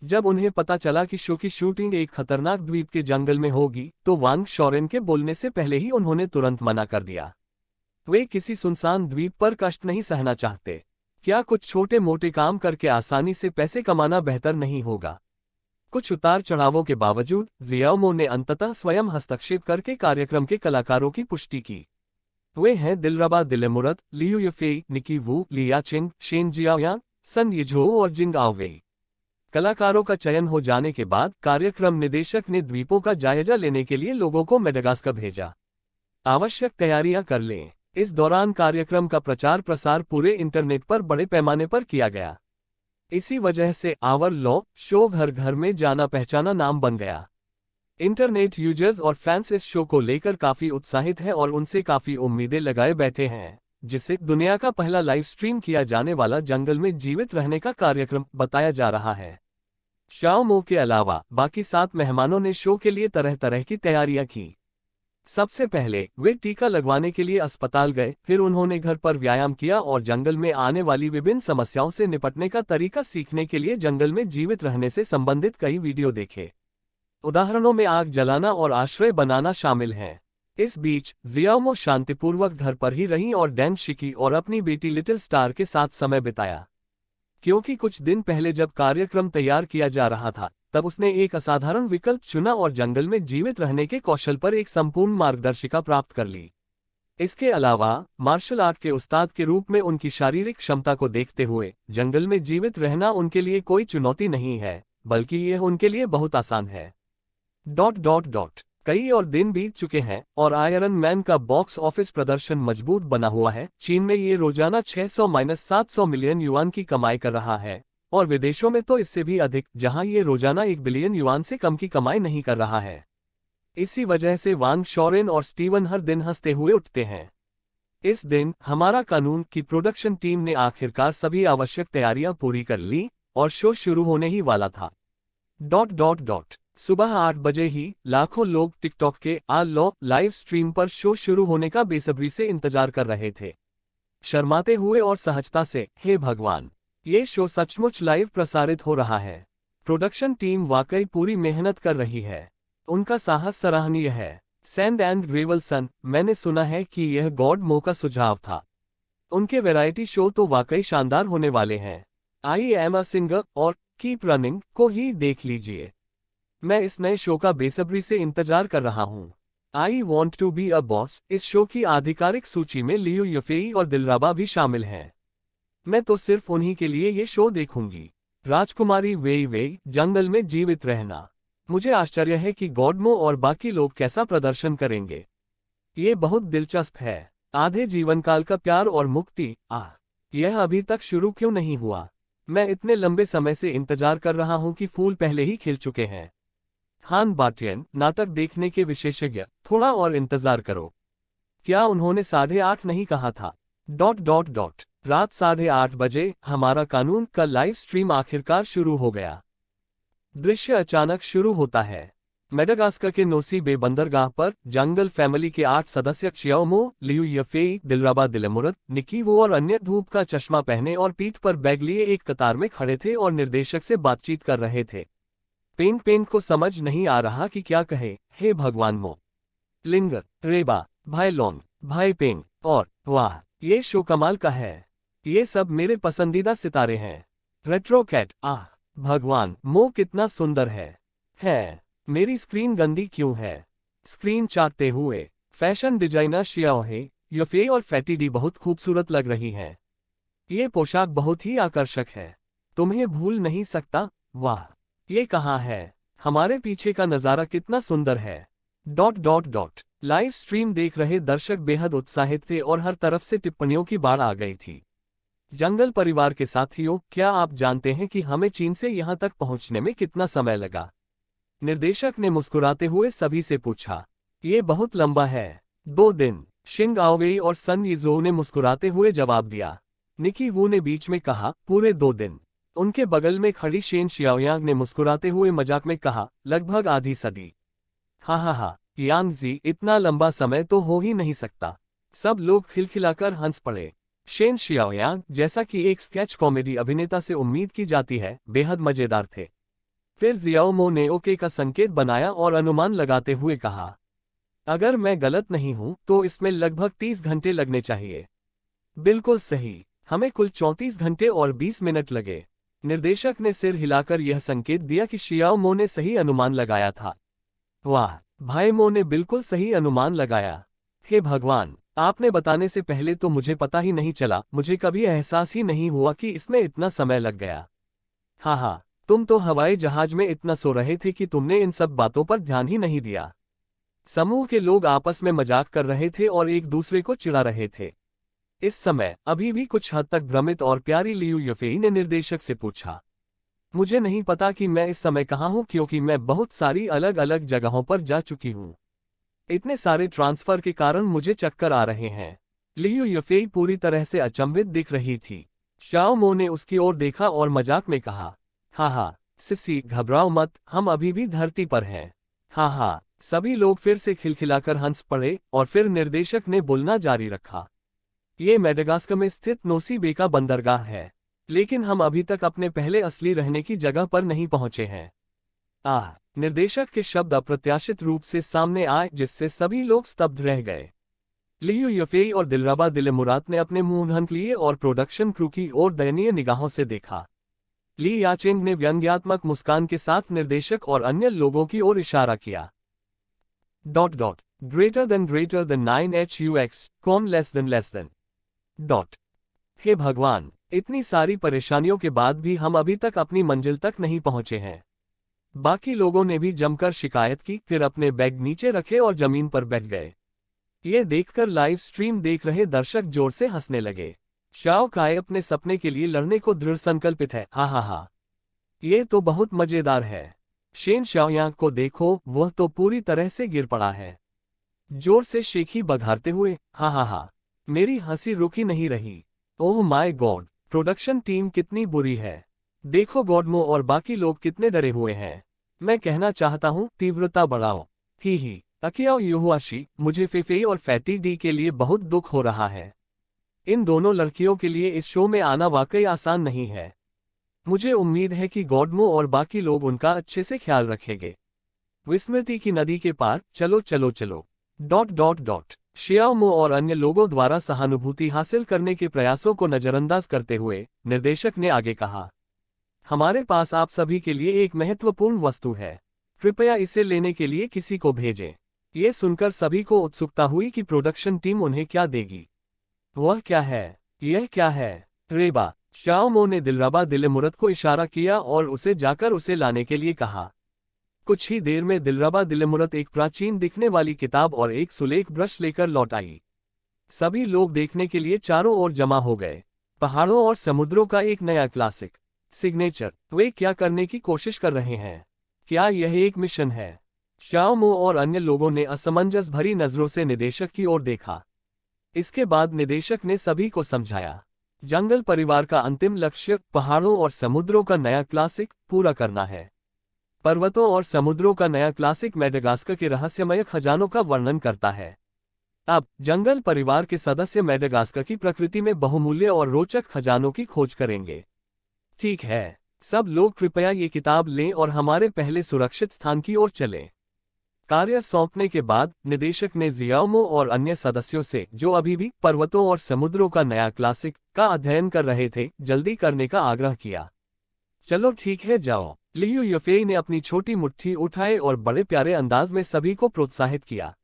जब उन्हें पता चला कि शो की शूटिंग एक खतरनाक द्वीप के जंगल में होगी, तो वांग शोरेन के बोलने से पहले ही उन्होंने तुरंत मना कर दिया। वे किसी सुनसान द्वीप पर कष्ट नहीं सहना चाहते। क्या कुछ छोटे मोटे काम करके आसानी से पैसे कमाना बेहतर नहीं होगा? कुछ उतार चढ़ावों के बावजूद जियाओ मो ने अंततः स्वयं हस्तक्षेप करके कार्यक्रम के कलाकारों की पुष्टि की। वे हैं दिलरबा दिलेमुरत, लियू युफेई, निकी वू, लिया चिंग, शेन जियाओयांग, सन यिझो और जिंग आओवेई। कलाकारों का चयन हो जाने के बाद कार्यक्रम निदेशक ने द्वीपों का जायजा लेने के लिए लोगों को मेडागास्कर भेजा। आवश्यक तैयारियां कर लें। इस दौरान कार्यक्रम का प्रचार प्रसार पूरे इंटरनेट पर बड़े पैमाने पर किया गया। इसी वजह से आवर लॉ शो घर घर में जाना पहचाना नाम बन गया। इंटरनेट यूजर्स और फैंस इस शो को लेकर काफी उत्साहित हैं और उनसे काफी उम्मीदें लगाए बैठे हैं, जिसे दुनिया का पहला लाइव स्ट्रीम किया जाने वाला जंगल में जीवित रहने का कार्यक्रम बताया जा रहा है। शाओ मो के अलावा बाकी 7 मेहमानों ने शो के लिए तरह तरह की तैयारियां की। सबसे पहले वे टीका लगवाने के लिए अस्पताल गए, फिर उन्होंने घर पर व्यायाम किया और जंगल में आने वाली विभिन्न समस्याओं से निपटने का तरीका सीखने के लिए जंगल में जीवित रहने से संबंधित कई वीडियो देखे। उदाहरणों में आग जलाना और आश्रय बनाना शामिल हैं। इस बीच जियाओमो शांतिपूर्वक घर पर ही रहीं और डैन शिकी और अपनी बेटी लिटिल स्टार के साथ समय बिताया। क्योंकि कुछ दिन पहले जब कार्यक्रम तैयार किया जा रहा था, तब उसने एक असाधारण विकल्प चुना और जंगल में जीवित रहने के कौशल पर एक संपूर्ण मार्गदर्शिका प्राप्त कर ली। इसके अलावा मार्शल आर्ट के उस्ताद के रूप में उनकी शारीरिक क्षमता को देखते हुए जंगल में जीवित रहना उनके लिए कोई चुनौती नहीं है, बल्कि यह उनके लिए बहुत आसान है। कई और दिन बीत चुके हैं और आयरन मैन का बॉक्स ऑफिस प्रदर्शन मजबूत बना हुआ है। चीन में ये रोजाना 600-700 मिलियन युआन की कमाई कर रहा है और विदेशों में तो इससे भी अधिक, जहां ये रोजाना 1 बिलियन युआन से कम की कमाई नहीं कर रहा है। इसी वजह से वांग शॉरेन और स्टीवन हर दिन हंसते हुए उठते हैं। इस दिन हमारा कानून की प्रोडक्शन टीम ने आखिरकार सभी आवश्यक तैयारियां पूरी कर ली और शो शुरू होने ही वाला था। सुबह 8 बजे ही लाखों लोग टिकटॉक के लाइव स्ट्रीम पर शो शुरू होने का बेसब्री से इंतजार कर रहे थे, शर्माते हुए और सहजता से, हे भगवान, ये शो सचमुच लाइव प्रसारित हो रहा है। प्रोडक्शन टीम वाकई पूरी मेहनत कर रही है। उनका साहस सराहनीय है। सैंड एंड ग्रेवलसन, मैंने सुना है कि यह गॉड मो का सुझाव था। उनके वैरायटी शो तो वाकई शानदार होने वाले हैं। आई एम अ सिंगर और कीप रनिंग को ही देख लीजिए। मैं इस नए शो का बेसब्री से इंतजार कर रहा हूँ। I want to be a boss इस शो की आधिकारिक सूची में लियू यफेई और दिलराबा भी शामिल हैं। मैं तो सिर्फ उन्हीं के लिए ये शो देखूंगी। राजकुमारी वेई वेई, जंगल में जीवित रहना। मुझे आश्चर्य है कि गॉडमो और बाकी लोग कैसा प्रदर्शन करेंगे। ये बहुत दिलचस्प है। आधे जीवनकाल का प्यार और मुक्ति, यह अभी तक शुरू क्यों नहीं हुआ? मैं इतने लंबे समय से इंतजार कर रहा हूँ कि फूल पहले ही खिल चुके हैं। हान बाटियन, नाटक देखने के विशेषज्ञ, थोड़ा और इंतजार करो। क्या उन्होंने 8:30 नहीं कहा था? रात 8:30 बजे हमारा कानून का लाइव स्ट्रीम आखिरकार शुरू हो गया। दृश्य अचानक शुरू होता है। मेडागास्कर के नोसी बे बंदरगाह पर जंगल फैमिली के 8 सदस्य चियाओमो, लियू यफेई, दिलराबा दिलमुरत, निकी वो और अन्य धूप का चश्मा पहने और पीठ पर बैग लिए एक कतार में खड़े थे और निर्देशक से बातचीत कर रहे थे। पेन को समझ नहीं आ रहा कि क्या कहे। हे भगवान, मो लिंगर, रेबा, भाई लोंग, भाई पेंग और वाह, ये शो कमाल का है। ये सब मेरे पसंदीदा सितारे हैं। रेट्रो कैट, भगवान, मो कितना सुंदर है। मेरी स्क्रीन गंदी क्यों है? स्क्रीन चाटते हुए फैशन डिजाइनर शियाओहे, यफे और फैटी डी बहुत खूबसूरत लग रही हैं। ये पोशाक बहुत ही आकर्षक है। तुम्हें भूल नहीं सकता। वाह, ये कहाँ है? हमारे पीछे का नज़ारा कितना सुंदर है। लाइव स्ट्रीम देख रहे दर्शक बेहद उत्साहित थे और हर तरफ से टिप्पणियों की बाढ़ आ गई थी। जंगल परिवार के साथियों, क्या आप जानते हैं कि हमें चीन से यहाँ तक पहुँचने में कितना समय लगा? निर्देशक ने मुस्कुराते हुए सभी से पूछा। ये बहुत लंबा है। 2 दिन, शिंग आओवेई और सन यीज़ो ने मुस्कुराते हुए जवाब दिया। निकी वू ने बीच में कहा, पूरे 2 दिन। उनके बगल में खड़ी शेन शियाओयांग ने मुस्कुराते हुए मजाक में कहा, लगभग आधी सदी। हा, यांग जी, इतना लंबा समय तो हो ही नहीं सकता। सब लोग खिलखिलाकर हंस पड़े। शेन शियाओयांग, जैसा कि एक स्केच कॉमेडी अभिनेता से उम्मीद की जाती है, बेहद मजेदार थे। फिर जियाओमो ने ओके का संकेत बनाया और अनुमान लगाते हुए कहा, अगर मैं गलत नहीं हूं तो इसमें लगभग 30 घंटे लगने चाहिए। बिल्कुल सही, हमें कुल 34 घंटे और 20 मिनट लगे। निर्देशक ने सिर हिलाकर यह संकेत दिया कि शियाओमो ने सही अनुमान लगाया था। वाह, भाई मो ने बिल्कुल सही अनुमान लगाया। हे भगवान, आपने बताने से पहले तो मुझे पता ही नहीं चला। मुझे कभी एहसास ही नहीं हुआ कि इसमें इतना समय लग गया। हाँ, तुम तो हवाई जहाज में इतना सो रहे थे कि तुमने इन सब बातों पर ध्यान ही नहीं दिया। समूह के लोग आपस में मजाक कर रहे थे और एक दूसरे को चिढ़ा रहे थे। इस समय अभी भी कुछ हद तक भ्रमित और प्यारी लियू यफेई ने निर्देशक से पूछा, मुझे नहीं पता कि मैं इस समय कहाँ हूँ क्योंकि मैं बहुत सारी अलग अलग जगहों पर जा चुकी हूँ। इतने सारे ट्रांसफर के कारण मुझे चक्कर आ रहे हैं। लियू यफेई पूरी तरह से अचंभित दिख रही थी। शाओमो ने उसकी ओर देखा और मजाक में कहा, हाँ, सिसी, घबराओ मत, हम अभी भी धरती पर हैं। हाँ, सभी लोग फिर से खिलखिलाकर हंस पड़े और फिर निर्देशक ने बोलना जारी रखा, ये मेडागास्कर में स्थित नोसी बे का बंदरगाह है, लेकिन हम अभी तक अपने पहले असली रहने की जगह पर नहीं पहुंचे हैं। निर्देशक के शब्द अप्रत्याशित रूप से सामने आए, जिससे सभी लोग स्तब्ध रह गए। लियू यफेई और दिलरबा दिल-ए-मुराद ने अपने मुंह ढक लिए और प्रोडक्शन क्रू की ओर दयनीय निगाहों से देखा। ली याचेंग ने व्यंग्यात्मक मुस्कान के साथ निर्देशक और अन्य लोगों की ओर इशारा किया। ग्रेटर देन 9HUX, कॉम लेस देन। हे भगवान, इतनी सारी परेशानियों के बाद भी हम अभी तक अपनी मंजिल तक नहीं पहुंचे हैं। बाकी लोगों ने भी जमकर शिकायत की, फिर अपने बैग नीचे रखे और जमीन पर बैठ गए। ये देखकर लाइव स्ट्रीम देख रहे दर्शक जोर से हंसने लगे। शाओ काई अपने सपने के लिए लड़ने को दृढ़ संकल्पित है। हा। ये तो बहुत मजेदार है। शेन शाओयांग को देखो, वह तो पूरी तरह से गिर पड़ा है। जोर से शेखी बघारते हुए हा। मेरी हंसी रुकी नहीं रही। Oh my God, production team कितनी बुरी है। देखो गॉडमो और बाकी लोग कितने डरे हुए हैं। मैं कहना चाहता हूँ, तीव्रता बढ़ाओ। ही अकियाओ युहुआशी, मुझे फेफेई और फैटी डी के लिए बहुत दुख हो रहा है। इन दोनों लड़कियों के लिए इस शो में आना वाकई आसान नहीं है। मुझे उम्मीद है कि गॉडमो और बाकी लोग उनका अच्छे से ख्याल रखेंगे। विस्मृति की नदी के पार, चलो। शियाओमो और अन्य लोगों द्वारा सहानुभूति हासिल करने के प्रयासों को नजरअंदाज करते हुए निर्देशक ने आगे कहा, हमारे पास आप सभी के लिए एक महत्वपूर्ण वस्तु है। कृपया इसे लेने के लिए किसी को भेजें। ये सुनकर सभी को उत्सुकता हुई कि प्रोडक्शन टीम उन्हें क्या देगी। वह क्या है? यह क्या है? रेबा, शाओमो ने दिलरबा दिल-ए-मुराद को इशारा किया और उसे जाकर उसे लाने के लिए कहा। कुछ ही देर में दिलरबा दिल-ए-मुराद एक प्राचीन दिखने वाली किताब और एक सुलेख ब्रश लेकर लौट आई। सभी लोग देखने के लिए चारों ओर जमा हो गए। पहाड़ों और समुद्रों का एक नया क्लासिक सिग्नेचर। वे क्या करने की कोशिश कर रहे हैं? क्या यह एक मिशन है? शाओमो और अन्य लोगों ने असमंजस भरी नजरों से निदेशक की ओर देखा। इसके बाद निदेशक ने सभी को समझाया, जंगल परिवार का अंतिम लक्ष्य पहाड़ों और समुद्रों का नया क्लासिक पूरा करना है। पर्वतों और समुद्रों का नया क्लासिक मेडागास्कर के रहस्यमय खजानों का वर्णन करता है। अब जंगल परिवार के सदस्य मेडागास्कर की प्रकृति में बहुमूल्य और रोचक खजानों की खोज करेंगे। ठीक है, सब लोग कृपया ये किताब लें और हमारे पहले सुरक्षित स्थान की ओर चलें। कार्य सौंपने के बाद निदेशक ने जियाओमो और अन्य सदस्यों से, जो अभी भी पर्वतों और समुद्रों का नया क्लासिक का अध्ययन कर रहे थे, जल्दी करने का आग्रह किया। चलो ठीक है, जाओ। लियू यफेई ने अपनी छोटी मुट्ठी उठाए और बड़े प्यारे अंदाज में सभी को प्रोत्साहित किया।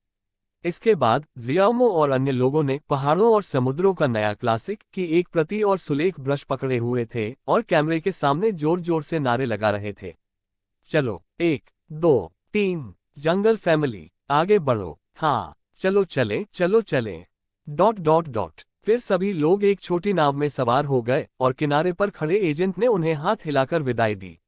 इसके बाद जियाओमो और अन्य लोगों ने पहाड़ों और समुद्रों का नया क्लासिक की एक प्रति और सुलेख ब्रश पकड़े हुए थे और कैमरे के सामने जोर जोर से नारे लगा रहे थे। चलो, 1, 2, 3, जंगल फैमिली, आगे बढ़ो। हाँ, चलो चलें। फिर सभी लोग एक छोटी नाव में सवार हो गए और किनारे पर खड़े एजेंट ने उन्हें हाथ हिलाकर विदाई दी।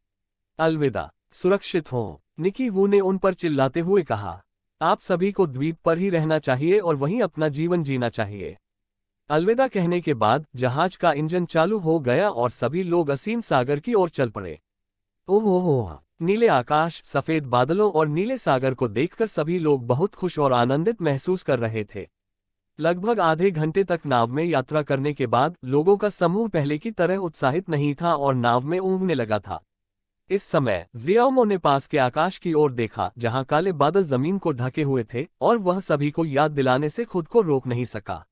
अलविदा, सुरक्षित हो, निकी वू ने उन पर चिल्लाते हुए कहा। आप सभी को द्वीप पर ही रहना चाहिए और वहीं अपना जीवन जीना चाहिए। अलविदा कहने के बाद जहाज का इंजन चालू हो गया और सभी लोग असीम सागर की ओर चल पड़े। ओह, नीले आकाश, सफेद बादलों और नीले सागर को देखकर सभी लोग बहुत खुश और आनंदित महसूस कर रहे थे। लगभग आधे घंटे तक नाव में यात्रा करने के बाद लोगों का समूह पहले की तरह उत्साहित नहीं था और नाव में ऊँघने लगा था। इस समय जियाओमो ने पास के आकाश की ओर देखा, जहां काले बादल जमीन को ढके हुए थे और वह सभी को याद दिलाने से खुद को रोक नहीं सका।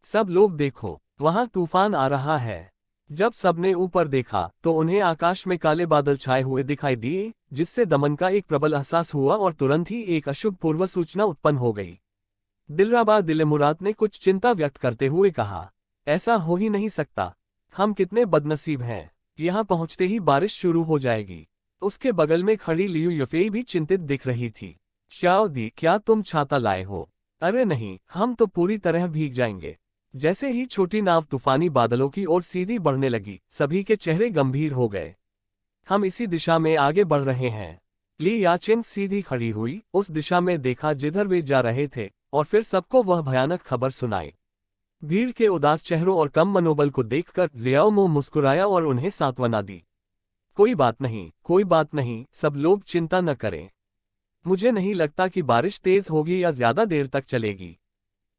सब लोग देखो, वहां तूफान आ रहा है। जब सबने ऊपर देखा तो उन्हें आकाश में काले बादल छाए हुए दिखाई दिए, जिससे दमन का एक प्रबल एहसास हुआ और तुरंत ही एक अशुभ पूर्व सूचना उत्पन्न हो गई। दिलरबा दिल-ए-मुराद ने कुछ चिंता व्यक्त करते हुए कहा, ऐसा हो ही नहीं सकता। हम कितने बदनसीब हैं, यहाँ पहुँचते ही बारिश शुरू हो जाएगी। उसके बगल में खड़ी लियू यफेई भी चिंतित दिख रही थी। शाओ दी, क्या तुम छाता लाए हो? अरे नहीं, हम तो पूरी तरह भीग जाएंगे। जैसे ही छोटी नाव तूफानी बादलों की ओर सीधी बढ़ने लगी, सभी के चेहरे गंभीर हो गए। हम इसी दिशा में आगे बढ़ रहे हैं। ली याचेंग सीधी खड़ी हुई, उस दिशा में देखा जिधर वे जा रहे थे, और फिर सबको वह भयानक खबर सुनाई। भीड़ के उदास चेहरों और कम मनोबल को देखकर जियाओमो मुस्कुराया और उन्हें सांत्वना दी। कोई बात नहीं, सब लोग चिंता न करें। मुझे नहीं लगता कि बारिश तेज होगी या ज्यादा देर तक चलेगी।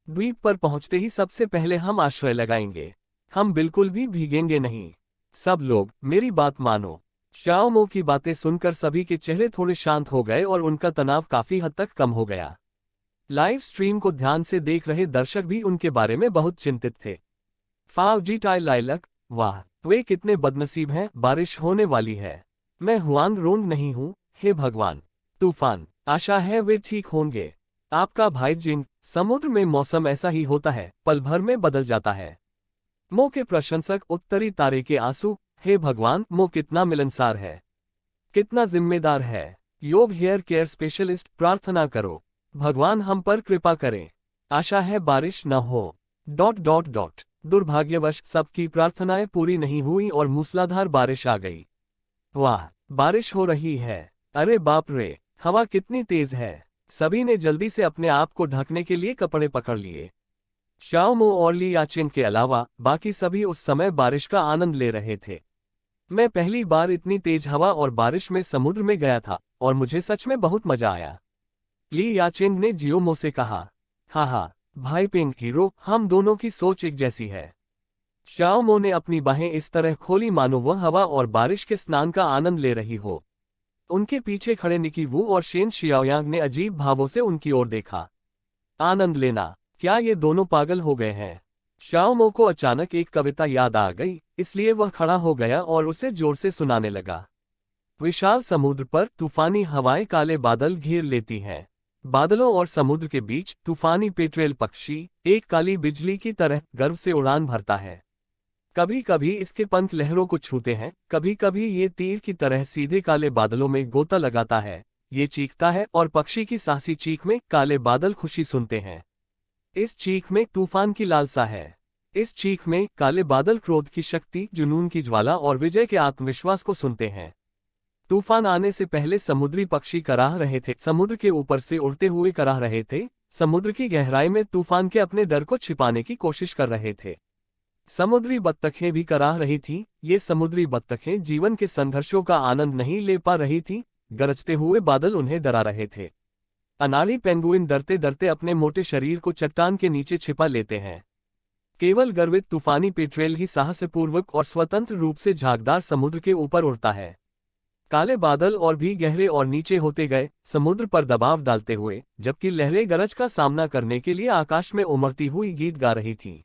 द्वीप पर पहुंचते ही सबसे पहले हम आश्रय लगाएंगे। हम बिल्कुल भी भीगेंगे नहीं। सब लोग मेरी बात मानो। शाओमो की बातें सुनकर सभी के चेहरे थोड़े शांत हो गए और उनका तनाव काफी हद तक कम हो गया। लाइव स्ट्रीम को ध्यान से देख रहे दर्शक भी उनके बारे में बहुत चिंतित थे। 5G टाई लाइलक, वाह वे कितने बदनसीब हैं, बारिश होने वाली है। मैं हुआन रोंग नहीं हूँ, हे भगवान। तूफान, आशा है वे ठीक होंगे। आपका भाई जिंग, समुद्र में मौसम ऐसा ही होता है, पल भर में बदल जाता है। मो के प्रशंसक उत्तरी तारे के आंसू, हे भगवान मो कितना मिलनसार है, कितना जिम्मेदार है। योग हेयर केयर स्पेशलिस्ट, प्रार्थना करो भगवान हम पर कृपा करें, आशा है बारिश न हो। दुर्भाग्यवश सबकी प्रार्थनाएं पूरी नहीं हुई और मूसलाधार बारिश आ गई। वाह, बारिश हो रही है। अरे बाप रे, हवा कितनी तेज है। सभी ने जल्दी से अपने आप को ढकने के लिए कपड़े पकड़ लिए। शाओमो और ली याचिन के अलावा बाकी सभी उस समय बारिश का आनंद ले रहे थे। मैं पहली बार इतनी तेज हवा और बारिश में समुद्र में गया था और मुझे सच में बहुत मजा आया। ली याचिन ने जियोमो से कहा। हाँ, भाई पिंक हीरो, हम दोनों की सोच एक जैसी है। शाओमो ने अपनी बाहें इस तरह खोली मानो वह हवा और बारिश के स्नान का आनंद ले रही हो। उनके पीछे खड़े निकी वू और शेन शियाओयांग ने अजीब भावों से उनकी ओर देखा। आनंद लेना, क्या ये दोनों पागल हो गए हैं? शाओमो को अचानक एक कविता याद आ गई, इसलिए वह खड़ा हो गया और उसे जोर से सुनाने लगा। विशाल समुद्र पर तूफानी हवाएं काले बादल घेर लेती हैं। बादलों और समुद्र के बीच तूफानी पेट्रेल पक्षी एक काली बिजली की तरह गर्व से उड़ान भरता है। कभी कभी इसके पंख लहरों को छूते हैं, कभी कभी ये तीर की तरह सीधे काले बादलों में गोता लगाता है। ये चीखता है और पक्षी की साहसी चीख में काले बादल खुशी सुनते हैं। इस चीख में तूफान की लालसा है। इस चीख में काले बादल क्रोध की शक्ति, जुनून की ज्वाला और विजय के आत्मविश्वास को सुनते हैं। तूफान आने से पहले समुद्री पक्षी कराह रहे थे, समुद्र के ऊपर से उड़ते हुए कराह रहे थे। समुद्र की गहराई में तूफान के अपने डर को छिपाने की कोशिश कर रहे थे। समुद्री बत्तखें भी कराह रही थीं। ये समुद्री बत्तखें जीवन के संघर्षों का आनंद नहीं ले पा रही थीं। गरजते हुए बादल उन्हें डरा रहे थे। अनाड़ी पेंगुइन डरते डरते अपने मोटे शरीर को चट्टान के नीचे छिपा लेते हैं। केवल गर्वित तूफानी पेट्रेल ही साहसपूर्वक और स्वतंत्र रूप से झागदार समुद्र के ऊपर उड़ता है। काले बादल और भी गहरे और नीचे होते गए, समुद्र पर दबाव डालते हुए, जबकि लहरें गरज का सामना करने के लिए आकाश में उमड़ती हुई गीत गा रही थीं।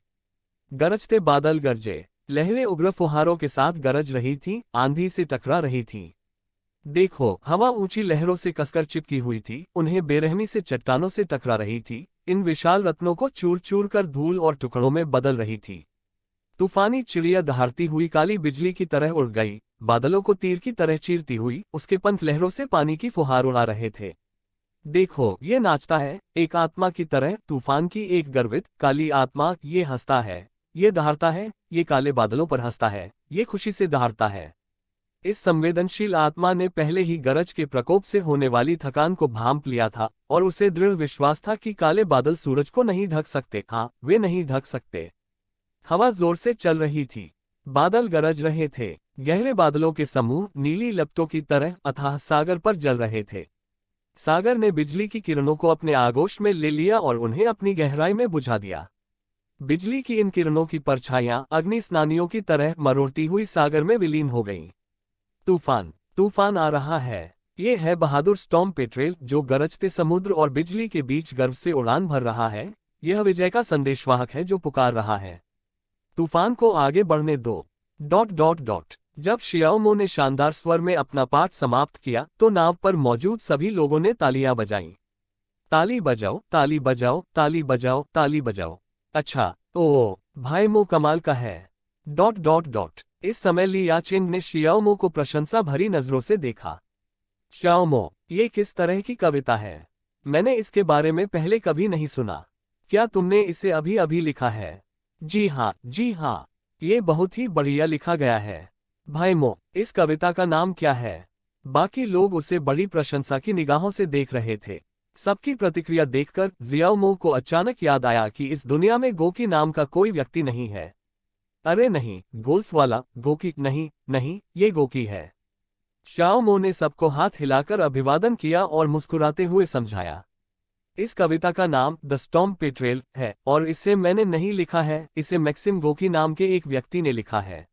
गरजते बादल गरजे, लहरें उग्र फुहारों के साथ गरज रही थीं, आंधी से टकरा रही थीं। देखो, हवा ऊंची लहरों से कसकर चिपकी हुई थी, उन्हें बेरहमी से चट्टानों से टकरा रही थी, इन विशाल रत्नों को चूर चूर कर धूल और टुकड़ों में बदल रही थी। तूफानी चिड़िया दहाड़ती हुई काली बिजली की तरह उड़ गई, बादलों को तीर की तरह चीरती हुई, उसके पंख लहरों से पानी की फुहार उड़ा रहे थे। देखो, ये नाचता है, एक आत्मा की तरह, तूफान की एक गर्वित काली आत्मा। ये हंसता है, ये दहाड़ता है, ये काले बादलों पर हंसता है, ये खुशी से दहाड़ता है। इस संवेदनशील आत्मा ने पहले ही गरज के प्रकोप से होने वाली थकान को भांप लिया था और उसे दृढ़ विश्वास था कि काले बादल सूरज को नहीं ढक सकते। हाँ, वे नहीं ढक सकते। हवा जोर से चल रही थी, बादल गरज रहे थे, गहरे बादलों के समूह नीली लपटों की तरह अथाह सागर पर जल रहे थे। सागर ने बिजली की किरणों को अपने आगोश में ले लिया और उन्हें अपनी गहराई में बुझा दिया। बिजली की इन किरणों की परछाइयां अग्नि स्नानियों की तरह मरोड़ती हुई सागर में विलीन हो गईं। तूफान आ रहा है। ये है बहादुर स्टॉर्म पेट्रेल जो गरजते समुद्र और बिजली के बीच गर्व से उड़ान भर रहा है। यह विजय का संदेशवाहक है जो पुकार रहा है। तूफान को आगे बढ़ने दो। जब शियाओमो ने शानदार स्वर में अपना पाठ समाप्त किया तो नाव पर मौजूद सभी लोगों ने तालियां बजाईं। ताली बजाओ, ताली बजाओ, ताली बजाओ, ताली बजाओ। अच्छा, ओह, भाई मो कमाल का है। इस समय ली याचिन ने शियाओमो को प्रशंसा भरी नजरों से देखा। शियाओमो, ये किस तरह की कविता है? मैंने इसके बारे में पहले कभी नहीं सुना। क्या तुमने इसे अभी अभी लिखा है? जी हाँ, ये बहुत ही बढ़िया लिखा गया है। भाई मो, इस कविता का नाम क्या है? बाकी लोग उसे बड़ी प्रशंसा की निगाहों से देख रहे थे। सबकी प्रतिक्रिया देखकर जियाओमो को अचानक याद आया कि इस दुनिया में गोकी नाम का कोई व्यक्ति नहीं है। अरे नहीं, गोल्फ वाला गोकी नहीं, ये गोकी है। शियाओमो ने सबको हाथ हिलाकर अभिवादन किया और मुस्कुराते हुए समझाया। इस कविता का नाम द स्टॉर्म पेट्रेल है और इसे मैंने नहीं लिखा है, इसे मैक्सिम गोकी नाम के एक व्यक्ति ने लिखा है।